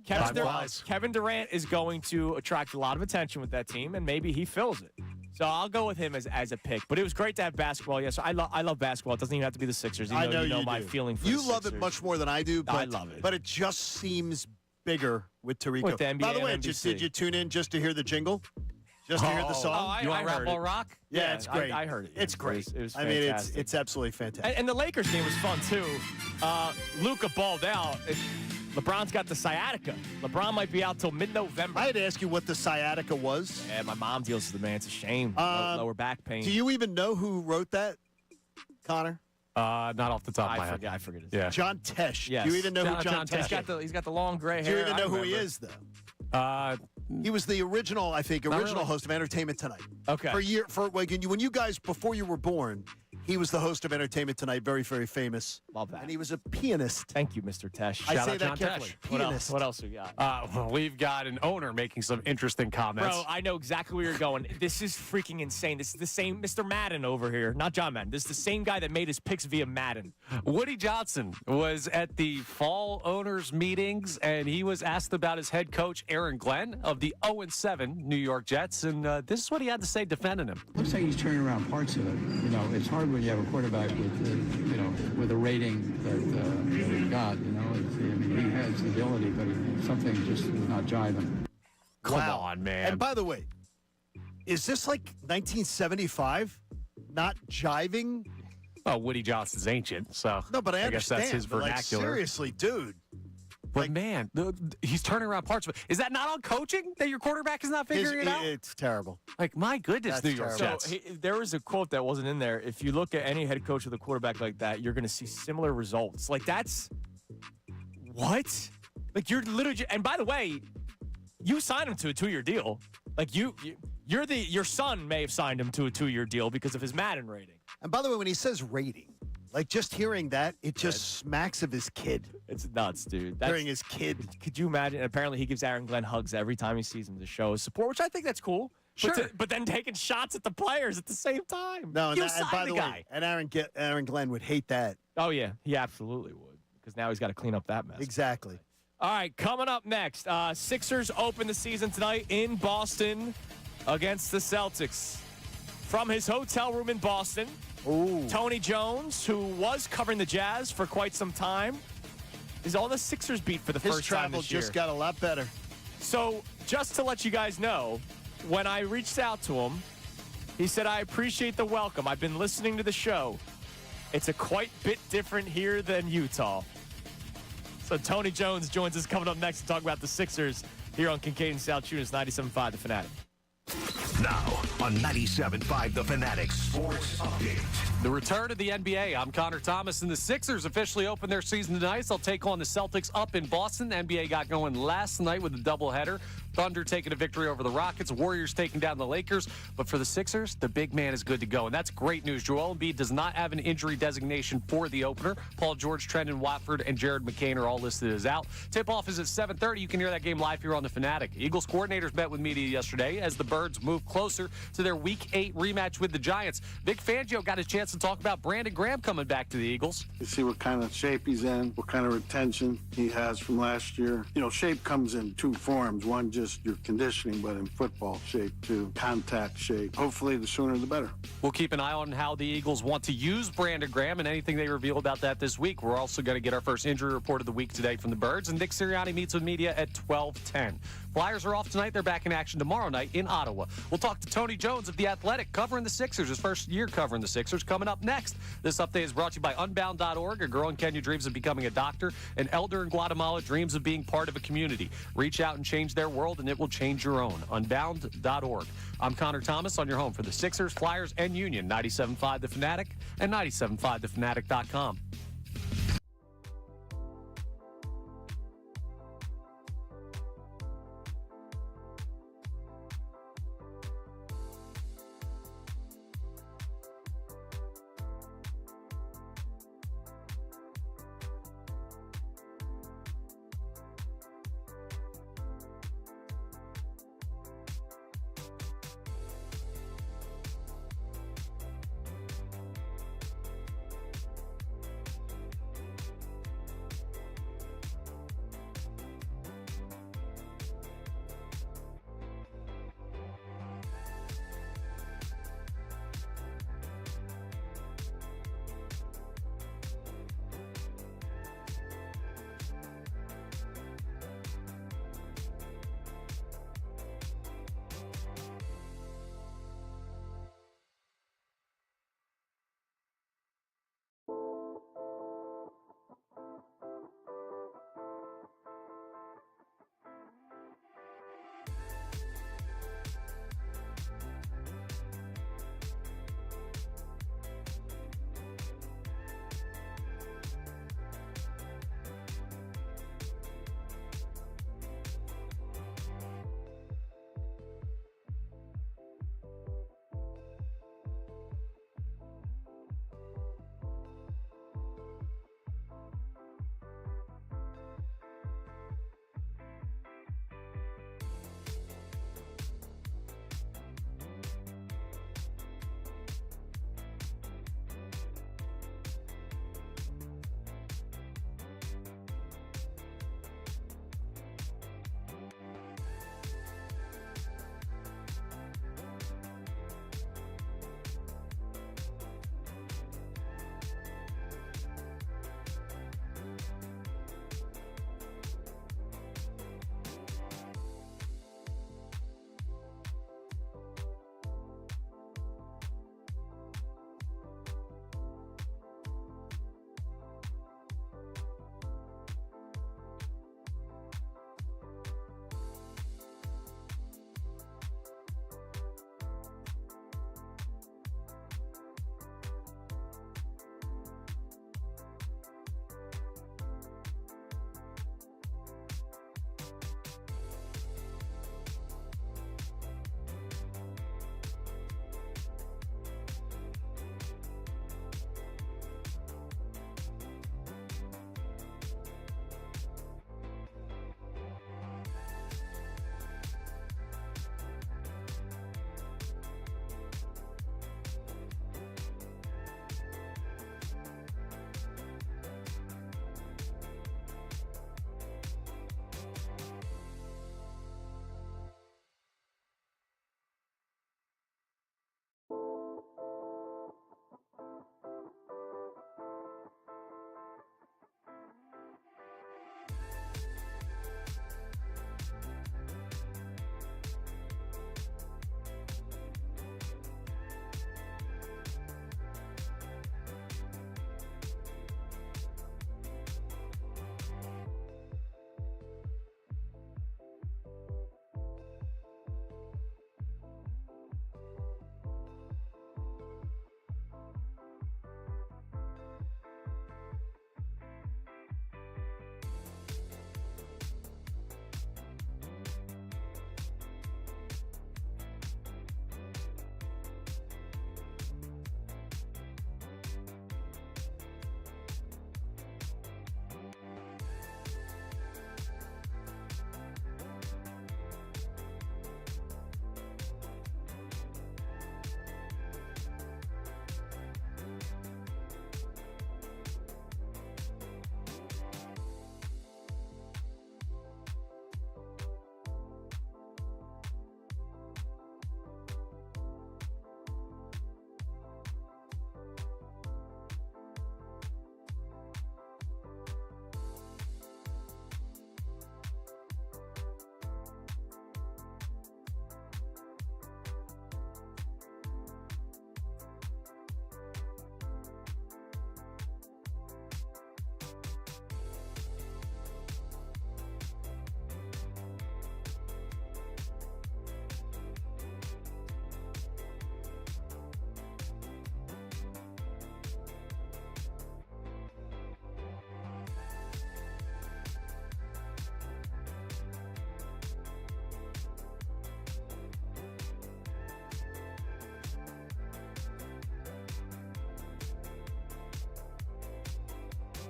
Kevin Durant is going to attract a lot of attention with that team, and maybe he fills it. So I'll go with him as a pick. But it was great to have basketball. Yes, I love basketball. It doesn't even have to be the Sixers. I know you know you my do. feeling for you the love Sixers. it much more than I do. But, I love it. But it just seems bigger with Tirico. With the NBA By the way, and NBC. did you tune in just to hear the jingle? Just to hear the song? You want Rap Ball Rock? Yeah, it's great. I heard it. It's great. It was I mean, fantastic. it's absolutely fantastic. And the Lakers game was fun, too. Luka balled out. LeBron's got the sciatica. LeBron might be out till mid-November. I had to ask you what the sciatica was. Yeah, my mom deals with it, man. It's a shame. Lower back pain. Do you even know who wrote that, Connor? Not off the top of my head. I forget his name. Yeah. John Tesh. Yes. Do you even know who John Tesh is? He's got the long gray Do hair. you even know who he is, though? He was the original host of Entertainment Tonight. Okay. When you guys, before you were born, he was the host of Entertainment Tonight, very, very famous. Love that. And he was a pianist. Thank you, Mr. Tesh. I Shout say out that John carefully. Tesh. Pianist. What else we got? We've got an owner making some interesting comments. Bro, I know exactly where you're going. This is freaking insane. This is the same Mr. Madden over here. Not John Madden. This is the same guy that made his picks via Madden. Woody Johnson was at the fall owners meetings, and he was asked about his head coach, Aaron Glenn, of the 0-7 New York Jets, and this is what he had to say defending him. Looks like he's turning around parts of it. You know, it's hard when you have a quarterback with a rating that he got. You know, he has the ability, but something just is not jiving. Come on, man. And by the way, is this like 1975? Not jiving? Oh, Woody Johnson's ancient, so No, but I guess understand. that's his but, vernacular. Like, seriously, dude. But man, he's turning around parts. Is that not on coaching that your quarterback is not figuring it out? It's terrible. Like, my goodness, That's New York terrible. Jets. So there was a quote that wasn't in there. If you look at any head coach with a quarterback like that, you're going to see similar results. Like, that's what? Like, you're literally. And by the way, you signed him to a 2-year deal. Like, your son may have signed him to a 2-year deal because of his Madden rating. And by the way, when he says rating, like just hearing that, it just smacks of his kid. It's nuts, dude. Hearing his kid. Could you imagine? And apparently, he gives Aaron Glenn hugs every time he sees him to show his support, which I think that's cool. Sure. But then taking shots at the players at the same time. No, you and signed by the the guy. way, and Aaron Glenn would hate that. Oh, yeah. He absolutely would. Because now he's got to clean up that mess. Exactly. All right, coming up next, Sixers open the season tonight in Boston against the Celtics. From his hotel room in Boston, Tony Jones, who was covering the Jazz for quite some time, is on the Sixers beat for the His first time travel this year. just got a lot better. So, just to let you guys know, when I reached out to him, he said, I appreciate the welcome. I've been listening to the show. It's a quite bit different here than Utah. So Tony Jones joins us coming up next to talk about the Sixers here on Kincade Salciunas 97.5 The Fanatic. Now on 97.5 The Fanatic Sports Update. The return of the NBA. I'm Connor Thomas, and the Sixers officially open their season tonight. They'll take on the Celtics up in Boston. The NBA got going last night with a doubleheader. Thunder taking a victory over the Rockets. Warriors taking down the Lakers. But for the Sixers, the big man is good to go. And that's great news. Joel Embiid does not have an injury designation for the opener. Paul George, Trendon Watford, and Jared McCain are all listed as out. Tip-off is at 7:30. You can hear that game live here on The Fanatic. Eagles coordinators met with media yesterday as the Birds move closer to their Week 8 rematch with the Giants. Vic Fangio got a chance to talk about Brandon Graham coming back to the Eagles. You see what kind of shape he's in, what kind of retention he has from last year. You know, shape comes in two forms. One, just your conditioning, but in football, shape too, contact shape. Hopefully, the sooner the better. We'll keep an eye on how the Eagles want to use Brandon Graham and anything they reveal about that this week. We're also going to get our first injury report of the week today from the Birds, and Nick Sirianni meets with media at 12:10. Flyers are off tonight. They're back in action tomorrow night in Ottawa. We'll talk to Tony Jones of The Athletic, covering the Sixers, his first year covering the Sixers, coming up next. This update is brought to you by Unbound.org. A girl in Kenya dreams of becoming a doctor. An elder in Guatemala dreams of being part of a community. Reach out and change their world, and it will change your own. Unbound.org. I'm Connor Thomas on your home for the Sixers, Flyers, and Union. 97.5 The Fanatic and 97.5thefanatic.com.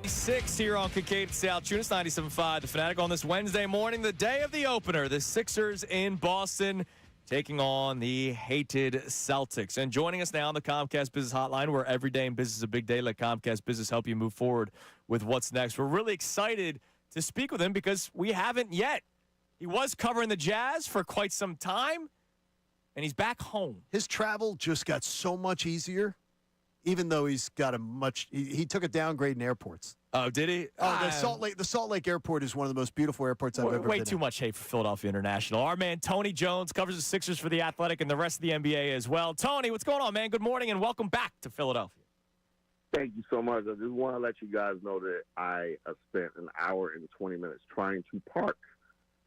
6 here on Kincade Salciunas, 97.5 The Fanatic on this Wednesday morning, the day of the opener. The Sixers in Boston taking on the hated Celtics. And joining us now on the Comcast Business Hotline, where every day in business is a big day. Let Comcast Business help you move forward with what's next. We're really excited to speak with him because we haven't yet. He was covering the Jazz for quite some time, and he's back home. His travel just got so much easier. Even though he's got he took a downgrade in airports. Oh, did he? The Salt Lake Airport is one of the most beautiful airports I've ever been in. Way too much hate for Philadelphia International. Our man Tony Jones covers the Sixers for The Athletic and the rest of the NBA as well. Tony, what's going on, man? Good morning and welcome back to Philadelphia. Thank you so much. I just want to let you guys know that I spent an hour and 20 minutes trying to park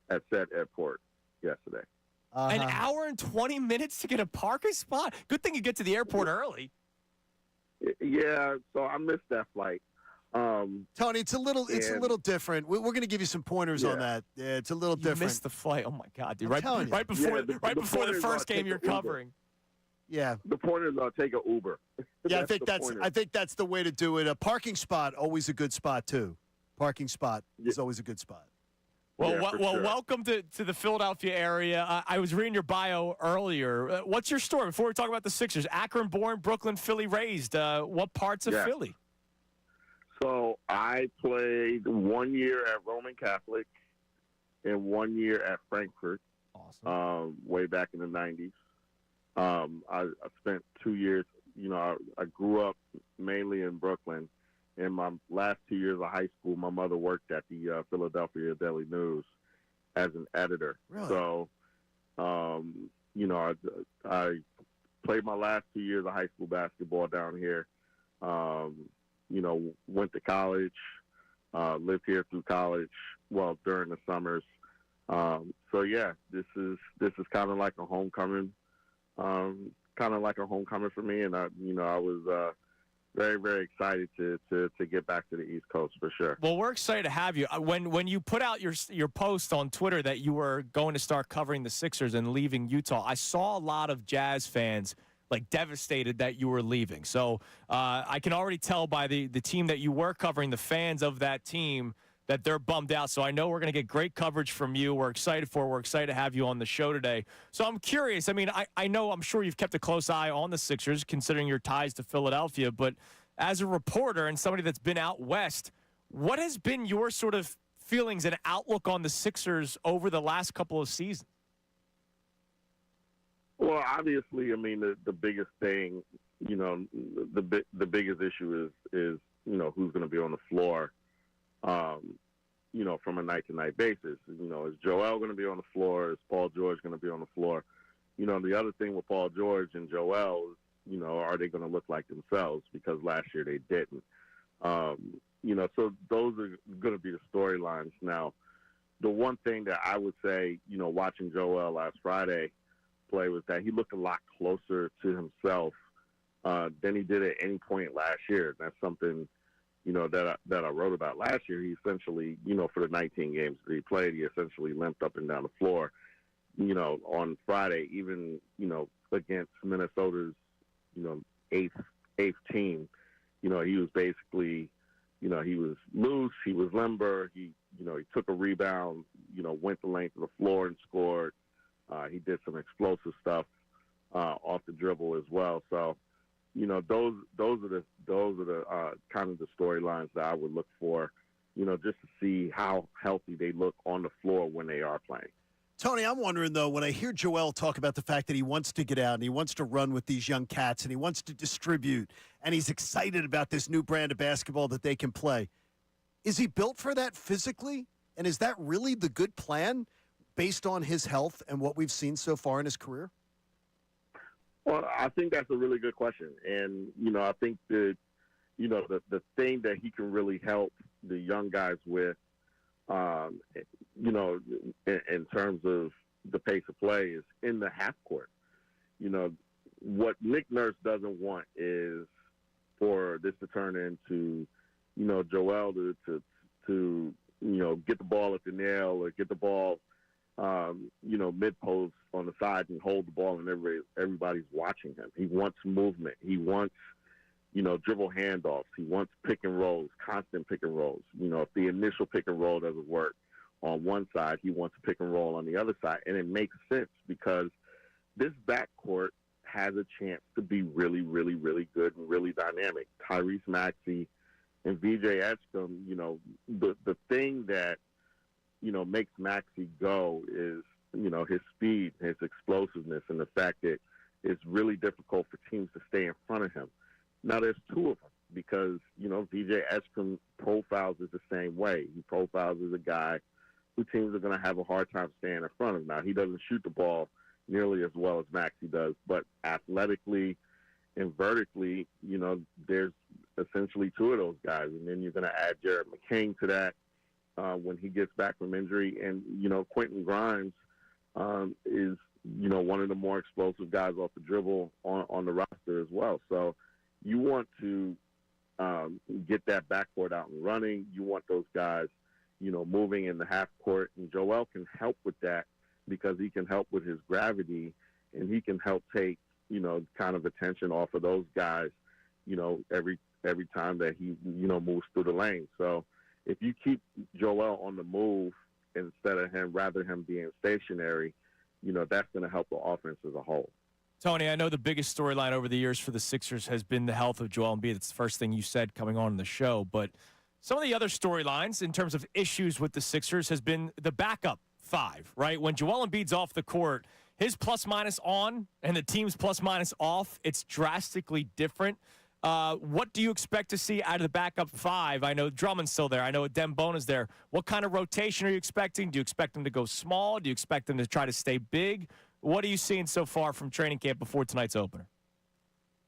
at said airport yesterday. An hour and 20 minutes to get a parking spot? Good thing you get to the airport early. Yeah, so I missed that flight. Tony, it's a little different. We're going to give you some pointers on that. Yeah, it's a little different. You missed the flight. Oh my God, dude! Right before the first game you're covering. Yeah. The point is, I'll take an Uber. Yeah, I think that's the way to do it. A parking spot, always a good spot too. Parking spot is always a good spot. Well, sure. Welcome to the Philadelphia area. I was reading your bio earlier. What's your story before we talk about the Sixers? Akron born, Brooklyn, Philly raised. What parts of Philly? So I played 1 year at Roman Catholic and 1 year at Frankfurt. Awesome. Way back in the 90s. I spent 2 years. I grew up mainly in Brooklyn. In my last 2 years of high school, my mother worked at the Philadelphia Daily News as an editor. Really? So, I played my last 2 years of high school basketball down here. Went to college, lived here through college. Well, during the summers. This is kind of like a homecoming. For me, and I was. Very, very excited to get back to the East Coast for sure. Well, we're excited to have you. When you put out your post on Twitter that you were going to start covering the Sixers and leaving Utah, I saw a lot of Jazz fans devastated that you were leaving. So I can already tell by the team that you were covering, the fans of that team, that they're bummed out. So I know we're going to get great coverage from you. We're excited to have you on the show today. So I'm curious. I mean, I'm sure you've kept a close eye on the Sixers considering your ties to Philadelphia, but as a reporter and somebody that's been out west, what has been your sort of feelings and outlook on the Sixers over the last couple of seasons? Well, obviously, I mean, the biggest thing, the biggest issue is who's going to be on the floor. From a night-to-night basis. Is Joel going to be on the floor? Is Paul George going to be on the floor? The other thing with Paul George and Joel is, are they going to look like themselves? Because last year they didn't. So those are going to be the storylines. Now, the one thing that I would say, watching Joel last Friday play was that he looked a lot closer to himself than he did at any point last year. That's something that I wrote about last year. He essentially, for the 19 games that he played, he essentially limped up and down the floor, on Friday, even, against Minnesota's, eighth team, he was basically, he was loose, he was limber, he took a rebound, went the length of the floor and scored. He did some explosive stuff off the dribble as well. So, those are the kind of the storylines that I would look for, just to see how healthy they look on the floor when they are playing. Tony, I'm wondering, though, when I hear Joel talk about the fact that he wants to get out and he wants to run with these young cats and he wants to distribute and he's excited about this new brand of basketball that they can play, is he built for that physically? And is that really the good plan based on his health and what we've seen so far in his career? Well, I think that's a really good question. And, I think that, the thing that he can really help the young guys with, in terms of the pace of play is in the half court. What Nick Nurse doesn't want is for this to turn into, Joel to get the ball at the nail or get the ball, mid-post on the side and hold the ball and everybody's watching him. He wants movement. He wants, dribble handoffs. He wants pick and rolls, constant pick and rolls. If the initial pick and roll doesn't work on one side, he wants a pick and roll on the other side. And it makes sense because this backcourt has a chance to be really, really, really good and really dynamic. Tyrese Maxey and VJ Edgecombe, the thing that, makes Maxey go is, his speed, his explosiveness, and the fact that it's really difficult for teams to stay in front of him. Now, there's two of them because, VJ Edgecombe profiles is the same way. He profiles as a guy who teams are going to have a hard time staying in front of. Now, he doesn't shoot the ball nearly as well as Maxey does, but athletically and vertically, there's essentially two of those guys. And then you're going to add Jared McCain to that when he gets back from injury. And, Quentin Grimes is, one of the more explosive guys off the dribble on the roster as well. So you want to get that backcourt out and running. You want those guys, moving in the half court. And Joel can help with that because he can help with his gravity and he can help take, kind of attention off of those guys, every time that he, moves through the lane. So if you keep Joel on the move instead of him being stationary, that's going to help the offense as a whole. Tony, I know the biggest storyline over the years for the Sixers has been the health of Joel Embiid. It's the first thing you said coming on in the show. But some of the other storylines in terms of issues with the Sixers has been the backup five, right? When Joel Embiid's off the court, his plus-minus on and the team's plus-minus off, it's drastically different. What do you expect to see out of the backup five? I know Drummond's still there. I know Dembona's there. What kind of rotation are you expecting? Do you expect them to go small? Do you expect them to try to stay big? What are you seeing so far from training camp before tonight's opener?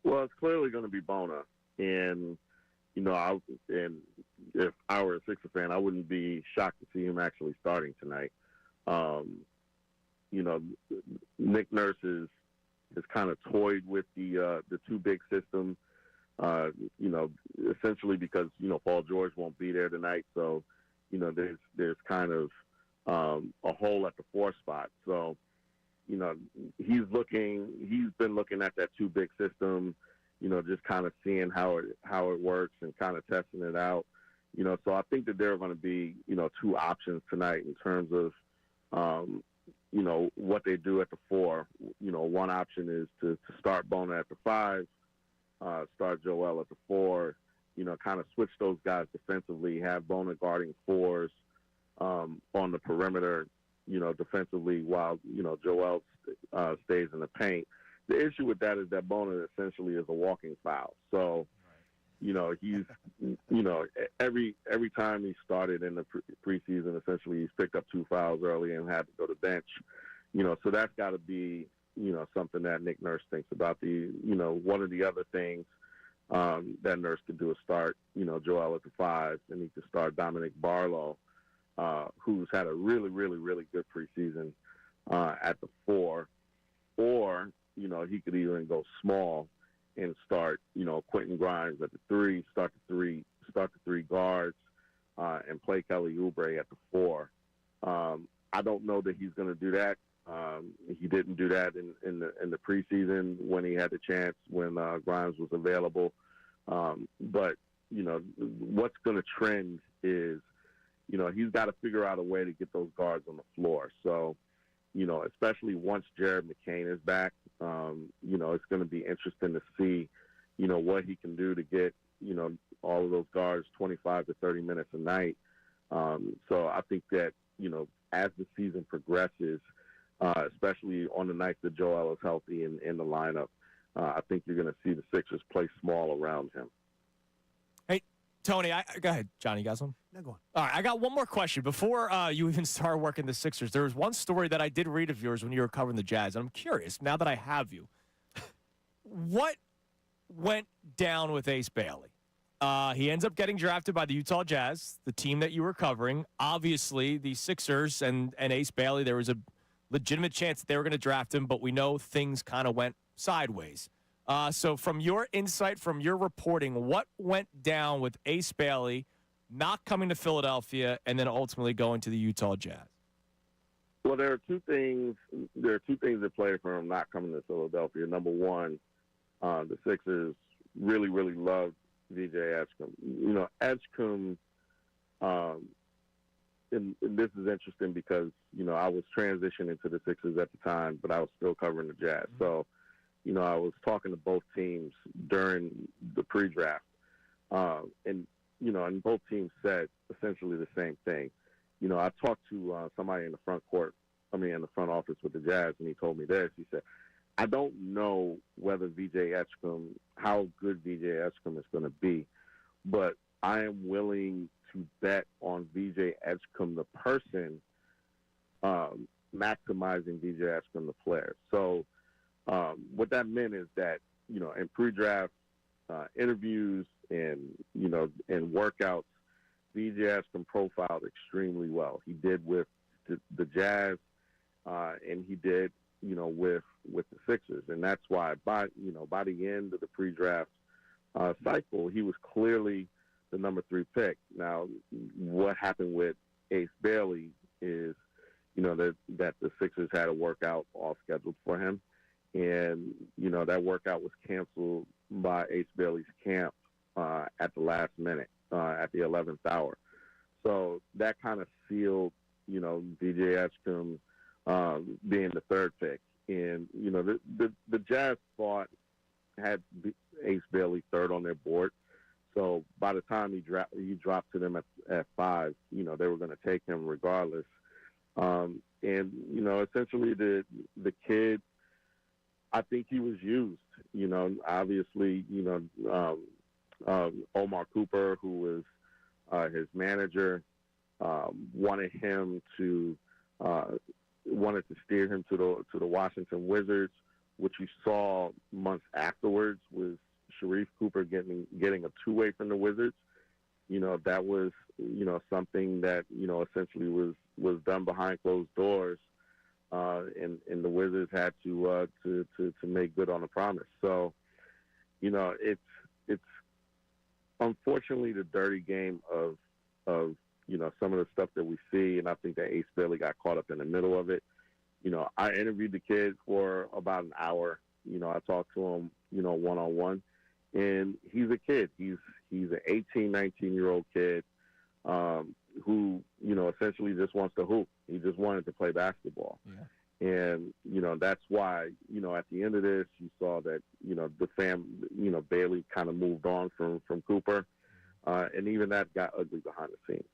Well, it's clearly going to be Bona. And, if I were a Sixer fan, I wouldn't be shocked to see him actually starting tonight. Nick Nurse has kind of toyed with the two big system, essentially because, Paul George won't be there tonight. So, there's kind of a hole at the four spot. So, he's been looking at that two big system, just kind of seeing how it works and kind of testing it out. So I think that there are going to be, two options tonight in terms of, what they do at the four. One option is to start Bona at the five, start Joel at the four, kind of switch those guys defensively, have Bona guarding fours on the perimeter, defensively while, Joel stays in the paint. The issue with that is that Bona essentially is a walking foul. So, he's, every time he started in the preseason, essentially he's picked up two fouls early and had to go to bench. So that's got to be, something that Nick Nurse thinks about. One of the other things that Nurse could do is start, Joel at the five, and he could start Dominic Barlow, who's had a really, really, really good preseason at the four. Or, he could even go small and start, Quentin Grimes at the three, start the three guards, and play Kelly Oubre at the four. I don't know that he's going to do that. He didn't do that in the preseason when he had the chance, when Grimes was available. But what's going to trend is, he's got to figure out a way to get those guards on the floor. So, especially once Jared McCain is back, it's going to be interesting to see, what he can do to get, all of those guards 25 to 30 minutes a night. So I think that, as the season progresses, especially on the nights that Joel is healthy in the lineup, I think you're going to see the Sixers play small around him. Hey, Tony, go ahead, Johnny. You got something? No, go on. All right, I got one more question. Before you even started working the Sixers, there was one story that I did read of yours when you were covering the Jazz. And I'm curious, now that I have you, what went down with Ace Bailey? He ends up getting drafted by the Utah Jazz, the team that you were covering. Obviously, the Sixers and Ace Bailey, there was a legitimate chance that they were going to draft him, but we know things kind of went sideways. So from your insight, from your reporting, what went down with Ace Bailey not coming to Philadelphia and then ultimately going to the Utah Jazz? Well, there are two things that play for him not coming to Philadelphia. Number one, the Sixers, really, really loved VJ Edgecombe. You know, Edgecombe, and this is interesting because, you know, I was transitioning to the Sixers at the time, but I was still covering the Jazz. So, you know, I was talking to both teams during the pre-draft. And, you know, and both teams said essentially the same thing. You know, I talked to somebody in the front office with the Jazz, and he told me this. He said, I don't know whether how good VJ Edgecombe is going to be, but I am willing to bet on VJ Edgecombe, the person, maximizing VJ Edgecombe, the player. So what that meant is that, you know, in pre-draft interviews and, you know, and workouts, VJ Edgecombe profiled extremely well. He did with the Jazz, and he did, you know, with the Sixers. And that's why by the end of the pre-draft cycle, he was clearly the number 3 pick. Now, what happened with Ace Bailey is, you know, that the Sixers had a workout all scheduled for him. And, you know, that workout was canceled by Ace Bailey's camp at the last minute, at the 11th hour. So that kind of sealed, you know, VJ Edgecombe being the 3rd pick. And, you know, the Jazz had Ace Bailey 3rd on their board. So by the time he dropped to them at 5, you know, they were going to take him regardless. And, you know, essentially the kid, I think he was used. You know, obviously, you know, Omar Cooper, who was his manager, wanted to steer him to the Washington Wizards, which you saw months afterwards was Sharif Cooper getting a 2-way from the Wizards. You know, that was, you know, something that, you know, essentially was done behind closed doors, and the Wizards had to make good on the promise. So, you know, it's unfortunately the dirty game of you know, some of the stuff that we see, and I think that Ace Bailey got caught up in the middle of it. You know, I interviewed the kid for about an hour. You know, I talked to him, you know, one-on-one, and he's a kid. He's an 18, 19-year-old kid who, you know, essentially just wants to hoop. He just wanted to play basketball. Yeah. And, you know, that's why, you know, at the end of this, you saw that, you know, Bailey kind of moved on from Cooper. And even that got ugly behind the scenes.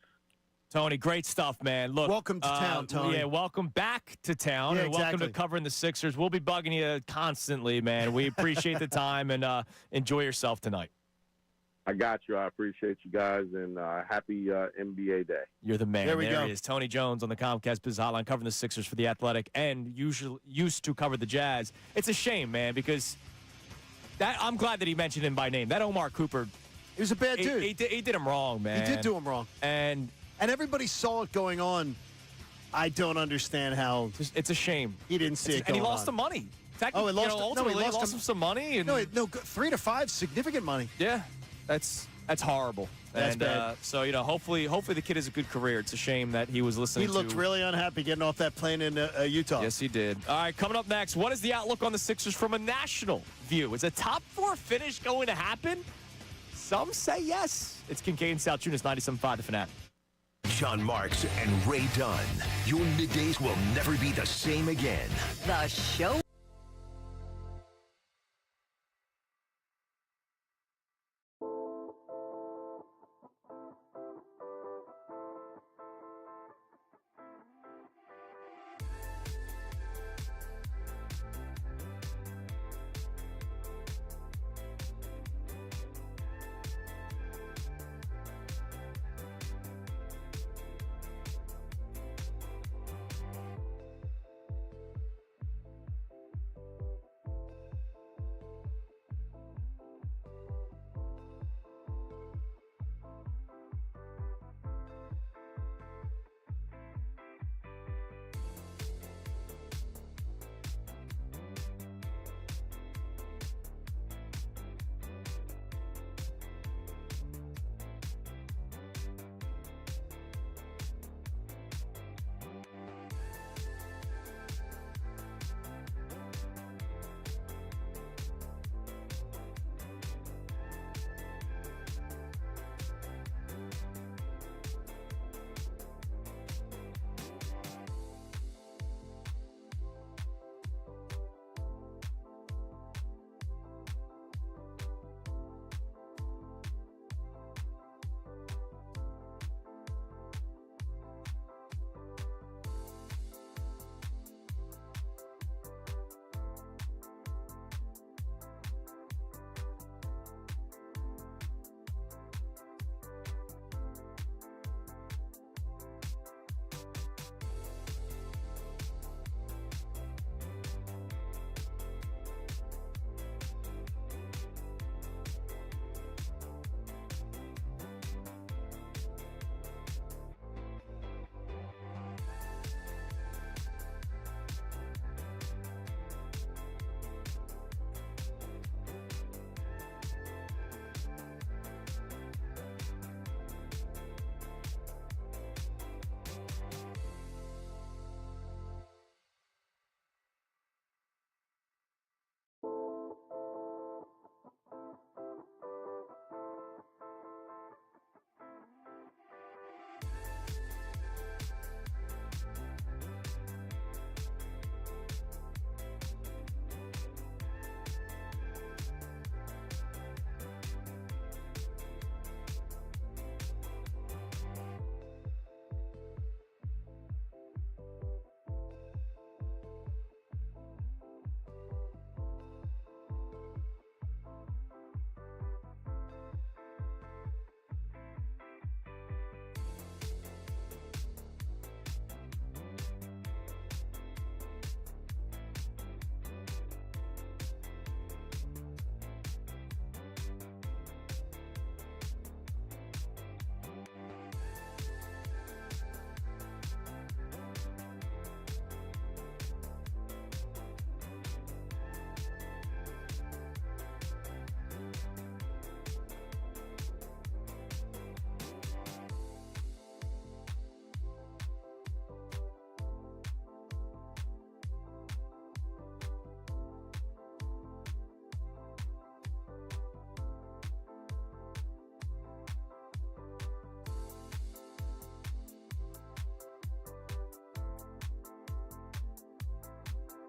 Tony, great stuff, man. Look, welcome to town, Tony. Yeah, welcome back to town, yeah, and welcome to covering the Sixers. We'll be bugging you constantly, man. We appreciate the time, and enjoy yourself tonight. I got you. I appreciate you guys, and happy NBA Day. You're the man. There we go. He is. Tony Jones on the Comcast Biz Hotline, covering the Sixers for The Athletic, and used to cover the Jazz. It's a shame, man, because I'm glad that he mentioned him by name. That Omar Cooper, he was a bad dude. He did him wrong, man. He did do him wrong. And everybody saw it going on. I don't understand how. It's a shame. He didn't see it going on. And he lost the money. Oh, he lost, ultimately, he lost him some money. And, no, 3 to 5, significant money. Yeah, that's horrible. That's bad. So, you know, hopefully the kid has a good career. It's a shame that he was listening to. He looked really unhappy getting off that plane in Utah. Yes, he did. All right, coming up next, what is the outlook on the Sixers from a national view? Is a top 4 finish going to happen? Some say yes. It's Kincade Salciunas, 97.5 The Fanatic. John Marks and Ray Dunn. Your middays will never be the same again. The show.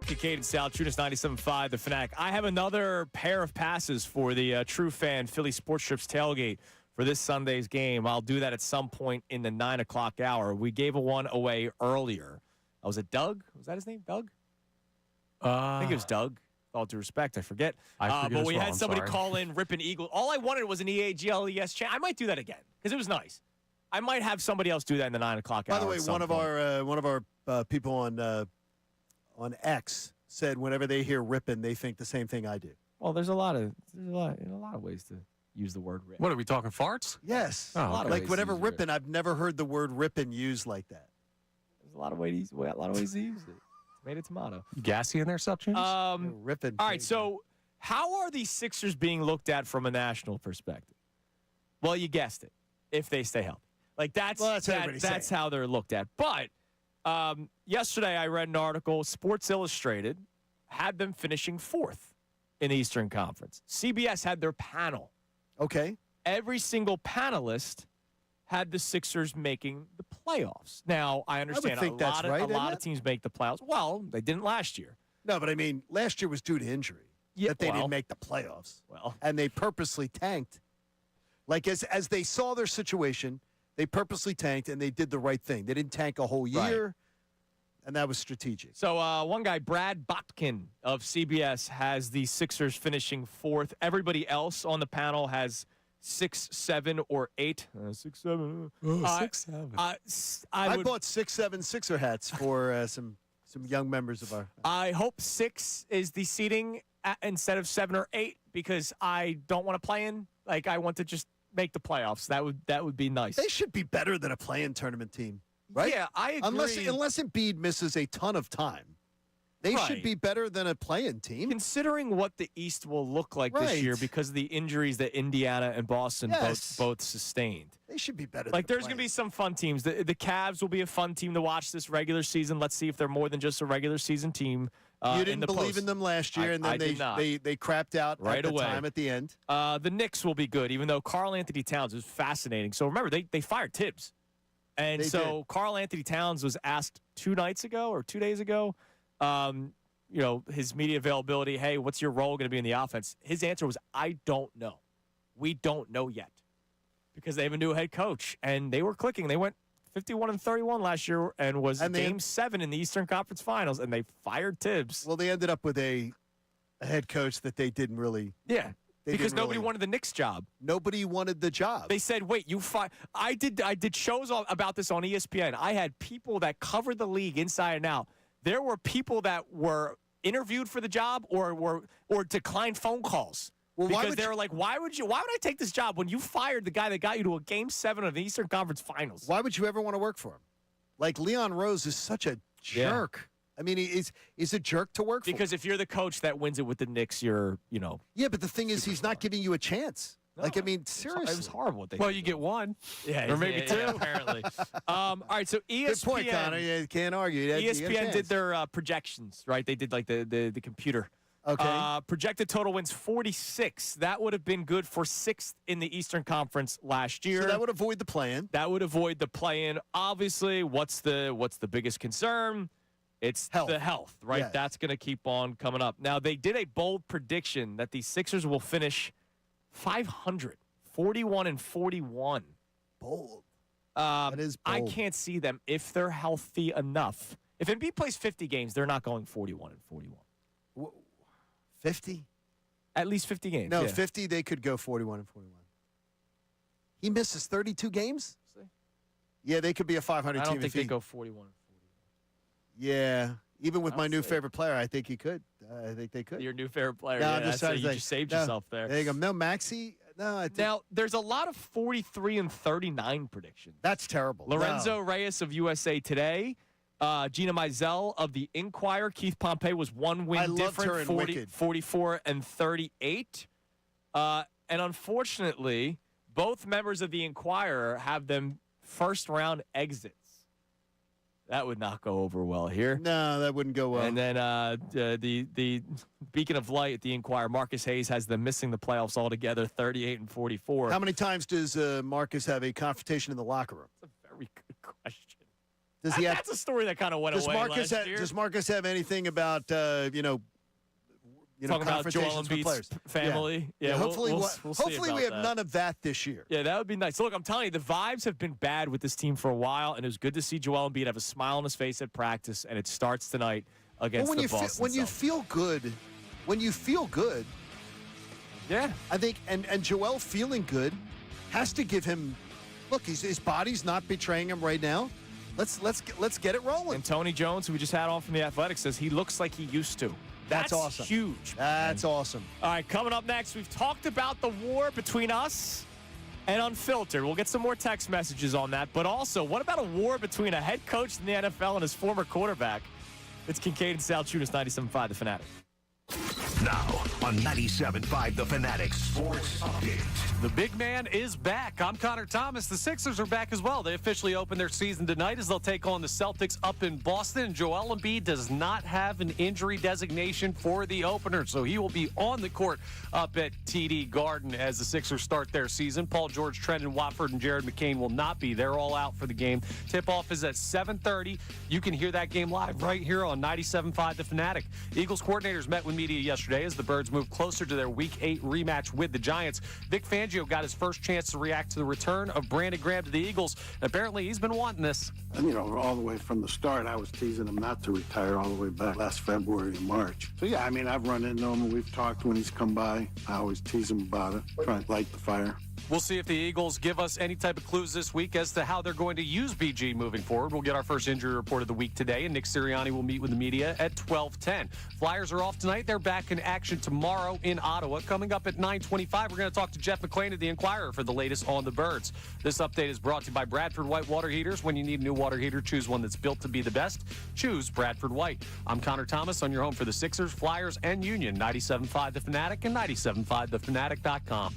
Kincade Salciunas, 97.5, the Fanatic. I have another pair of passes for the True Fan Philly Sports Trips tailgate for this Sunday's game. I'll do that at some point in the 9 o'clock hour. We gave one away earlier. Was it Doug? Was that his name, Doug? I think it was Doug. With all due respect, I forget. But we had somebody call in Rippin' Eagle. All I wanted was an EAGLES chant. I might do that again because it was nice. I might have somebody else do that in the 9 o'clock hour. By the way, one of our people on X said whenever they hear rippin', they think the same thing I do. Well, there's a lot of ways to use the word rip. What are we talking, farts? Yes. Oh, like whenever rippin', I've never heard the word rippin' used like that. There's a lot of ways to use it. Tomato, tomato. You gassy in there, Salciunas? Rippin'. All right, so how are these Sixers being looked at from a national perspective? Well, you guessed it. If they stay healthy. Like that's how they're looked at. But yesterday I read an article, Sports Illustrated had them finishing 4th in the Eastern Conference. CBS had their panel. Okay. Every single panelist had the Sixers making the playoffs. Now, I understand a lot of teams make the playoffs. Well, they didn't last year. No, but I mean, last year was due to injury. Yeah, that they didn't make the playoffs. Well. And they purposely tanked. Like as they saw their situation, they purposely tanked, and they did the right thing. They didn't tank a whole year, and that was strategic. So one guy, Brad Botkin of CBS, has the Sixers finishing 4th. Everybody else on the panel has 6, 7, or 8. 6, 7. 6, 7. I bought 6, 7 Sixer hats for some young members of our. I hope 6 is the seating instead of 7 or 8 because I don't want to play in. Like I want to just make the playoffs. That would be nice. They should be better than a play-in tournament team, right? Yeah, I agree. Unless Embiid misses a ton of time, they should be better than a play-in team. Considering what the East will look like this year because of the injuries that Indiana and Boston both sustained. They should be better. Like there's going to be some fun teams. The Cavs will be a fun team to watch this regular season. Let's see if they're more than just a regular season team. You didn't believe in them last year, and then they crapped out right away. Time at the end. The Knicks will be good, even though Karl Anthony Towns is fascinating. So remember, they fired Tibbs. And Karl Anthony Towns was asked 2 nights ago or 2 days ago, his media availability, hey, what's your role going to be in the offense? His answer was, I don't know. We don't know yet because they have a new head coach. And they were clicking. They went 51-31 last year and was Game 7 in the Eastern Conference Finals, and they fired Tibbs. Well, they ended up with a head coach that they didn't really. Yeah, because nobody wanted the Knicks job. Nobody wanted the job. They said, "Wait, you fire." I did shows about this on ESPN. I had people that covered the league inside and out. There were people that were interviewed for the job or declined phone calls. Well, because they were like, why would I take this job when you fired the guy that got you to a Game 7 of the Eastern Conference Finals? Why would you ever want to work for him? Like, Leon Rose is such a jerk. Yeah. I mean, he's a jerk to work for. Because if you're the coach that wins it with the Knicks, you're. Yeah, but the thing is, he's not giving you a chance. No, like, I mean, seriously. It was horrible. Well, you get 1. Yeah. Or maybe 2. Yeah, apparently. All right, so ESPN. Good point, Connor. You can't argue. ESPN did their projections, right? They did, like, the computer. Okay. Projected total wins 46. That would have been good for 6th in the Eastern Conference last year. So that would avoid the play-in. That would avoid the play-in. Obviously, what's the biggest concern? It's the health, right? Yes. That's going to keep on coming up. Now, they did a bold prediction that the Sixers will finish 500, 41-41. Bold. That is bold. I can't see them if they're healthy enough. If Embiid plays 50 games, they're not going 41-41. 50? At least 50 games. No, 50, they could go 41-41. He misses 32 games? Yeah, they could be a 500 team. I don't think they go 41-41. Yeah. Even with my new favorite player, I think he could. I think they could. Your new favorite player. No, you just saved yourself there. There you go. No, Maxey. No, I think. Now, there's a lot of 43-39 predictions. That's terrible. Lorenzo Reyes of USA Today. Gina Mizell of the Inquirer. Keith Pompey was 1 win different, 44-38. And unfortunately, both members of the Inquirer have them first-round exits. That would not go over well here. No, that wouldn't go well. And then the beacon of light at the Inquirer, Marcus Hayes, has them missing the playoffs altogether, 38-44. How many times does Marcus have a confrontation in the locker room? That's a very good question. Does he have? That's a story that kind of went away last year. Does Marcus have anything about talking about Joel confrontations with players? Embiid's family? Yeah, hopefully, we'll see hopefully we about have that. none of that this year. Yeah, that would be nice. Look, I'm telling you, the vibes have been bad with this team for a while, and it was good to see Joel Embiid have a smile on his face at practice, and it starts tonight against the Boston when you Celtics. feel good, yeah, I think, and Joel feeling good has to give him. Look, his body's not betraying him right now. Let's get it rolling. And Tony Jones, who we just had on from the Athletics, says he looks like he used to. That's awesome. Huge. That's awesome. All right, coming up next, we've talked about the war between us and Unfiltered. We'll get some more text messages on that. But also, what about a war between a head coach in the NFL and his former quarterback? It's Kincade Salciunas, 97.5 The Fanatic. Now on 97.5 The Fanatic Sports Update. The big man is back. I'm Connor Thomas. The Sixers are back as well. They officially open their season tonight as they'll take on the Celtics up in Boston. Joel Embiid does not have an injury designation for the opener, so he will be on the court up at TD Garden as the Sixers start their season. Paul George, Trendon Watford, and Jared McCain will not be. They're all out for the game. Tip-off is at 7:30. You can hear that game live right here on 97.5 The Fanatic. Eagles coordinators met with media yesterday as the Birds move closer to their Week 8 rematch with the Giants. Vic Fangio got his first chance to react to the return of Brandon Graham to the Eagles. Apparently, he's been wanting this. And, all the way from the start, I was teasing him not to retire all the way back last February and March. So, yeah, I've run into him and we've talked when he's come by. I always tease him about it, try to light the fire. We'll see if the Eagles give us any type of clues this week as to how they're going to use BG moving forward. We'll get our first injury report of the week today, and Nick Sirianni will meet with the media at 12:10. Flyers are off tonight. They're back in action tomorrow in Ottawa. Coming up at 9:25, we're going to talk to Jeff McClain of the Inquirer for the latest on the Birds. This update is brought to you by Bradford White Water Heaters. When you need a new water heater, choose one that's built to be the best. Choose Bradford White. I'm Connor Thomas on your home for the Sixers, Flyers, and Union. 97.5 The Fanatic and 97.5thefanatic.com.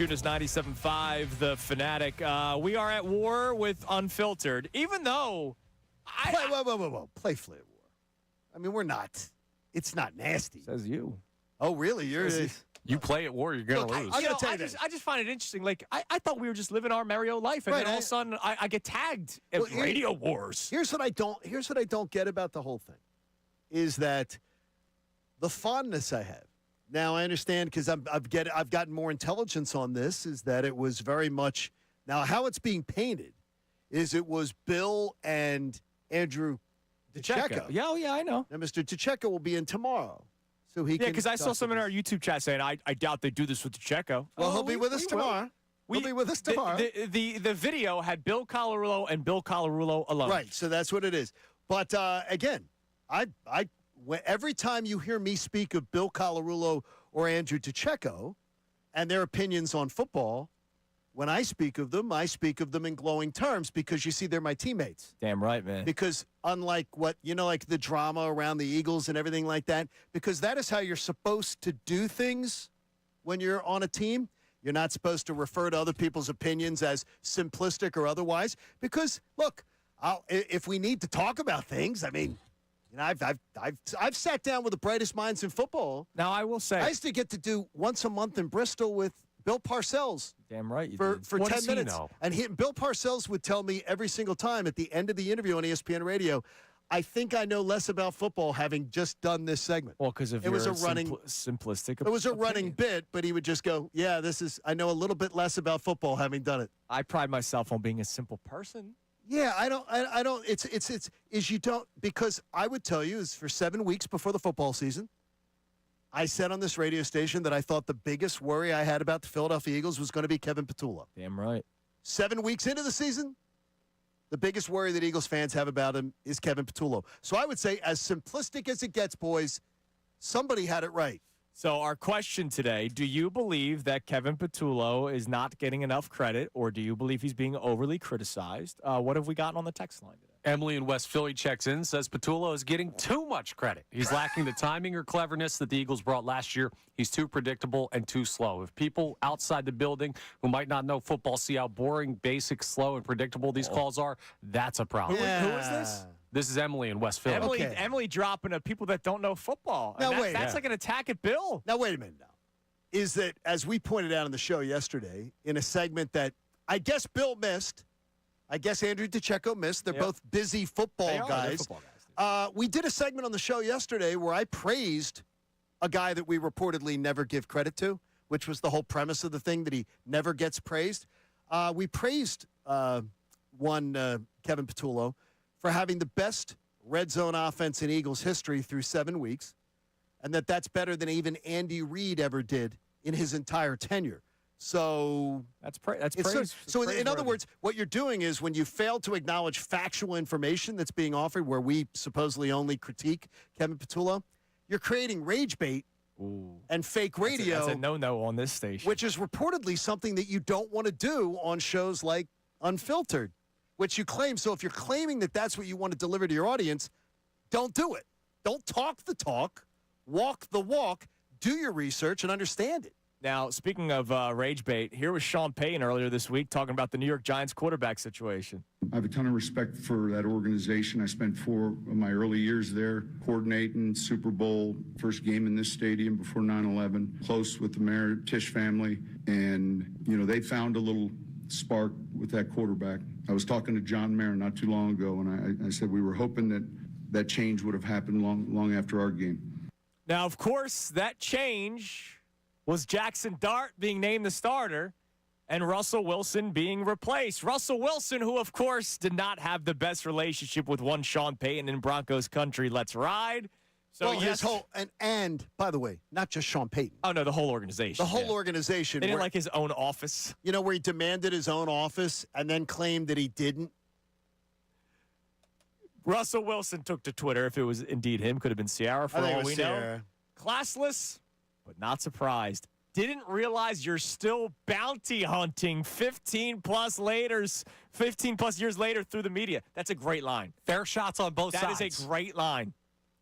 Salciunas, 97.5, the Fanatic. We are at war with Unfiltered, even though Whoa. Play Flat War. I mean, we're not. It's not nasty. Says you. Oh, really? You play at war, you're going to lose. I just find it interesting. Like, I thought we were just living our merry old life, and then all of a sudden I get tagged at Radio Wars. Here's what I don't get about the whole thing, is that the fondness I have. Now, I understand because I've gotten more intelligence on this, is that it was very much – now, how it's being painted is it was Bill and Andrew DiCecco. Yeah, I know. Now, Mr. DiCecco will be in tomorrow. So he because I saw some in our YouTube chat saying, I doubt they do this with DiCecco. Well, he'll be with us tomorrow. He'll be with us tomorrow. The video had Bill Colarulo and Bill Colarulo alone. Right, so that's what it is. But, again, every time you hear me speak of Bill Colarulo or Andrew DiCecco and their opinions on football, when I speak of them in glowing terms because, you see, they're my teammates. Damn right, man. Because unlike like the drama around the Eagles and everything like that, because that is how you're supposed to do things when you're on a team. You're not supposed to refer to other people's opinions as simplistic or otherwise. Because, look, if we need to talk about things, I mean – I've sat down with the brightest minds in football. Now, I will say, I used to get to do once a month in Bristol with Bill Parcells. Damn right, for what 10 minutes. And Bill Parcells would tell me every single time at the end of the interview on ESPN Radio, I think I know less about football having just done this segment. Well, because of simplistic. It was a running bit, but he would just go, "Yeah, I know a little bit less about football having done it." I pride myself on being a simple person. Yeah, I don't. You don't, because I would tell you is for 7 weeks before the football season, I said on this radio station that I thought the biggest worry I had about the Philadelphia Eagles was going to be Kevin Patullo. Damn right. 7 weeks into the season, the biggest worry that Eagles fans have about him is Kevin Patullo. So I would say, as simplistic as it gets, boys, somebody had it right. So our question today, do you believe that Kevin Patullo is not getting enough credit, or do you believe he's being overly criticized? What have we gotten on the text line today? Emily in West Philly checks in, says Patullo is getting too much credit. He's lacking the timing or cleverness that the Eagles brought last year. He's too predictable and too slow. If people outside the building who might not know football see how boring, basic, slow, and predictable these calls are, that's a problem. Who is this? This is Emily in West Philly. Emily dropping at people that don't know football. Now, that's like an attack at Bill. Now, wait a minute now. Is that, as we pointed out on the show yesterday, in a segment that I guess Bill missed, I guess Andrew DiCecco missed. They're both busy football guys. We did a segment on the show yesterday where I praised a guy that we reportedly never give credit to, which was the whole premise of the thing, that he never gets praised. We praised Kevin Patullo for having the best red zone offense in Eagles history through 7 weeks, and that's better than even Andy Reid ever did in his entire tenure. So that's praise. So in other words, what you're doing is, when you fail to acknowledge factual information that's being offered, where we supposedly only critique Kevin Patullo, you're creating rage bait and fake radio. That's a no-no on this station. Which is reportedly something that you don't want to do on shows like Unfiltered, which you claim. So if you're claiming that that's what you want to deliver to your audience, don't do it. Don't talk the talk, walk the walk, do your research, and understand it. Now, speaking of rage bait, here was Sean Payton earlier this week talking about the New York Giants quarterback situation. I have a ton of respect for that organization. I spent 4 of my early years there coordinating Super Bowl, first game in this stadium before 9/11, close with the Mayor Tisch family. And, they found a little spark with that quarterback. I was talking to John Mayer not too long ago, and I said we were hoping that change would have happened long after our game. Now, of course, that change was Jackson Dart being named the starter and Russell Wilson being replaced. Russell Wilson, who, of course, did not have the best relationship with one Sean Payton in Broncos country. Let's ride. So his whole and by the way, not just Sean Payton. Oh no, the whole organization. The whole organization. They didn't like his own office. Where he demanded his own office and then claimed that he didn't. Russell Wilson took to Twitter, if it was indeed him, could have been Ciara for all we know. Classless, but not surprised. Didn't realize you're still bounty hunting 15 plus years later through the media. That's a great line. Fair shots on both sides. That is a great line.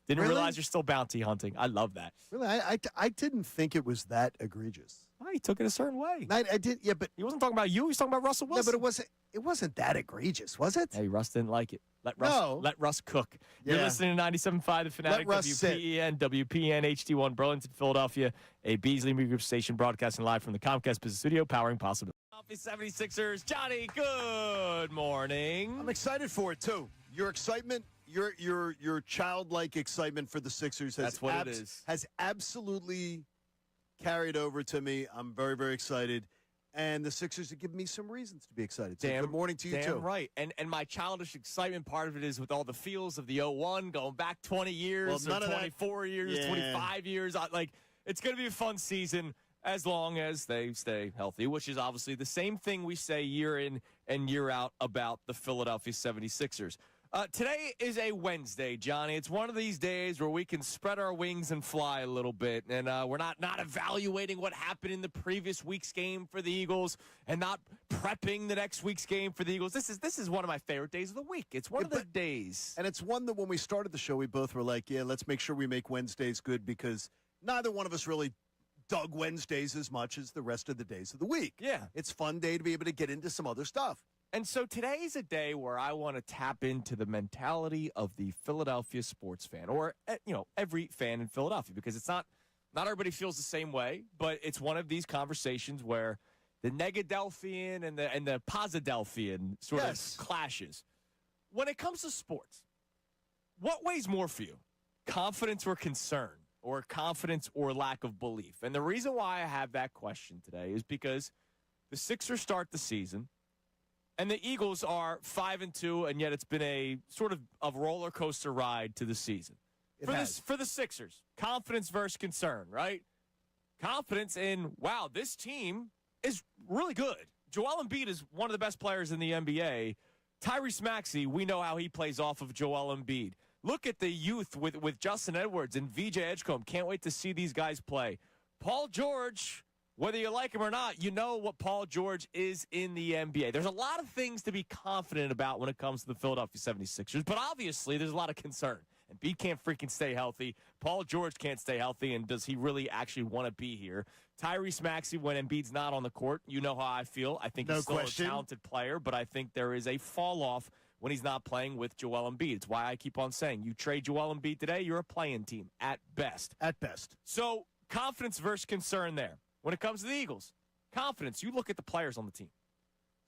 Didn't realize you're still bounty hunting. I love that. Really, I didn't think it was that egregious. Oh, he took it a certain way. I did, yeah, but he wasn't talking about you. He was talking about Russell Wilson. No, but it wasn't that egregious, was it? Hey, Russ didn't like it. Let Russ cook. Yeah. You're listening to 97.5 The Fanatic, WPEN, WPN, HD1, Burlington, Philadelphia, a Beasley Media Group station broadcasting live from the Comcast Business Studio, powering possibility. 76ers, Johnny, good morning. I'm excited for it, too. Your excitement, your childlike excitement for the Sixers has absolutely carried over to me. I'm very, very excited. And the Sixers have given me some reasons to be excited. So good morning to you, too. Damn right. And my childish excitement part of it is with all the feels of the 01 going back 20 years, or 24 years, 25 years. It's going to be a fun season as long as they stay healthy, which is obviously the same thing we say year in and year out about the Philadelphia 76ers. Today is a Wednesday, Johnny. It's one of these days where we can spread our wings and fly a little bit, and we're not evaluating what happened in the previous week's game for the Eagles and not prepping the next week's game for the Eagles. This is one of my favorite days of the week. It's one of the days. And it's one that when we started the show, we both were like, yeah, let's make sure we make Wednesdays good because neither one of us really dug Wednesdays as much as the rest of the days of the week. Yeah. It's a fun day to be able to get into some other stuff. And so today's a day where I want to tap into the mentality of the Philadelphia sports fan, or every fan in Philadelphia, because it's not everybody feels the same way, but it's one of these conversations where the Negadelphian and the Posidelphian sort of clashes. When it comes to sports, what weighs more for you, confidence or concern, or confidence or lack of belief? And the reason why I have that question today is because the Sixers start the season. And the Eagles are 5-2, and yet it's been a sort of a roller coaster ride to the season. For the Sixers, confidence versus concern, right? Confidence in, wow, this team is really good. Joel Embiid is one of the best players in the NBA. Tyrese Maxey, we know how he plays off of Joel Embiid. Look at the youth with Justin Edwards and VJ Edgecombe. Can't wait to see these guys play. Paul George, whether you like him or not, you know what Paul George is in the NBA. There's a lot of things to be confident about when it comes to the Philadelphia 76ers, but obviously there's a lot of concern. Embiid can't freaking stay healthy. Paul George can't stay healthy, and does he really actually want to be here? Tyrese Maxey, when Embiid's not on the court, you know how I feel. I think he's still a talented player, but I think there is a fall-off when he's not playing with Joel Embiid. It's why I keep on saying, you trade Joel Embiid today, you're a play-in team at best. At best. So confidence versus concern there. When it comes to the Eagles, confidence, you look at the players on the team.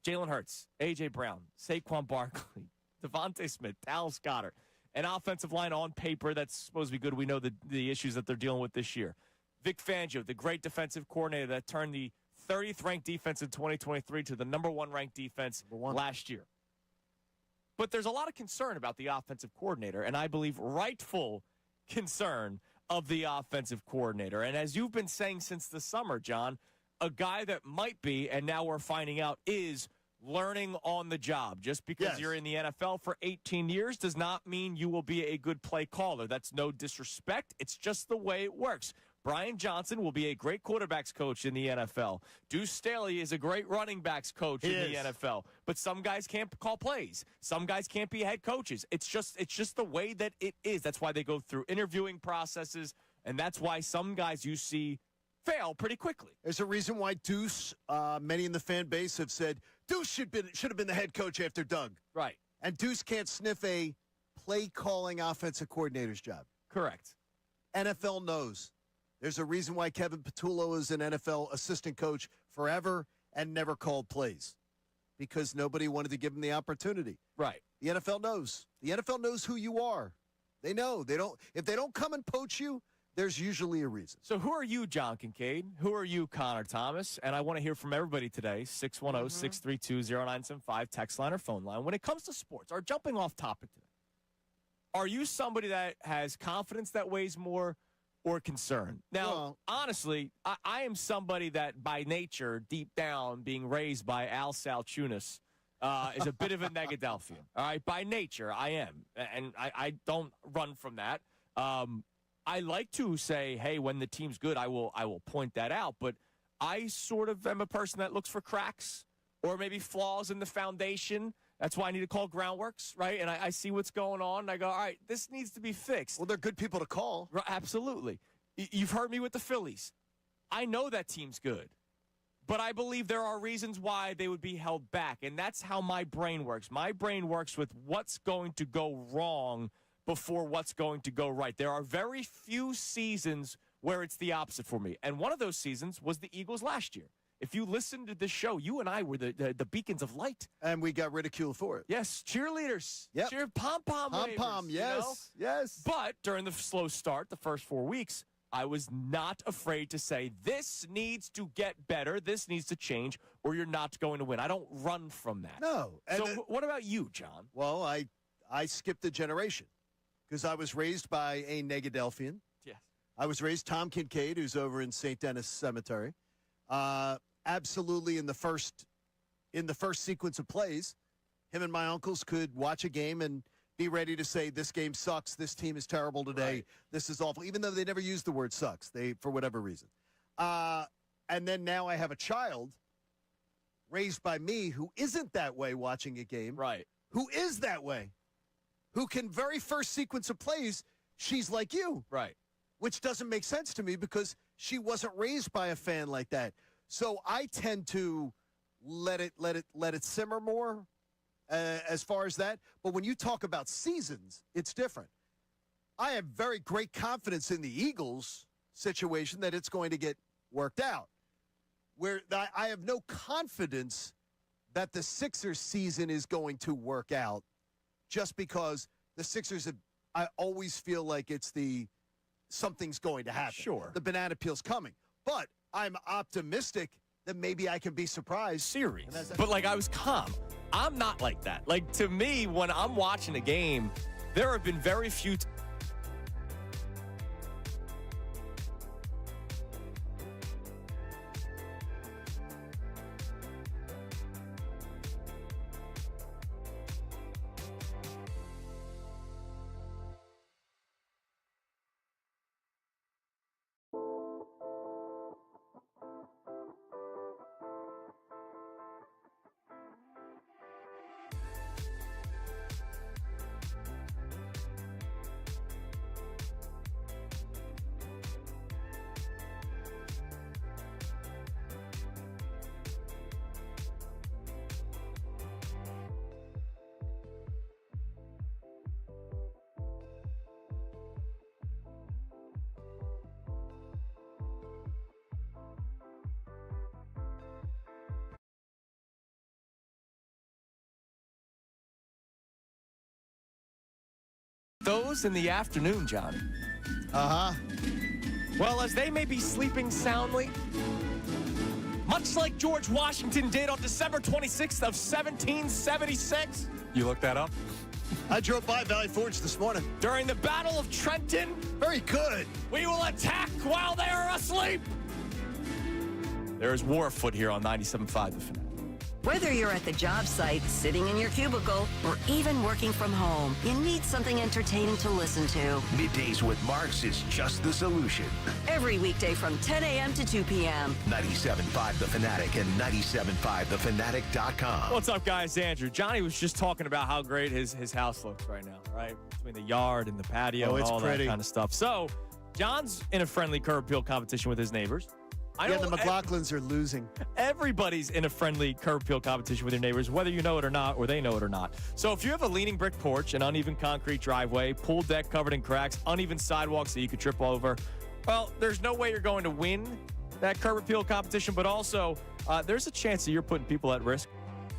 Jalen Hurts, A.J. Brown, Saquon Barkley, Devontae Smith, Dallas Goedert. An offensive line on paper that's supposed to be good. We know the issues that they're dealing with this year. Vic Fangio, the great defensive coordinator that turned the 30th ranked defense in 2023 to the number 1 ranked defense last year. But there's a lot of concern about the offensive coordinator, and I believe rightful concern of the offensive coordinator. And as you've been saying since the summer, John, a guy that might be, and now we're finding out, is learning on the job. Just because you're in the NFL for 18 years does not mean you will be a good play caller. That's no disrespect. It's just the way it works. Brian Johnson will be a great quarterbacks coach in the NFL. Deuce Staley is a great running backs coach in the NFL. But some guys can't call plays. Some guys can't be head coaches. It's just the way that it is. That's why they go through interviewing processes, and that's why some guys you see fail pretty quickly. There's a reason why Deuce, many in the fan base have said, Deuce should have been the head coach after Doug. Right. And Deuce can't sniff a play-calling offensive coordinator's job. Correct. NFL knows. There's a reason why Kevin Patullo is an NFL assistant coach forever and never called plays, because nobody wanted to give him the opportunity. Right. The NFL knows. The NFL knows who you are. They know. If they don't come and poach you, there's usually a reason. So who are you, John Kincade? Who are you, Connor Thomas? And I want to hear from everybody today, 610-632-0975, text line or phone line. When it comes to sports, our jumping off topic today, are you somebody that has confidence that weighs more or concern? Now, honestly, I am somebody that by nature, deep down, being raised by Al Salciunas, is a bit of a Negadelphian. All right, by nature, I am. And I don't run from that. I like to say, hey, when the team's good, I will point that out. But I sort of am a person that looks for cracks or maybe flaws in the foundation. That's why I need to call Groundworks, right? And I see what's going on, and I go, all right, this needs to be fixed. Well, they're good people to call. Absolutely. You've heard me with the Phillies. I know that team's good. But I believe there are reasons why they would be held back, and that's how my brain works. My brain works with what's going to go wrong before what's going to go right. There are very few seasons where it's the opposite for me, and one of those seasons was the Eagles last year. If you listened to this show, you and I were the beacons of light. And we got ridiculed for it. Yes, cheerleaders. Yep. Cheer pom-pom wavers, Pom-pom, yes, yes. But during the slow start, the first 4 weeks, I was not afraid to say, this needs to get better, this needs to change, or you're not going to win. I don't run from that. No. So what about you, John? Well, I skipped a generation because I was raised by a Negadelphian. Yes. I was raised Tom Kincade, who's over in St. Denis Cemetery. Absolutely in the first sequence of plays, him and my uncles could watch a game and be ready to say, this game sucks, this team is terrible today, right. This is awful, even though they never used the word sucks, for whatever reason. And then now I have a child raised by me who isn't that way watching a game. Right. Who is that way. Who can very first sequence of plays, she's like you. Right. Which doesn't make sense to me because she wasn't raised by a fan like that. So I tend to let it simmer more as far as that. But when you talk about seasons, it's different. I have very great confidence in the Eagles situation that it's going to get worked out. Where I have no confidence that the Sixers season is going to work out just because the Sixers I always feel like it's something's going to happen. Sure. The banana peel's coming. But I'm optimistic that maybe I can be surprised. Series. But, I was calm. I'm not like that. To me, when I'm watching a game, there have been very few those in the afternoon, Johnny. Uh-huh. Well, as they may be sleeping soundly, much like George Washington did on December 26th of 1776. You looked that up? I drove by Valley Forge this morning. During the Battle of Trenton. Very good. We will attack while they are asleep. There is war afoot here on 97.5 The Fanatic. Whether you're at the job site, sitting in your cubicle, or even working from home, you need something entertaining to listen to. Middays with Marks is just the solution. Every weekday from 10 a.m. to 2 p.m. 97.5 The Fanatic and 97.5thefanatic.com. What's up, guys? Andrew. Johnny was just talking about how great his house looks right now, right? Between the yard and the patio and all that kind of stuff. So, John's in a friendly curb appeal competition with his neighbors. The McLaughlins are losing. Everybody's in a friendly curb appeal competition with your neighbors, whether you know it or not, or they know it or not. So if you have a leaning brick porch, an uneven concrete driveway, pool deck covered in cracks, uneven sidewalks that you could trip over, well, there's no way you're going to win that curb appeal competition, but also there's a chance that you're putting people at risk.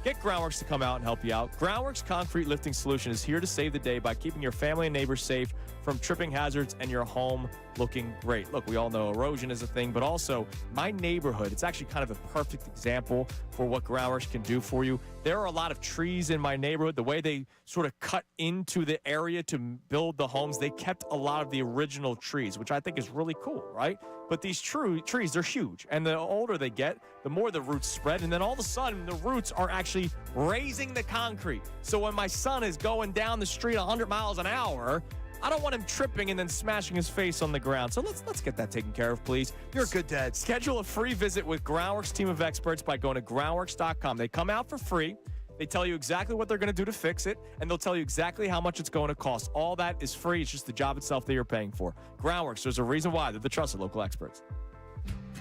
Get Groundworks to come out and help you out. Groundworks Concrete Lifting Solution is here to save the day by keeping your family and neighbors safe from tripping hazards and your home looking great. Look, we all know erosion is a thing, but also my neighborhood, it's actually kind of a perfect example for what Groundworks can do for you. There are a lot of trees in my neighborhood. The way they sort of cut into the area to build the homes, they kept a lot of the original trees, which I think is really cool, right? But these trees, they're huge. And the older they get, the more the roots spread. And then all of a sudden, the roots are actually raising the concrete. So when my son is going down the street 100 miles an hour, I don't want him tripping and then smashing his face on the ground. So let's get that taken care of, please. You're a good dad. Schedule a free visit with Groundworks team of experts by going to groundworks.com. They come out for free. They tell you exactly what they're going to do to fix it, and they'll tell you exactly how much it's going to cost. All that is free. It's just the job itself that you're paying for. Groundworks, there's a reason why. They're the trusted local experts.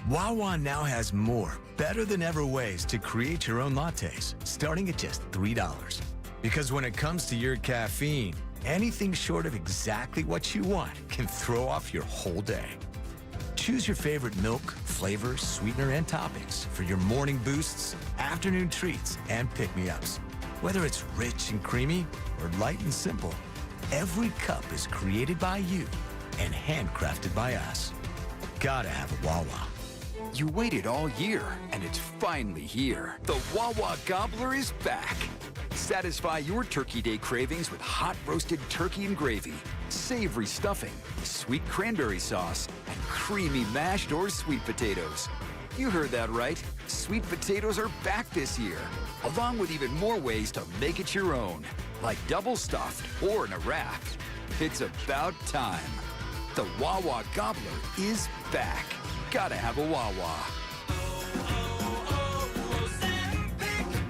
Wawa now has more, better-than-ever ways to create your own lattes, starting at just $3. Because when it comes to your caffeine, anything short of exactly what you want can throw off your whole day. Choose your favorite milk, flavor, sweetener, and toppings for your morning boosts, afternoon treats, and pick-me-ups. Whether it's rich and creamy or light and simple, every cup is created by you and handcrafted by us. Gotta have a Wawa. You waited all year, and it's finally here. The Wawa Gobbler is back. Satisfy your Turkey Day cravings with hot roasted turkey and gravy, savory stuffing, sweet cranberry sauce, and creamy mashed or sweet potatoes. You heard that right. Sweet potatoes are back this year, along with even more ways to make it your own, like double stuffed or in a wrap. It's about time. The Wawa Gobbler is back. Gotta have a Wawa.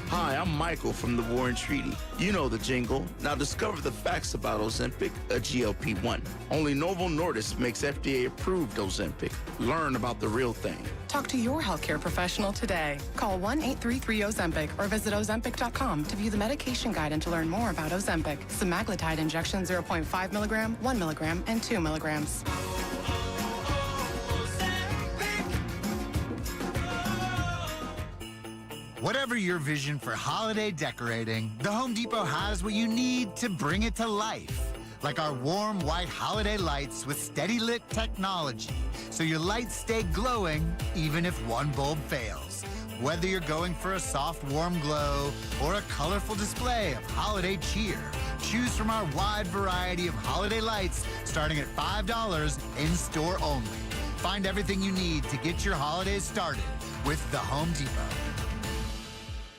Hi, I'm Michael from the Warren Treaty. You know the jingle. Now discover the facts about Ozempic, a GLP-1. Only Novo Nordisk makes FDA-approved Ozempic. Learn about the real thing. Talk to your healthcare professional today. Call 1-833-OZEMPIC or visit Ozempic.com to view the medication guide and to learn more about Ozempic. Semaglutide injection 0.5 milligram, 1 milligram, and 2 milligrams. Whatever your vision for holiday decorating, the Home Depot has what you need to bring it to life. Like our warm white holiday lights with steady lit technology, so your lights stay glowing even if one bulb fails. Whether you're going for a soft, warm glow or a colorful display of holiday cheer, choose from our wide variety of holiday lights starting at $5 in-store only. Find everything you need to get your holidays started with the Home Depot.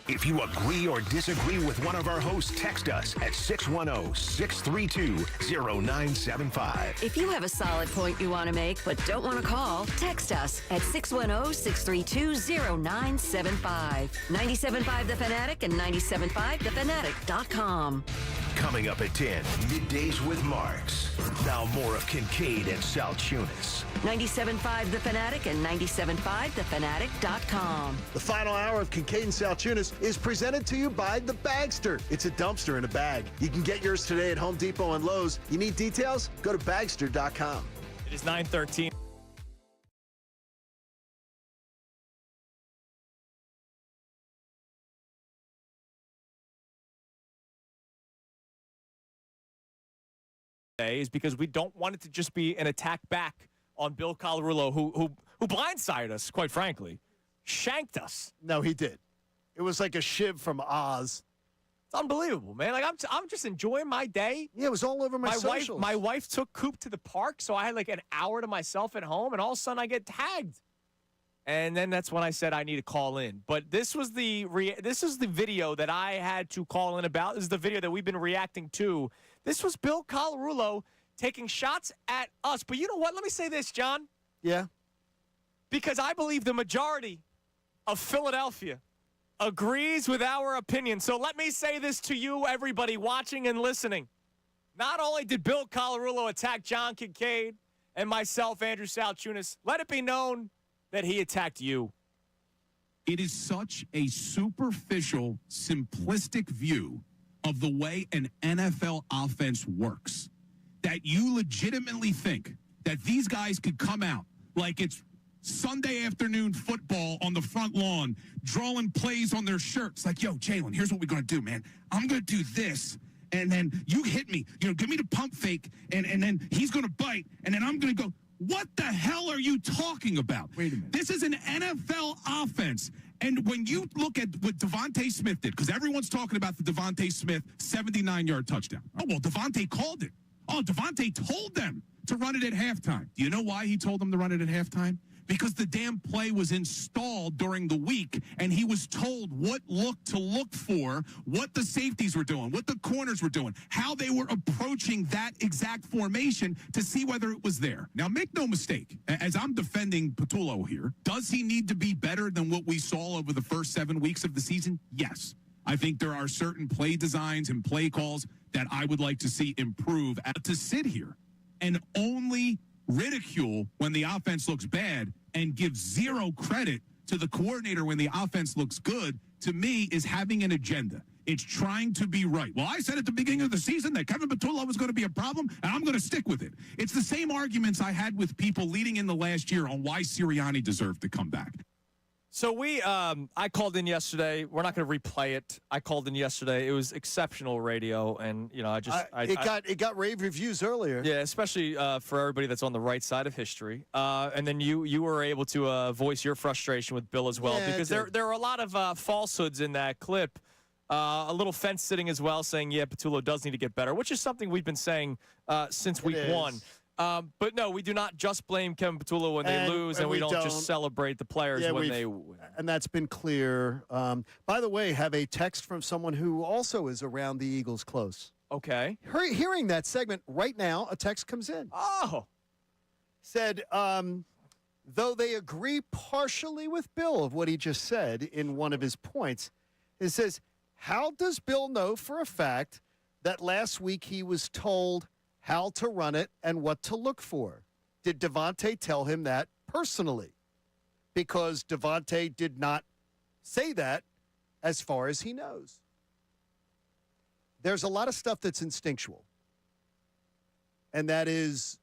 If you agree or disagree with one of our hosts, text us at 610-632-0975. If you have a solid point you want to make but don't want to call, text us at 610-632-0975. 97.5 The Fanatic and 97.5thefanatic.com. Coming up at 10, Middays with Marks. Now more of Kincade and Salciunas. 97.5 The Fanatic and 97.5thefanatic.com. The final hour of Kincade and Salciunas is presented to you by The Bagster. It's a dumpster in a bag. You can get yours today at Home Depot and Lowe's. You need details? Go to Bagster.com. It is 9:13. Is because we don't want it to just be an attack back on Bill Colarulo, who blindsided us, quite frankly, shanked us. No, he did. It was like a shiv from Oz. It's unbelievable, man. Like I'm just enjoying my day. Yeah, it was all over my socials. My wife took Coop to the park, so I had like an hour to myself at home, and all of a sudden I get tagged. And then that's when I said I need to call in. But this was the video that I had to call in about. This is the video that we've been reacting to. This was Bill Colarulo taking shots at us. But you know what? Let me say this, John. Yeah. Because I believe the majority of Philadelphia agrees with our opinion. So let me say this to you, everybody watching and listening. Not only did Bill Colarulo attack John Kincade and myself, Andrew Salciunas, let it be known that he attacked you. It is such a superficial, simplistic view of the way an NFL offense works that you legitimately think that these guys could come out like it's Sunday afternoon football on the front lawn, drawing plays on their shirts. Like, yo, Jalen, here's what we're going to do, man. I'm going to do this, and then you hit me. Give me the pump fake, and then he's going to bite, and then I'm going to go. What the hell are you talking about? Wait a minute. This is an NFL offense. And when you look at what Devontae Smith did, because everyone's talking about the Devontae Smith 79-yard touchdown. Oh, well, Devontae called it. Oh, Devontae told them to run it at halftime. Do you know why he told them to run it at halftime? Because the damn play was installed during the week, and he was told what look to look for, what the safeties were doing, what the corners were doing, how they were approaching that exact formation to see whether it was there. Now, make no mistake, as I'm defending Patullo here, does he need to be better than what we saw over the first 7 weeks of the season? Yes. I think there are certain play designs and play calls that I would like to see improve. To sit here and only ridicule when the offense looks bad and give zero credit to the coordinator when the offense looks good, to me, is having an agenda. It's trying to be right. Well, I said at the beginning of the season that Kevin Patullo was going to be a problem, and I'm going to stick with it. It's the same arguments I had with people leading in the last year on why Sirianni deserved to come back. So I called in yesterday. We're not going to replay it. I called in yesterday. It was exceptional radio, and it got rave reviews earlier. Yeah, especially for everybody that's on the right side of history. And then you were able to voice your frustration with Bill as well, because there are a lot of falsehoods in that clip. A little fence sitting as well, saying Patullo does need to get better, which is something we've been saying since week one. But no, we do not just blame Kevin Patullo when they lose, and we don't just celebrate the players when they win. And that's been clear. By the way, have a text from someone who also is around the Eagles close. Okay. Hearing that segment right now, a text comes in. Oh. Said, though they agree partially with Bill of what he just said in one of his points, it says, how does Bill know for a fact that last week he was told how to run it and what to look for? Did Devontae tell him that personally? Because Devontae did not say that as far as he knows. There's a lot of stuff that's instinctual. And that is,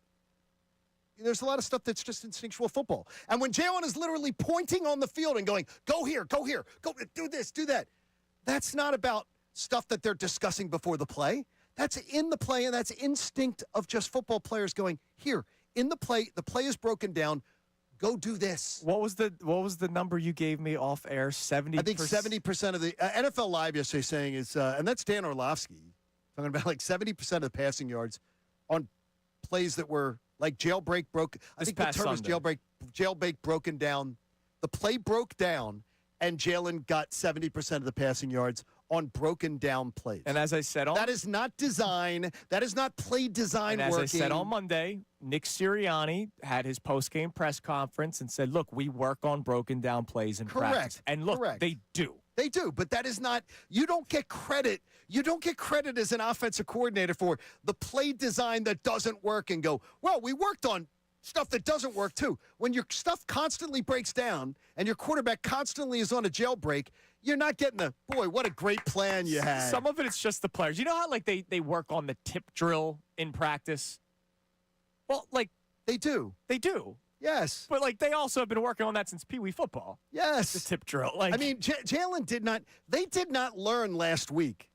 there's a lot of stuff that's just instinctual football. And when Jalen is literally pointing on the field and going, go here, go do this, do that, that's not about stuff that they're discussing before the play. That's in the play, and that's instinct of just football players going, here, in the play is broken down, go do this. What was the number you gave me off air? 70%? I think 70% of the NFL Live yesterday saying is, and that's Dan Orlovsky, talking about like 70% of the passing yards on plays that were like jailbreak broke. I think the term was jailbreak broken down. The play broke down, and Jalen got 70% of the passing yards on broken down plays. And as I said, that is not design. That is not play design and working. As I said on Monday, Nick Sirianni had his post-game press conference and said, look, we work on broken down plays in practice. And look, they do. They do, but that is not, you don't get credit. You don't get credit as an offensive coordinator for the play design that doesn't work and go, well, we worked on stuff that doesn't work too. When your stuff constantly breaks down and your quarterback constantly is on a jailbreak, you're not getting boy, what a great plan you had. Some of it is just the players. You know how like they work on the tip drill in practice? Well, like they do. They do. Yes. But like they also have been working on that since Pee Wee football. Yes. The tip drill. Like I mean, Jalen did not learn last week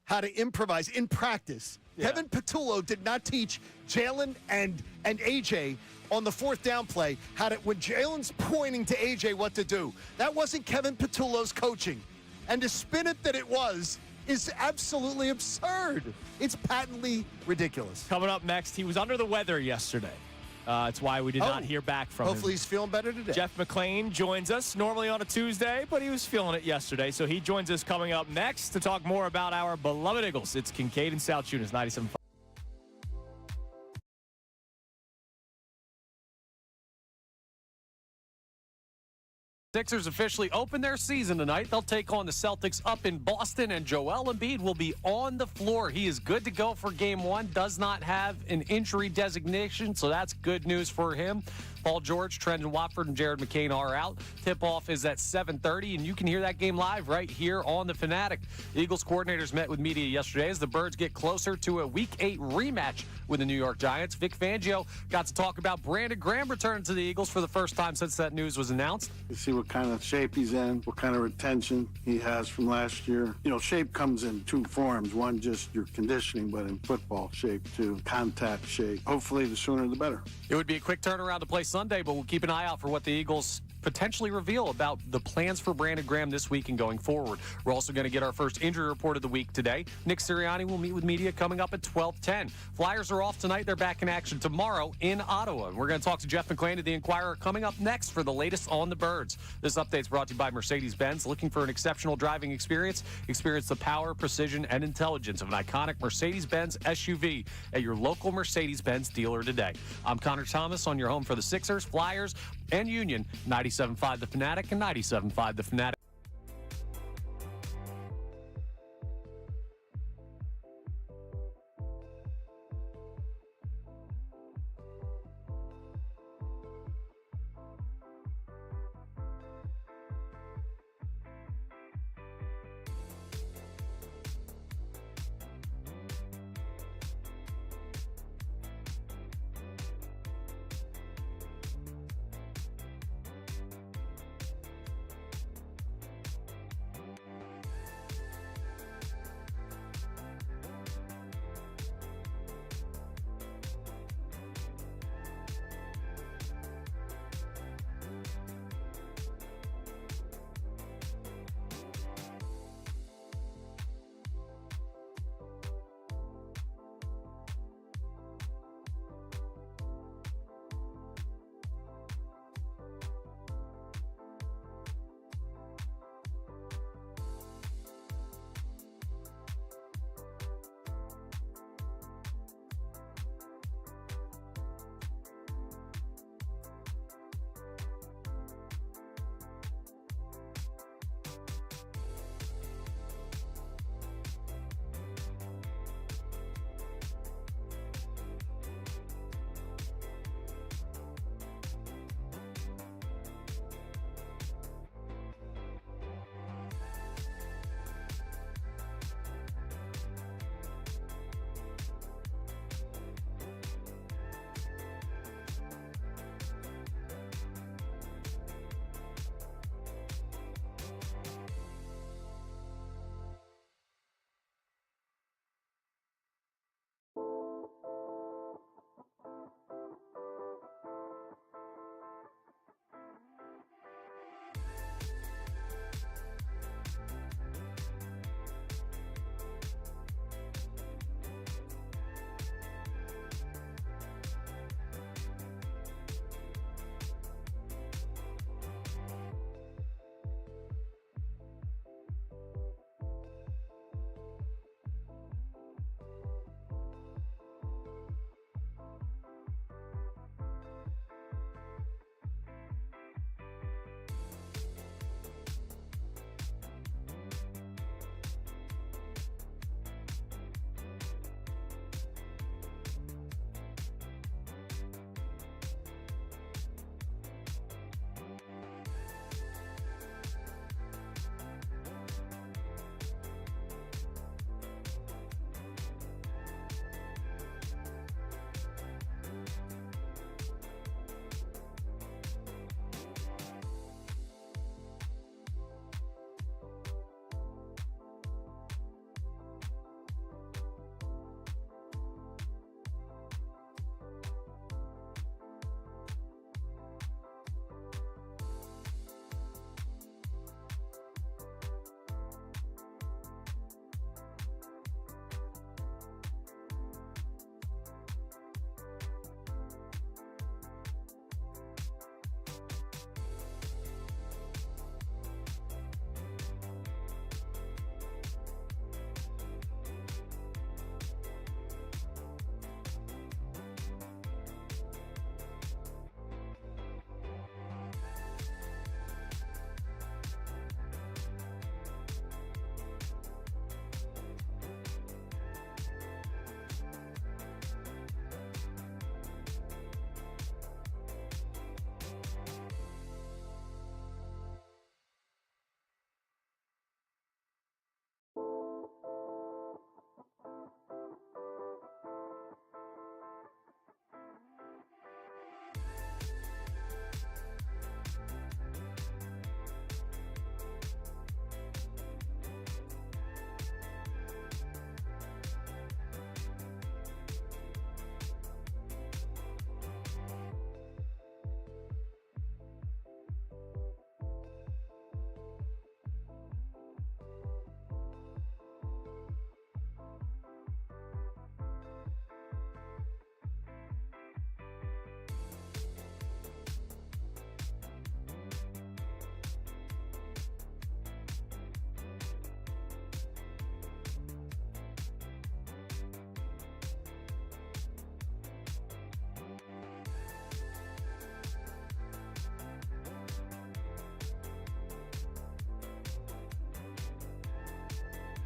how to improvise in practice. Yeah. Kevin Patullo did not teach Jalen and AJ on the fourth down play when Jalen's pointing to AJ what to do. That wasn't Kevin Patullo's coaching. And to spin it that it was is absolutely absurd. It's patently ridiculous. Coming up next, he was under the weather yesterday. It's why we did not hear back from him. Hopefully he's feeling better today. Jeff McClain joins us normally on a Tuesday, but he was feeling it yesterday. So he joins us coming up next to talk more about our beloved Eagles. It's Kincade and Salciunas, 97.5. Sixers officially open their season tonight. They'll take on the Celtics up in Boston, and Joel Embiid will be on the floor. He is good to go for Game 1, does not have an injury designation, so that's good news for him. Paul George, Trendon Watford, and Jared McCain are out. Tip-off is at 7:30, and you can hear that game live right here on the Fanatic. The Eagles coordinators met with media yesterday as the Birds get closer to a Week 8 rematch with the New York Giants. Vic Fangio got to talk about Brandon Graham returning to the Eagles for the first time since that news was announced. You see what kind of shape he's in, what kind of retention he has from last year. You know, shape comes in two forms. One, just your conditioning, but in football, shape too, contact shape. Hopefully, the sooner the better. It would be a quick turnaround to play Sunday, but we'll keep an eye out for what the Eagles potentially reveal about the plans for Brandon Graham this week and going forward. We're also going to get our first injury report of the week today. Nick Sirianni will meet with media coming up at 12:10. Flyers are off tonight. They're back in action tomorrow in Ottawa. And we're going to talk to Jeff McClain of the Inquirer coming up next for the latest on the Birds. This update's brought to you by Mercedes-Benz. Looking for an exceptional driving experience? Experience the power, precision, and intelligence of an iconic Mercedes-Benz SUV at your local Mercedes-Benz dealer today. I'm Connor Thomas on your home for the Sixers, Flyers, and Union. 97.5 The Fanatic and 97.5 The Fanatic.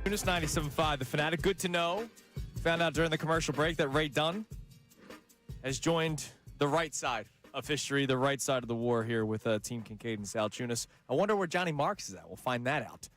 Salciunas, 97.5 The Fanatic. Good to know. Found out during the commercial break that Ray Dunn has joined the right side of history, the right side of the war here with Team Kincade Salciunas. I wonder where Johnny Marks is at. We'll find that out.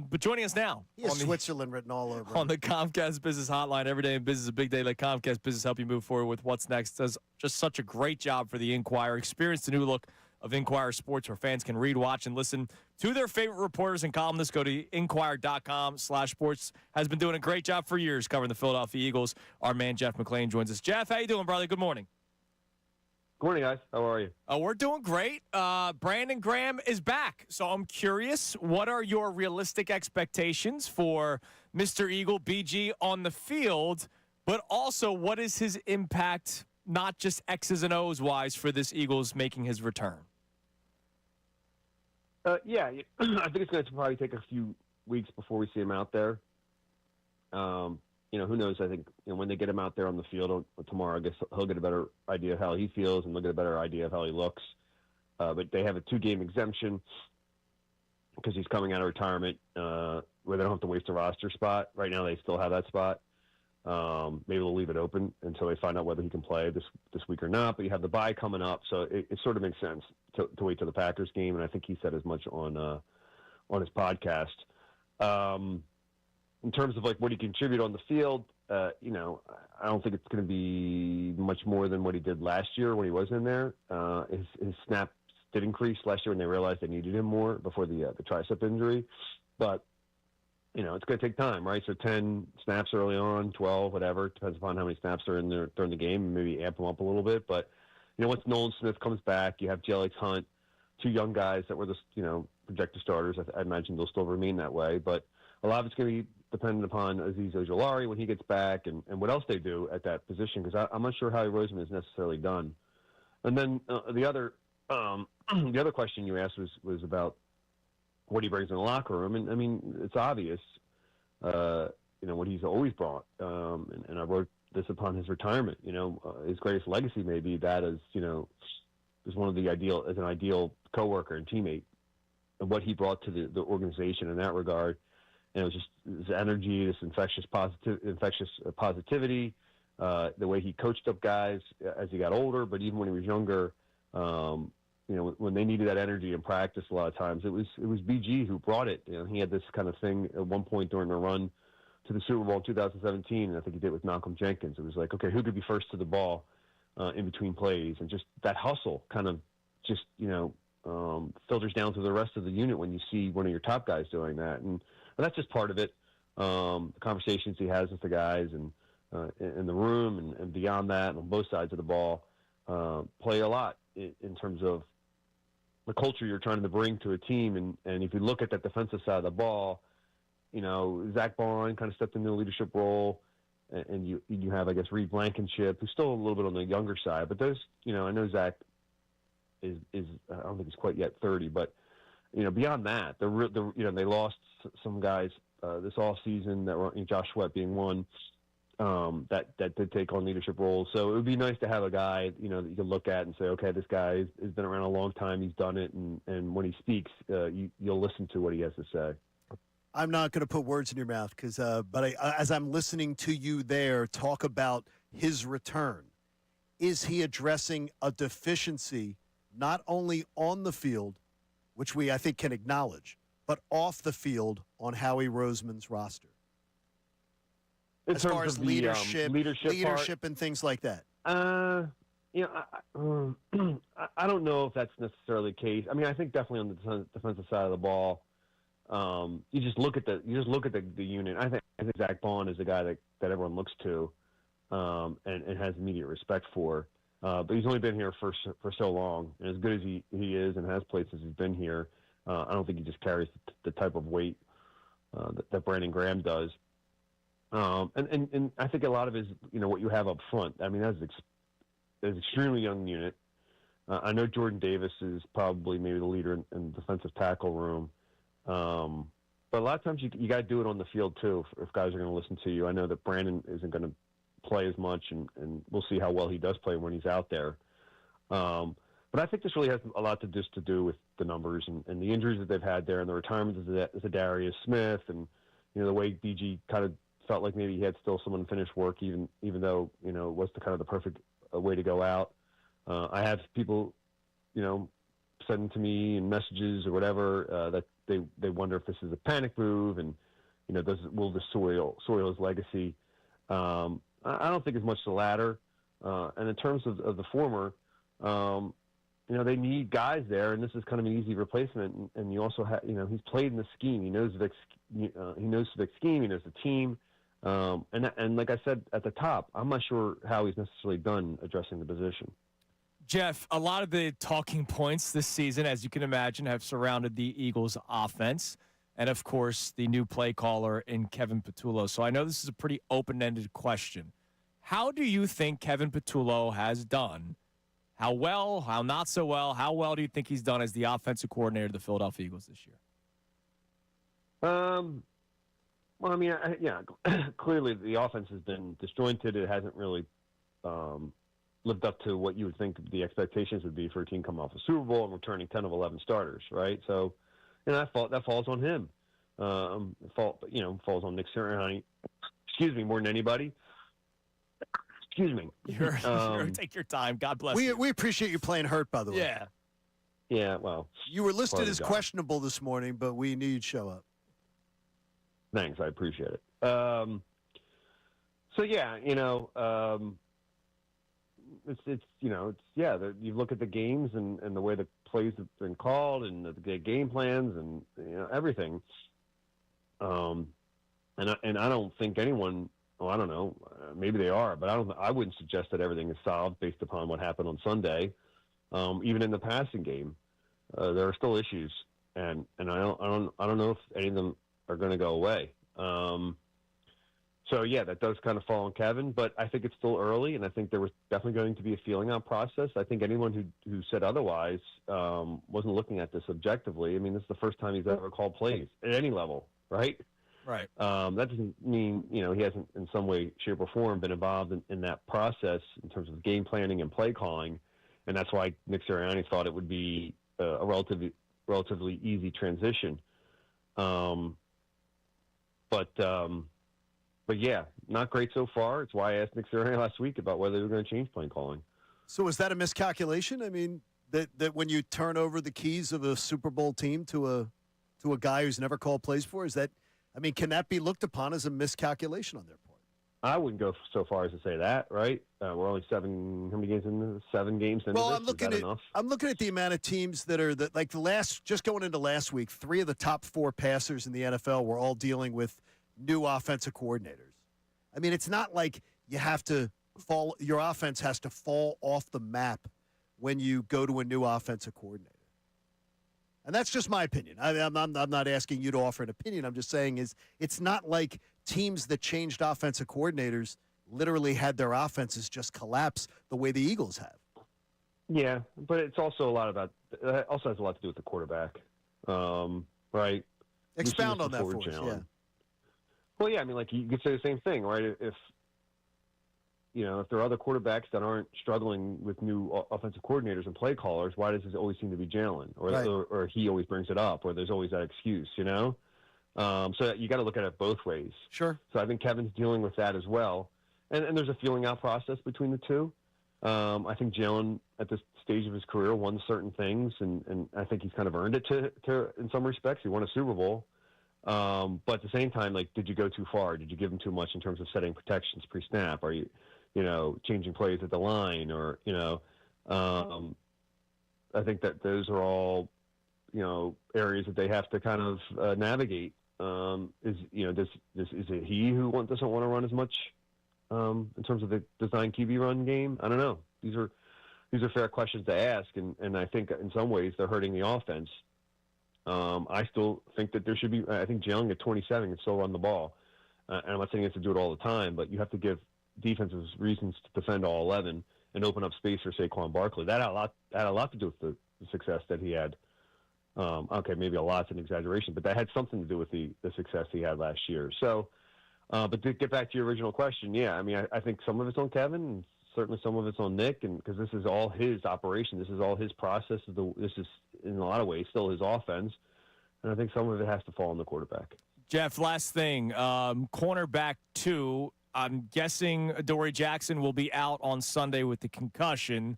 But joining us now. He has Switzerland written all over him. On the Comcast Business Hotline. Every day in business is a big day. Let Comcast Business help you move forward with what's next. Does just such a great job for the Inquirer. Experience the new look of Inquirer Sports, where fans can read, watch, and listen to their favorite reporters and columnists. Go to inquirer.com/sports. Has been doing a great job for years covering the Philadelphia Eagles. Our man Jeff McClain joins us. Jeff, how you doing, brother? Good morning. Good morning, guys. How are you? We're doing great. Brandon Graham is back. So I'm curious, what are your realistic expectations for Mr. Eagle BG on the field, but also what is his impact, not just X's and O's wise, for this Eagles making his return? Yeah, I think it's going to probably take a few weeks before we see him out there. Who knows? I think when they get him out there on the field tomorrow, I guess he'll get a better idea of how he feels and they'll get a better idea of how he looks. But they have a 2-game exemption because he's coming out of retirement where they don't have to waste a roster spot. Right now they still have that spot. Maybe they'll leave it open until they find out whether he can play this week or not. But you have the bye coming up, so it sort of makes sense to wait till the Packers game. And I think he said as much on his podcast. In terms of like what he contributed on the field, I don't think it's going to be much more than what he did last year when he was in there. His snaps did increase last year when they realized they needed him more before the tricep injury, but it's going to take time, right? So 10 snaps early on, 12, whatever, depends upon how many snaps are in there during the game, maybe amp them up a little bit. But once Nolan Smith comes back, you have Jelix Hunt, 2 young guys that were the projected starters. I imagine they'll still remain that way, but a lot of it's going to be dependent upon Azeez Ojulari when he gets back and what else they do at that position, because I'm not sure Howie Roseman is necessarily done. And then the other question you asked was about what he brings in the locker room. And, I mean, it's obvious, what he's always brought. And I wrote this upon his retirement. His greatest legacy may be that as an ideal coworker and teammate, and what he brought to the organization in that regard. And it was just this energy, this infectious positivity, the way he coached up guys as he got older, but even when he was younger, when they needed that energy in practice, a lot of times it was BG who brought it. He had this kind of thing at one point during the run to the Super Bowl in 2017, and I think he did it with Malcolm Jenkins. It was like, okay, who could be first to the ball in between plays, and just that hustle kind of just filters down to the rest of the unit when you see one of your top guys doing that. And that's just part of it. The conversations he has with the guys and in the room and beyond that, and on both sides of the ball, play a lot in terms of the culture you're trying to bring to a team. And if you look at that defensive side of the ball, Zach Bond kind of stepped into a leadership role, and you have, I guess, Reed Blankenship, who's still a little bit on the younger side. But those, I know Zach is I don't think he's quite yet 30, but beyond that, they lost some guys this off season that were Josh Sweat being one that did take on leadership roles. So it would be nice to have a guy that you can look at and say, okay, this guy has been around a long time, he's done it, and when he speaks, you'll listen to what he has to say. I'm not going to put words in your mouth but as I'm listening to you there talk about his return, is he addressing a deficiency not only on the field, which I think can acknowledge, but off the field on Howie Roseman's roster? As far as leadership and things like that. I don't know if that's necessarily the case. I mean, I think definitely on the defensive side of the ball, you just look at the unit. I think Zach Bond is a guy that everyone looks to and has immediate respect for. But he's only been here for so long, and as good as he is and has played since he's been here, I don't think he just carries the type of weight that Brandon Graham does. And I think a lot of it is what you have up front. I mean, that's an extremely young unit. I know Jordan Davis is probably maybe the leader in the defensive tackle room, but a lot of times you got to do it on the field too if guys are going to listen to you. I know that Brandon isn't going to play as much, and we'll see how well he does play when he's out there. But I think this really has a lot to do with the numbers and the injuries that they've had there, and the retirement of Darius Smith, and the way BG kind of felt like maybe he had still some unfinished work, even though, it was the perfect way to go out. I have people, sending to me in messages or whatever, that they wonder if this is a panic move and, will this soil his legacy? I don't think it's much the latter. And in terms of the former, they need guys there, and this is kind of an easy replacement. And you also have, he's played in the scheme. He knows Vic's scheme. He knows the team. And like I said at the top, I'm not sure how he's necessarily done addressing the position. Jeff, a lot of the talking points this season, as you can imagine, have surrounded the Eagles' offense. And, of course, the new play caller in Kevin Patullo. So I know this is a pretty open-ended question. How do you think Kevin Patullo has done? How well, how not so well? How well do you think he's done as the offensive coordinator of the Philadelphia Eagles this year? Well, I mean, clearly the offense has been disjointed. It hasn't really lived up to what you would think the expectations would be for a team coming off a Super Bowl and returning 10 of 11 starters, right? So, that falls on him. Falls on Nick Sirianni. Excuse me, more than anybody. Excuse me. Take your time. God bless you. We appreciate you playing hurt, by the way. Yeah. Yeah, well. You were listed as questionable this morning, but we knew you'd show up. Thanks. I appreciate it. So, yeah, you look at the games and the way the plays have been called and the game plans and everything. And I don't think anyone. Well, I don't know. Maybe they are, but I wouldn't suggest that everything is solved based upon what happened on Sunday. Even in the passing game, there are still issues, and I don't know if any of them are going to go away. So, yeah, that does kind of fall on Kevin, but I think it's still early, and I think there was definitely going to be a feeling-out process. I think anyone who said otherwise wasn't looking at this objectively. I mean, this is the first time he's ever called plays at any level, right? Right. That doesn't mean, he hasn't in some way, shape, or form been involved in that process in terms of game planning and play calling, and that's why Nick Sirianni thought it would be a relatively easy transition. But yeah, not great so far. It's why I asked Nick Sirianni last week about whether they were going to change play calling. So is that a miscalculation? I mean, that when you turn over the keys of a Super Bowl team to a guy who's never called plays for, can that be looked upon as a miscalculation on their part? I wouldn't go so far as to say that, right? We're only how many games in? 7 games into this. I'm looking at the amount of teams that are just going into last week, 3 of the top 4 passers in the NFL were all dealing with new offensive coordinators. I mean, it's not like your offense has to fall off the map when you go to a new offensive coordinator. And that's just my opinion. I'm not asking you to offer an opinion. I'm just saying it's not like teams that changed offensive coordinators literally had their offenses just collapse the way the Eagles have. Yeah, but it's also it also has a lot to do with the quarterback, right? Expound on that for us, yeah. Well, yeah, I mean, you could say the same thing, right? If there are other quarterbacks that aren't struggling with new offensive coordinators and play callers, why does it always seem to be Jalen? Or he always brings it up, or there's always that excuse, So you got to look at it both ways. Sure. So I think Kevin's dealing with that as well. And there's a feeling out process between the two. I think Jalen, at this stage of his career, won certain things, and I think he's kind of earned it to in some respects. He won a Super Bowl. But at the same time, did you go too far? Did you give him too much in terms of setting protections pre-snap? Are you, changing plays at the line? Or, I think that those are all, areas that they have to kind of navigate. Is it he who doesn't want to run as much in terms of the design QB run game? I don't know. These are fair questions to ask, and I think in some ways they're hurting the offense. I still think that there should be. I think Jalen at 27 can still run the ball. And I'm not saying he has to do it all the time, but you have to give defenses reasons to defend all 11 and open up space for Saquon Barkley. That had a lot to do with the success that he had. Okay, maybe a lot's an exaggeration, but that had something to do with the success he had last year. So, but to get back to your original question, yeah, I mean, I think some of it's on Kevin, and certainly some of it's on Nick, and because this is all his operation, this is all his process. This is in a lot of ways still his offense, and I think some of it has to fall on the quarterback. Jeff, last thing. Cornerback 2, I'm guessing Adoree Jackson will be out on Sunday with the concussion.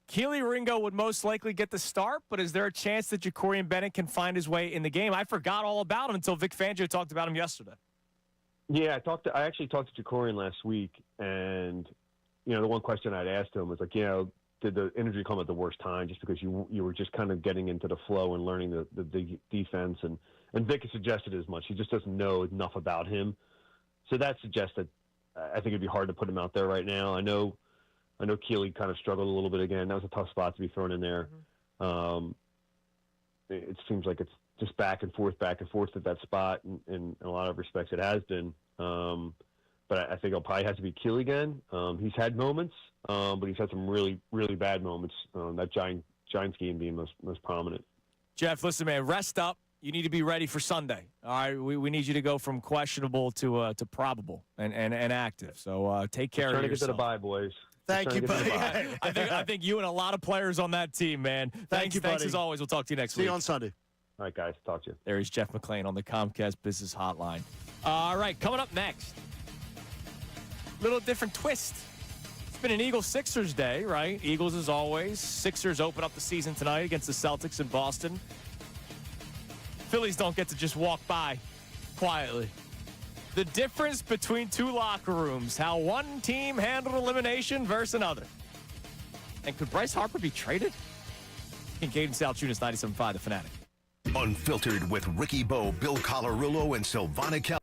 Keely Ringo would most likely get the start, but is there a chance that Jacorian Bennett can find his way in the game? I forgot all about him until Vic Fangio talked about him yesterday. Yeah, I actually talked to Jacorian last week, and the one question I'd asked him was like, did the injury come at the worst time just because you were just kind of getting into the flow and learning the defense, and Vic has suggested as much. He just doesn't know enough about him. So that suggests that I think it'd be hard to put him out there right now. I know Keely kind of struggled a little bit again. That was a tough spot to be thrown in there. It seems like it's just back and forth at that spot. In a lot of respects, it has been. But I think it'll probably have to be Keely again. He's had moments, but he's had some really, really bad moments. That Giants game being most prominent. Jeff, listen, man, rest up. You need to be ready for Sunday. All right, we need you to go from questionable to probable and active. So take care of yourself. Trying to get to the bye, boys. Thank you, buddy. I think you and a lot of players on that team, man. Thanks you, buddy. Thanks as always. We'll talk to you next week. See you on Sunday. All right, guys. Talk to you. There is Jeff McClain on the Comcast Business Hotline. All right, coming up next. Little different twist. It's been an Eagles-Sixers day, right? Eagles as always. Sixers open up the season tonight against the Celtics in Boston. Phillies don't get to just walk by quietly. The difference between two locker rooms, how one team handled elimination versus another. And could Bryce Harper be traded? Kincade Salciunas, 97.5, The Fanatic. Unfiltered with Ricky Bo, Bill Colarulo, and Silvana Kelly.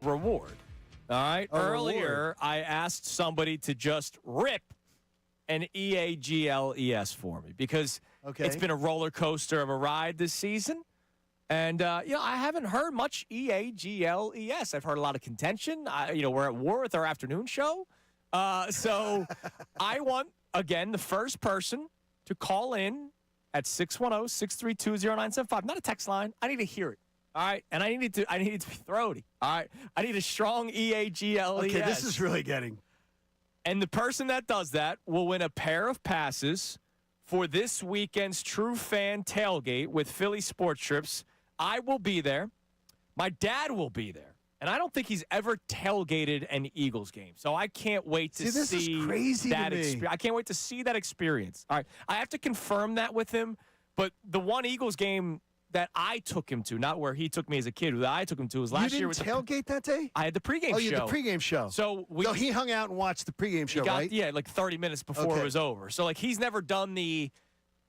reward. All right. Earlier, I asked somebody to just rip an EAGLES for me because it's been a roller coaster of a ride this season. And, I haven't heard much EAGLES. I've heard a lot of contention. We're at war with our afternoon show. So I want, again, the first person to call in at 610-632-0975. Not a text line. I need to hear it. All right. And I need it to be throaty. All right. I need a strong EAGLES. Okay, this is really getting. And the person that does that will win a pair of passes for this weekend's True Fan Tailgate with Philly Sports Trips. I will be there. My dad will be there. And I don't think he's ever tailgated an Eagles game. So I can't wait to this see is crazy that to me. I can't wait to see that experience. All right. I have to confirm that with him. But the one Eagles game that I took him to, not where he took me as a kid, that I took him to was last year with tailgate that day? I had the pregame show. Oh, you had the pregame show. So he hung out and watched the pregame show, right? Yeah, like 30 minutes before it was over. So he's never done the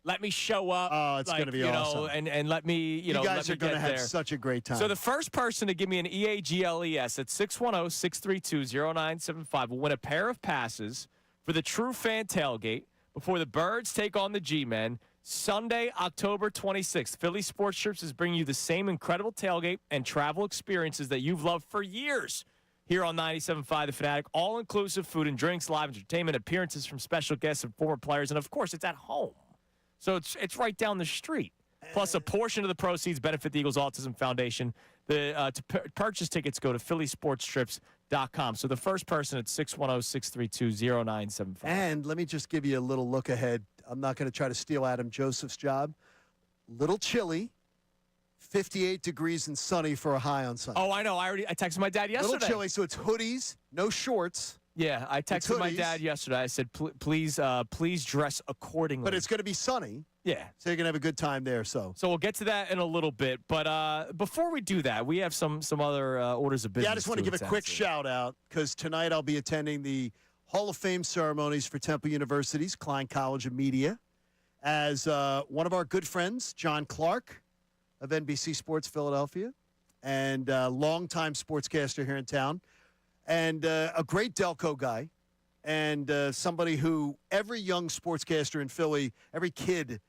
let me show up. Oh, it's going to be awesome. And let me, you guys are going to have such a great time. So the first person to give me an EAGLES at 610-632-0975 will win a pair of passes for the True Fan Tailgate before the Birds take on the G-Men Sunday, October 26th. Philly Sports Trips is bringing you the same incredible tailgate and travel experiences that you've loved for years here on 97.5 The Fanatic. All-inclusive food and drinks, live entertainment, appearances from special guests and former players, and, of course, it's at home. So it's right down the street. Plus, a portion of the proceeds benefit the Eagles Autism Foundation. To purchase tickets, go to phillysportstrips.com. So the first person at 610-632-0975. And let me just give you a little look ahead. I'm not going to try to steal Adam Joseph's job. Little chilly, 58 degrees and sunny for a high on Sunday. Oh, I know. I texted my dad yesterday. Little chilly, so it's hoodies, no shorts. Yeah, I texted my dad yesterday. I said, please dress accordingly. But it's going to be sunny. Yeah. So you're going to have a good time there. So we'll get to that in a little bit. But before we do that, we have some other orders of business. Yeah, I just want to give a quick shout-out because tonight I'll be attending the Hall of Fame ceremonies for Temple University's Klein College of Media as one of our good friends, John Clark of NBC Sports Philadelphia, and longtime sportscaster here in town, and a great Delco guy, and somebody who every young sportscaster in Philly, every kid,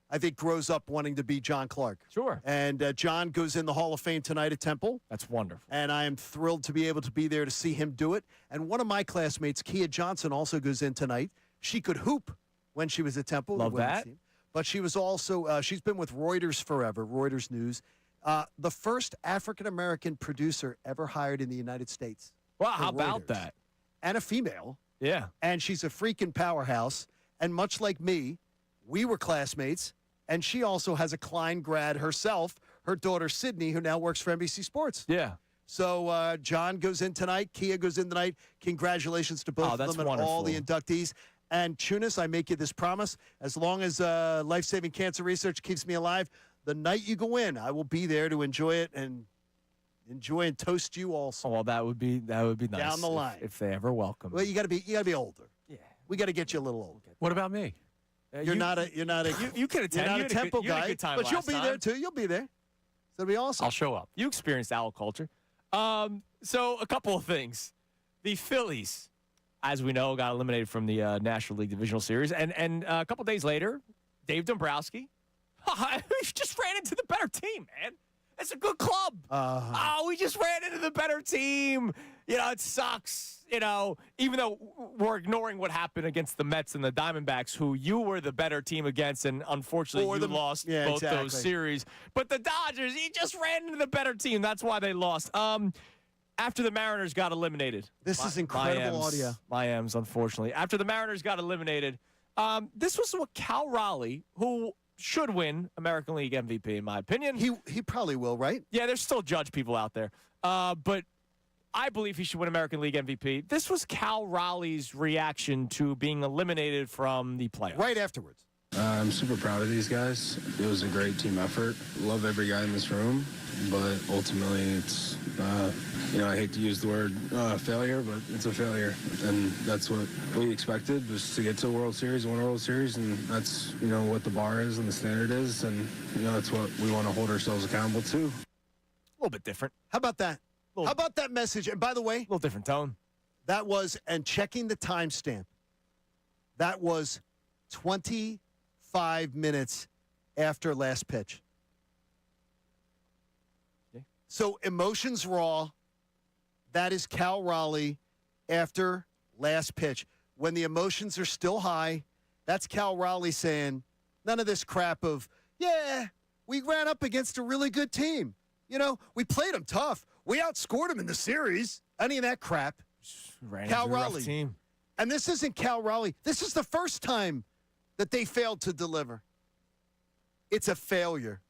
I think, grows up wanting to be John Clark. Sure. And John goes in the Hall of Fame tonight at Temple. That's wonderful. And I am thrilled to be able to be there to see him do it. And one of my classmates, Kia Johnson, also goes in tonight. She could hoop when she was at Temple. Love that. Team. But she was also, she's been with Reuters forever, Reuters News. The first African-American producer ever hired in the United States. Wow, how about that? And a female. Yeah. And she's a freaking powerhouse. And much like me, we were classmates. And she also has a Klein grad herself, her daughter Sydney, who now works for NBC Sports. Yeah. So John goes in tonight. Kia goes in tonight. Congratulations to both of them and all the inductees. And Chunas, I make you this promise. As long as life-saving cancer research keeps me alive, the night you go in, I will be there to enjoy it and toast you also. Oh, well, that would be nice. Down the line. If they ever welcome. Well, you got to be older. Yeah. We got to get you a little older. What about me? You're not a you can attend. You're not a Temple you had guy, a good time but you'll last be time. there too. You'll be there. So it'll be awesome. I'll show up. You experienced owl culture. So a couple of things. The Phillies, as we know, got eliminated from the National League Divisional Series, and a couple days later, Dave Dombrowski, we just ran into the better team, man. It's a good club. We just ran into the better team. It sucks. Even though we're ignoring what happened against the Mets and the Diamondbacks, who you were the better team against, and unfortunately you lost both those series. But the Dodgers, he just ran into the better team. That's why they lost. After the Mariners got eliminated. This is incredible audio. Miami's, unfortunately. After the Mariners got eliminated, this was what Cal Raleigh, who should win American League MVP, in my opinion. He probably will, right? Yeah, there's still judge people out there. But I believe he should win American League MVP. This was Cal Raleigh's reaction to being eliminated from the playoffs. Right afterwards. I'm super proud of these guys. It was a great team effort. Love every guy in this room, but ultimately it's, I hate to use the word failure, but it's a failure. And that's what we expected, was to get to a World Series, win a World Series, and that's, what the bar is and the standard is, and, that's what we want to hold ourselves accountable to. A little bit different. How about that? A How about that message? And by the way, a little different tone. That was, and checking the timestamp, that was 25 minutes after last pitch. Okay. So emotions raw. That is Cal Raleigh after last pitch. When the emotions are still high, that's Cal Raleigh saying, none of this crap of, yeah, we ran up against a really good team. You know, we played them tough. We outscored them in the series. Any of that crap. Cal Raleigh. Team. And this isn't Cal Raleigh. This is the first time that they failed to deliver. It's a failure.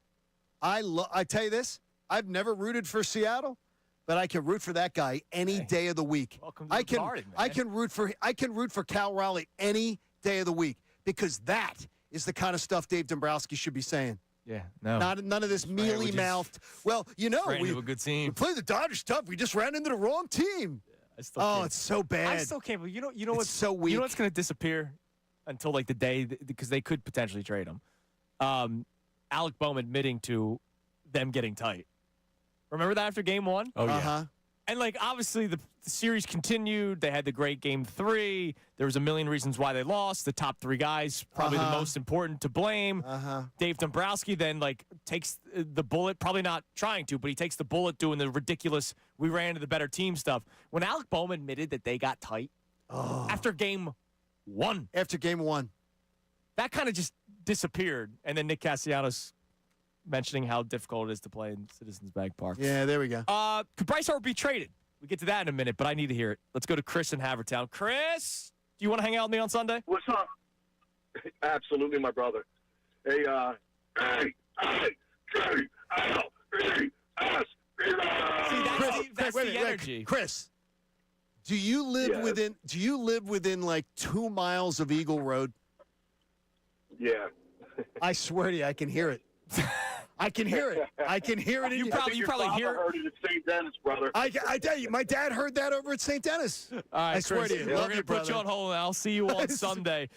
I tell you this, I've never rooted for Seattle, but I can root for that guy any day of the week. Welcome to the party, man. I can root for Cal Raleigh any day of the week because that is the kind of stuff Dave Dombrowski should be saying. Yeah, no. None of this mealy-mouthed. Well, you know, we a good team. We played the Dodgers tough. We just ran into the wrong team. It's so bad. I still can't. You know what's so weak. You know what's going to disappear until like the day because they could potentially trade him. Alec Boehm admitting to them getting tight. Remember that after Game 1? Oh yeah. Uh-huh. And like obviously the series continued. They had the great Game 3. There was a million reasons why they lost. The top 3 guys probably the most important to blame. Dave Dombrowski then like takes the bullet, probably not trying to, but he takes the bullet doing the ridiculous we ran into the better team stuff. When Alec Boehm admitted that they got tight after Game 1. After Game 1. That kind of just disappeared. And then Nick Castellanos mentioning how difficult it is to play in Citizens Bank Park. Yeah, there we go. Could Bryce Harper be traded? We get to that in a minute, but I need to hear it. Let's go to Chris in Havertown. Chris, do you want to hang out with me on Sunday? What's up? Absolutely, my brother. Hey, that's the energy. Chris, do you live within like 2 miles of Eagle Road? Yeah. I swear to you, I can hear it. I can hear it. I can hear it. You probably hear heard it at St. Dennis, brother. I tell you, my dad heard that over at St. Dennis. All right, I swear Chris, to you. we're going to put you on hold, and I'll see you on Sunday.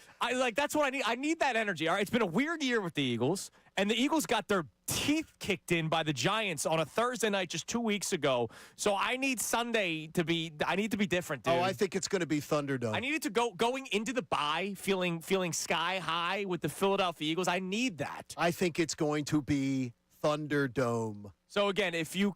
That's what I need. I need that energy. All right, it's been a weird year with the Eagles, and the Eagles got their teeth kicked in by the Giants on a Thursday night just 2 weeks ago. So I need Sunday to be. I need to be different, dude. Oh, I think it's going to be Thunderdome. I needed to going into the bye feeling sky high with the Philadelphia Eagles. I need that. I think it's going to be Thunderdome. So again, if you're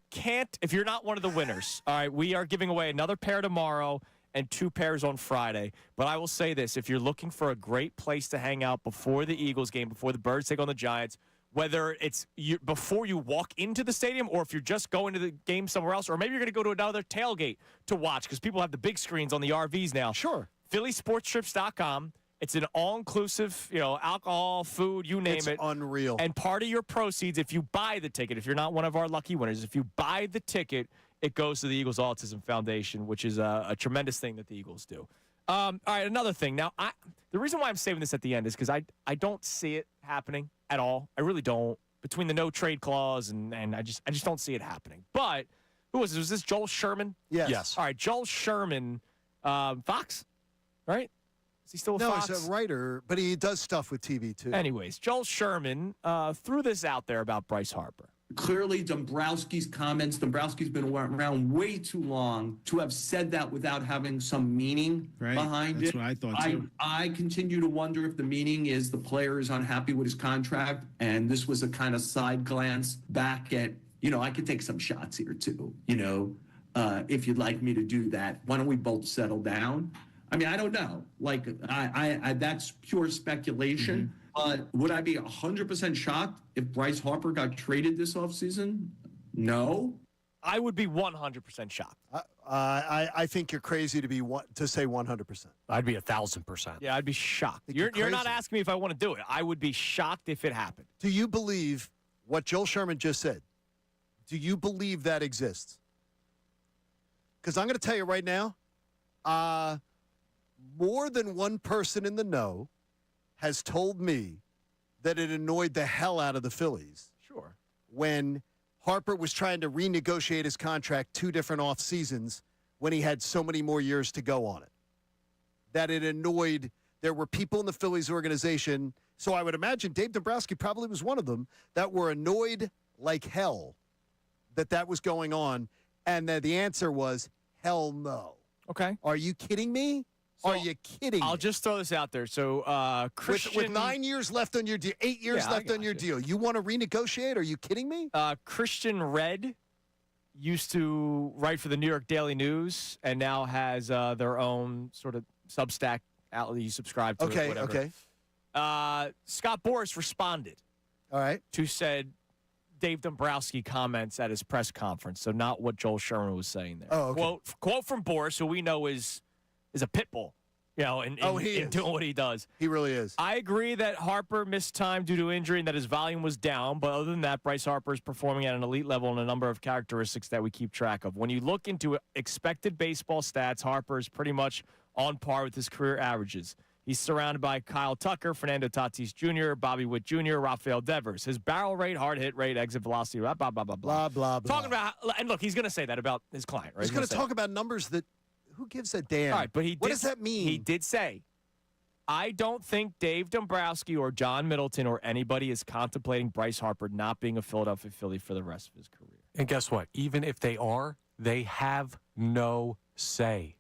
not one of the winners, all right, we are giving away another pair tomorrow and 2 pairs on Friday. But I will say this, if you're looking for a great place to hang out before the Eagles game, before the Birds take on the Giants, whether it's before you walk into the stadium or if you're just going to the game somewhere else, or maybe you're going to go to another tailgate to watch because people have the big screens on the RVs now. Sure. PhillySportsTrips.com. It's an all-inclusive, alcohol, food, you name it. It's unreal. And part of your proceeds, if you buy the ticket, if you're not one of our lucky winners, if you buy the ticket, it goes to the Eagles Autism Foundation, which is a tremendous thing that the Eagles do. All right, another thing. Now, the reason why I'm saving this at the end is because I don't see it happening at all. I really don't. Between the no-trade clause and I just don't see it happening. But who was this? Was this Joel Sherman? Yes. All right, Joel Sherman, Fox, right? Is he still a Fox? No, he's a writer, but he does stuff with TV, too. Anyways, Joel Sherman threw this out there about Bryce Harper. Clearly, Dombrowski's comments, Dombrowski's been around way too long to have said that without having some meaning behind it. That's what I thought, too. I continue to wonder if the meaning is the player is unhappy with his contract, and this was a kind of side glance back at, I could take some shots here, too, if you'd like me to do that. Why don't we both settle down? I mean, I don't know. Like, I that's pure speculation. Would I be 100% shocked if Bryce Harper got traded this offseason? No. I would be 100% shocked. I think you're crazy to say 100%. I'd be 1,000%. Yeah, I'd be shocked. You're not asking me if I want to do it. I would be shocked if it happened. Do you believe what Joel Sherman just said? Do you believe that exists? Because I'm going to tell you right now, more than one person in the know has told me that it annoyed the hell out of the Phillies. Sure. When Harper was trying to renegotiate his contract 2 different off seasons when he had so many more years to go on it. That it annoyed, there were people in the Phillies organization, so I would imagine Dave Dombrowski probably was one of them, that were annoyed like hell that was going on. And then the answer was, hell no. Okay. Are you kidding me? So Are you kidding I'll me? just throw this out there. So Christian, With 9 years left on your deal, 8 years Yeah, left on your deal, you want to renegotiate? Are you kidding me? Christian Red used to write for the New York Daily News and now has their own sort of Substack outlet. You subscribe to it, whatever. Okay. Scott Boras responded. All right. To said Dave Dombrowski comments at his press conference, so not what Joel Sherman was saying there. Oh, okay. Quote from Boras, who we know is a pit bull, in doing what he does. He really is. I agree that Harper missed time due to injury and that his volume was down, but other than that, Bryce Harper is performing at an elite level in a number of characteristics that we keep track of. When you look into expected baseball stats, Harper is pretty much on par with his career averages. He's surrounded by Kyle Tucker, Fernando Tatis Jr., Bobby Witt Jr., Rafael Devers. His barrel rate, hard hit rate, exit velocity, blah, blah, blah, blah, Blah, blah, blah. Talking about, and look, he's going to say that about his client, right? He's going to talk about numbers that, who gives a damn? All right, but what does that mean? He did say, I don't think Dave Dombrowski or John Middleton or anybody is contemplating Bryce Harper not being a Philadelphia Philly for the rest of his career. And guess what? Even if they are, they have no say.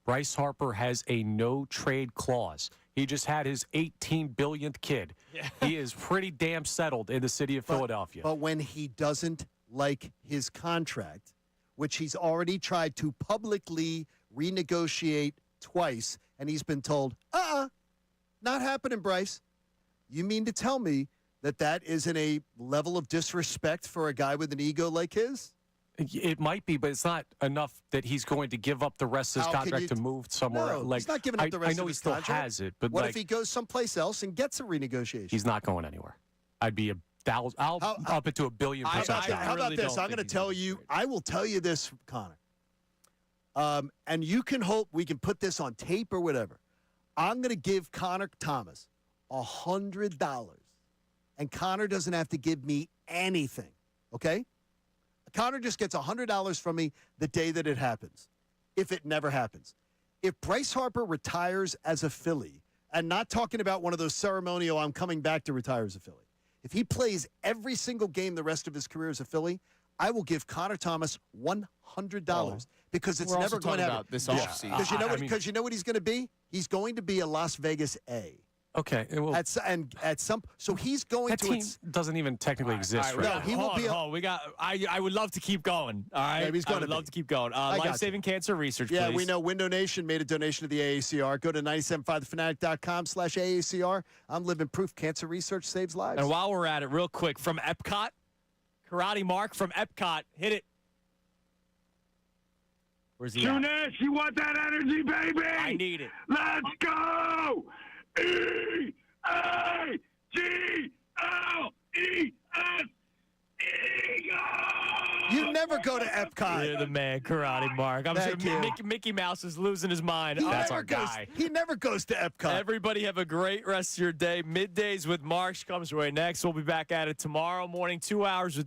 Bryce Harper has a no-trade clause. He just had his 18 billionth kid. Yeah. He is pretty damn settled in the city of Philadelphia. But when he doesn't like his contract, which he's already tried to publicly renegotiate twice, and he's been told, not happening, Bryce. You mean to tell me that isn't a level of disrespect for a guy with an ego like his? It might be, but it's not enough that he's going to give up the rest of his contract to move somewhere. No, he's not giving up the rest of his contract. I know he still has it, but what if he goes someplace else and gets a renegotiation? He's not going anywhere. I'd be I'll up it to $1 billion. How about this? I'm going to tell you. I will tell you this, Connor. And you can hope we can put this on tape or whatever. I'm going to give Connor Thomas $100, and Connor doesn't have to give me anything. Okay? Connor just gets $100 from me the day that it happens, if it never happens. If Bryce Harper retires as a Philly, and not talking about one of those ceremonial, I'm coming back to retire as a Philly. If he plays every single game the rest of his career as a Philly, I will give Connor Thomas $100 because it's never going to happen. This offseason. Because you know what he's going to be? He's going to be a Las Vegas A. Okay. Well, so he's going that to. Team doesn't even technically exist. Right, right no, now. he will be. I would love to keep going. All right. Yeah, he's I would love to keep going. Life-saving cancer research. Yeah, please. we know. Window Nation made a donation to the AACR. Go to 975thefanatic.com/AACR. I'm living proof. Cancer research saves lives. And while we're at it, real quick from Epcot, Karate Mark from Epcot, hit it. Where's he? Tunis, you want that energy, baby? I need it. Let's go! E-A-G-L-E-S. You never go to Epcot. You're the man, Karate Mark. I'm Thank sure you. Mickey Mouse is losing his mind. That's our guy. He never goes to Epcot. Everybody have a great rest of your day. Middays with Mark comes right next. We'll be back at it tomorrow morning, 2 hours with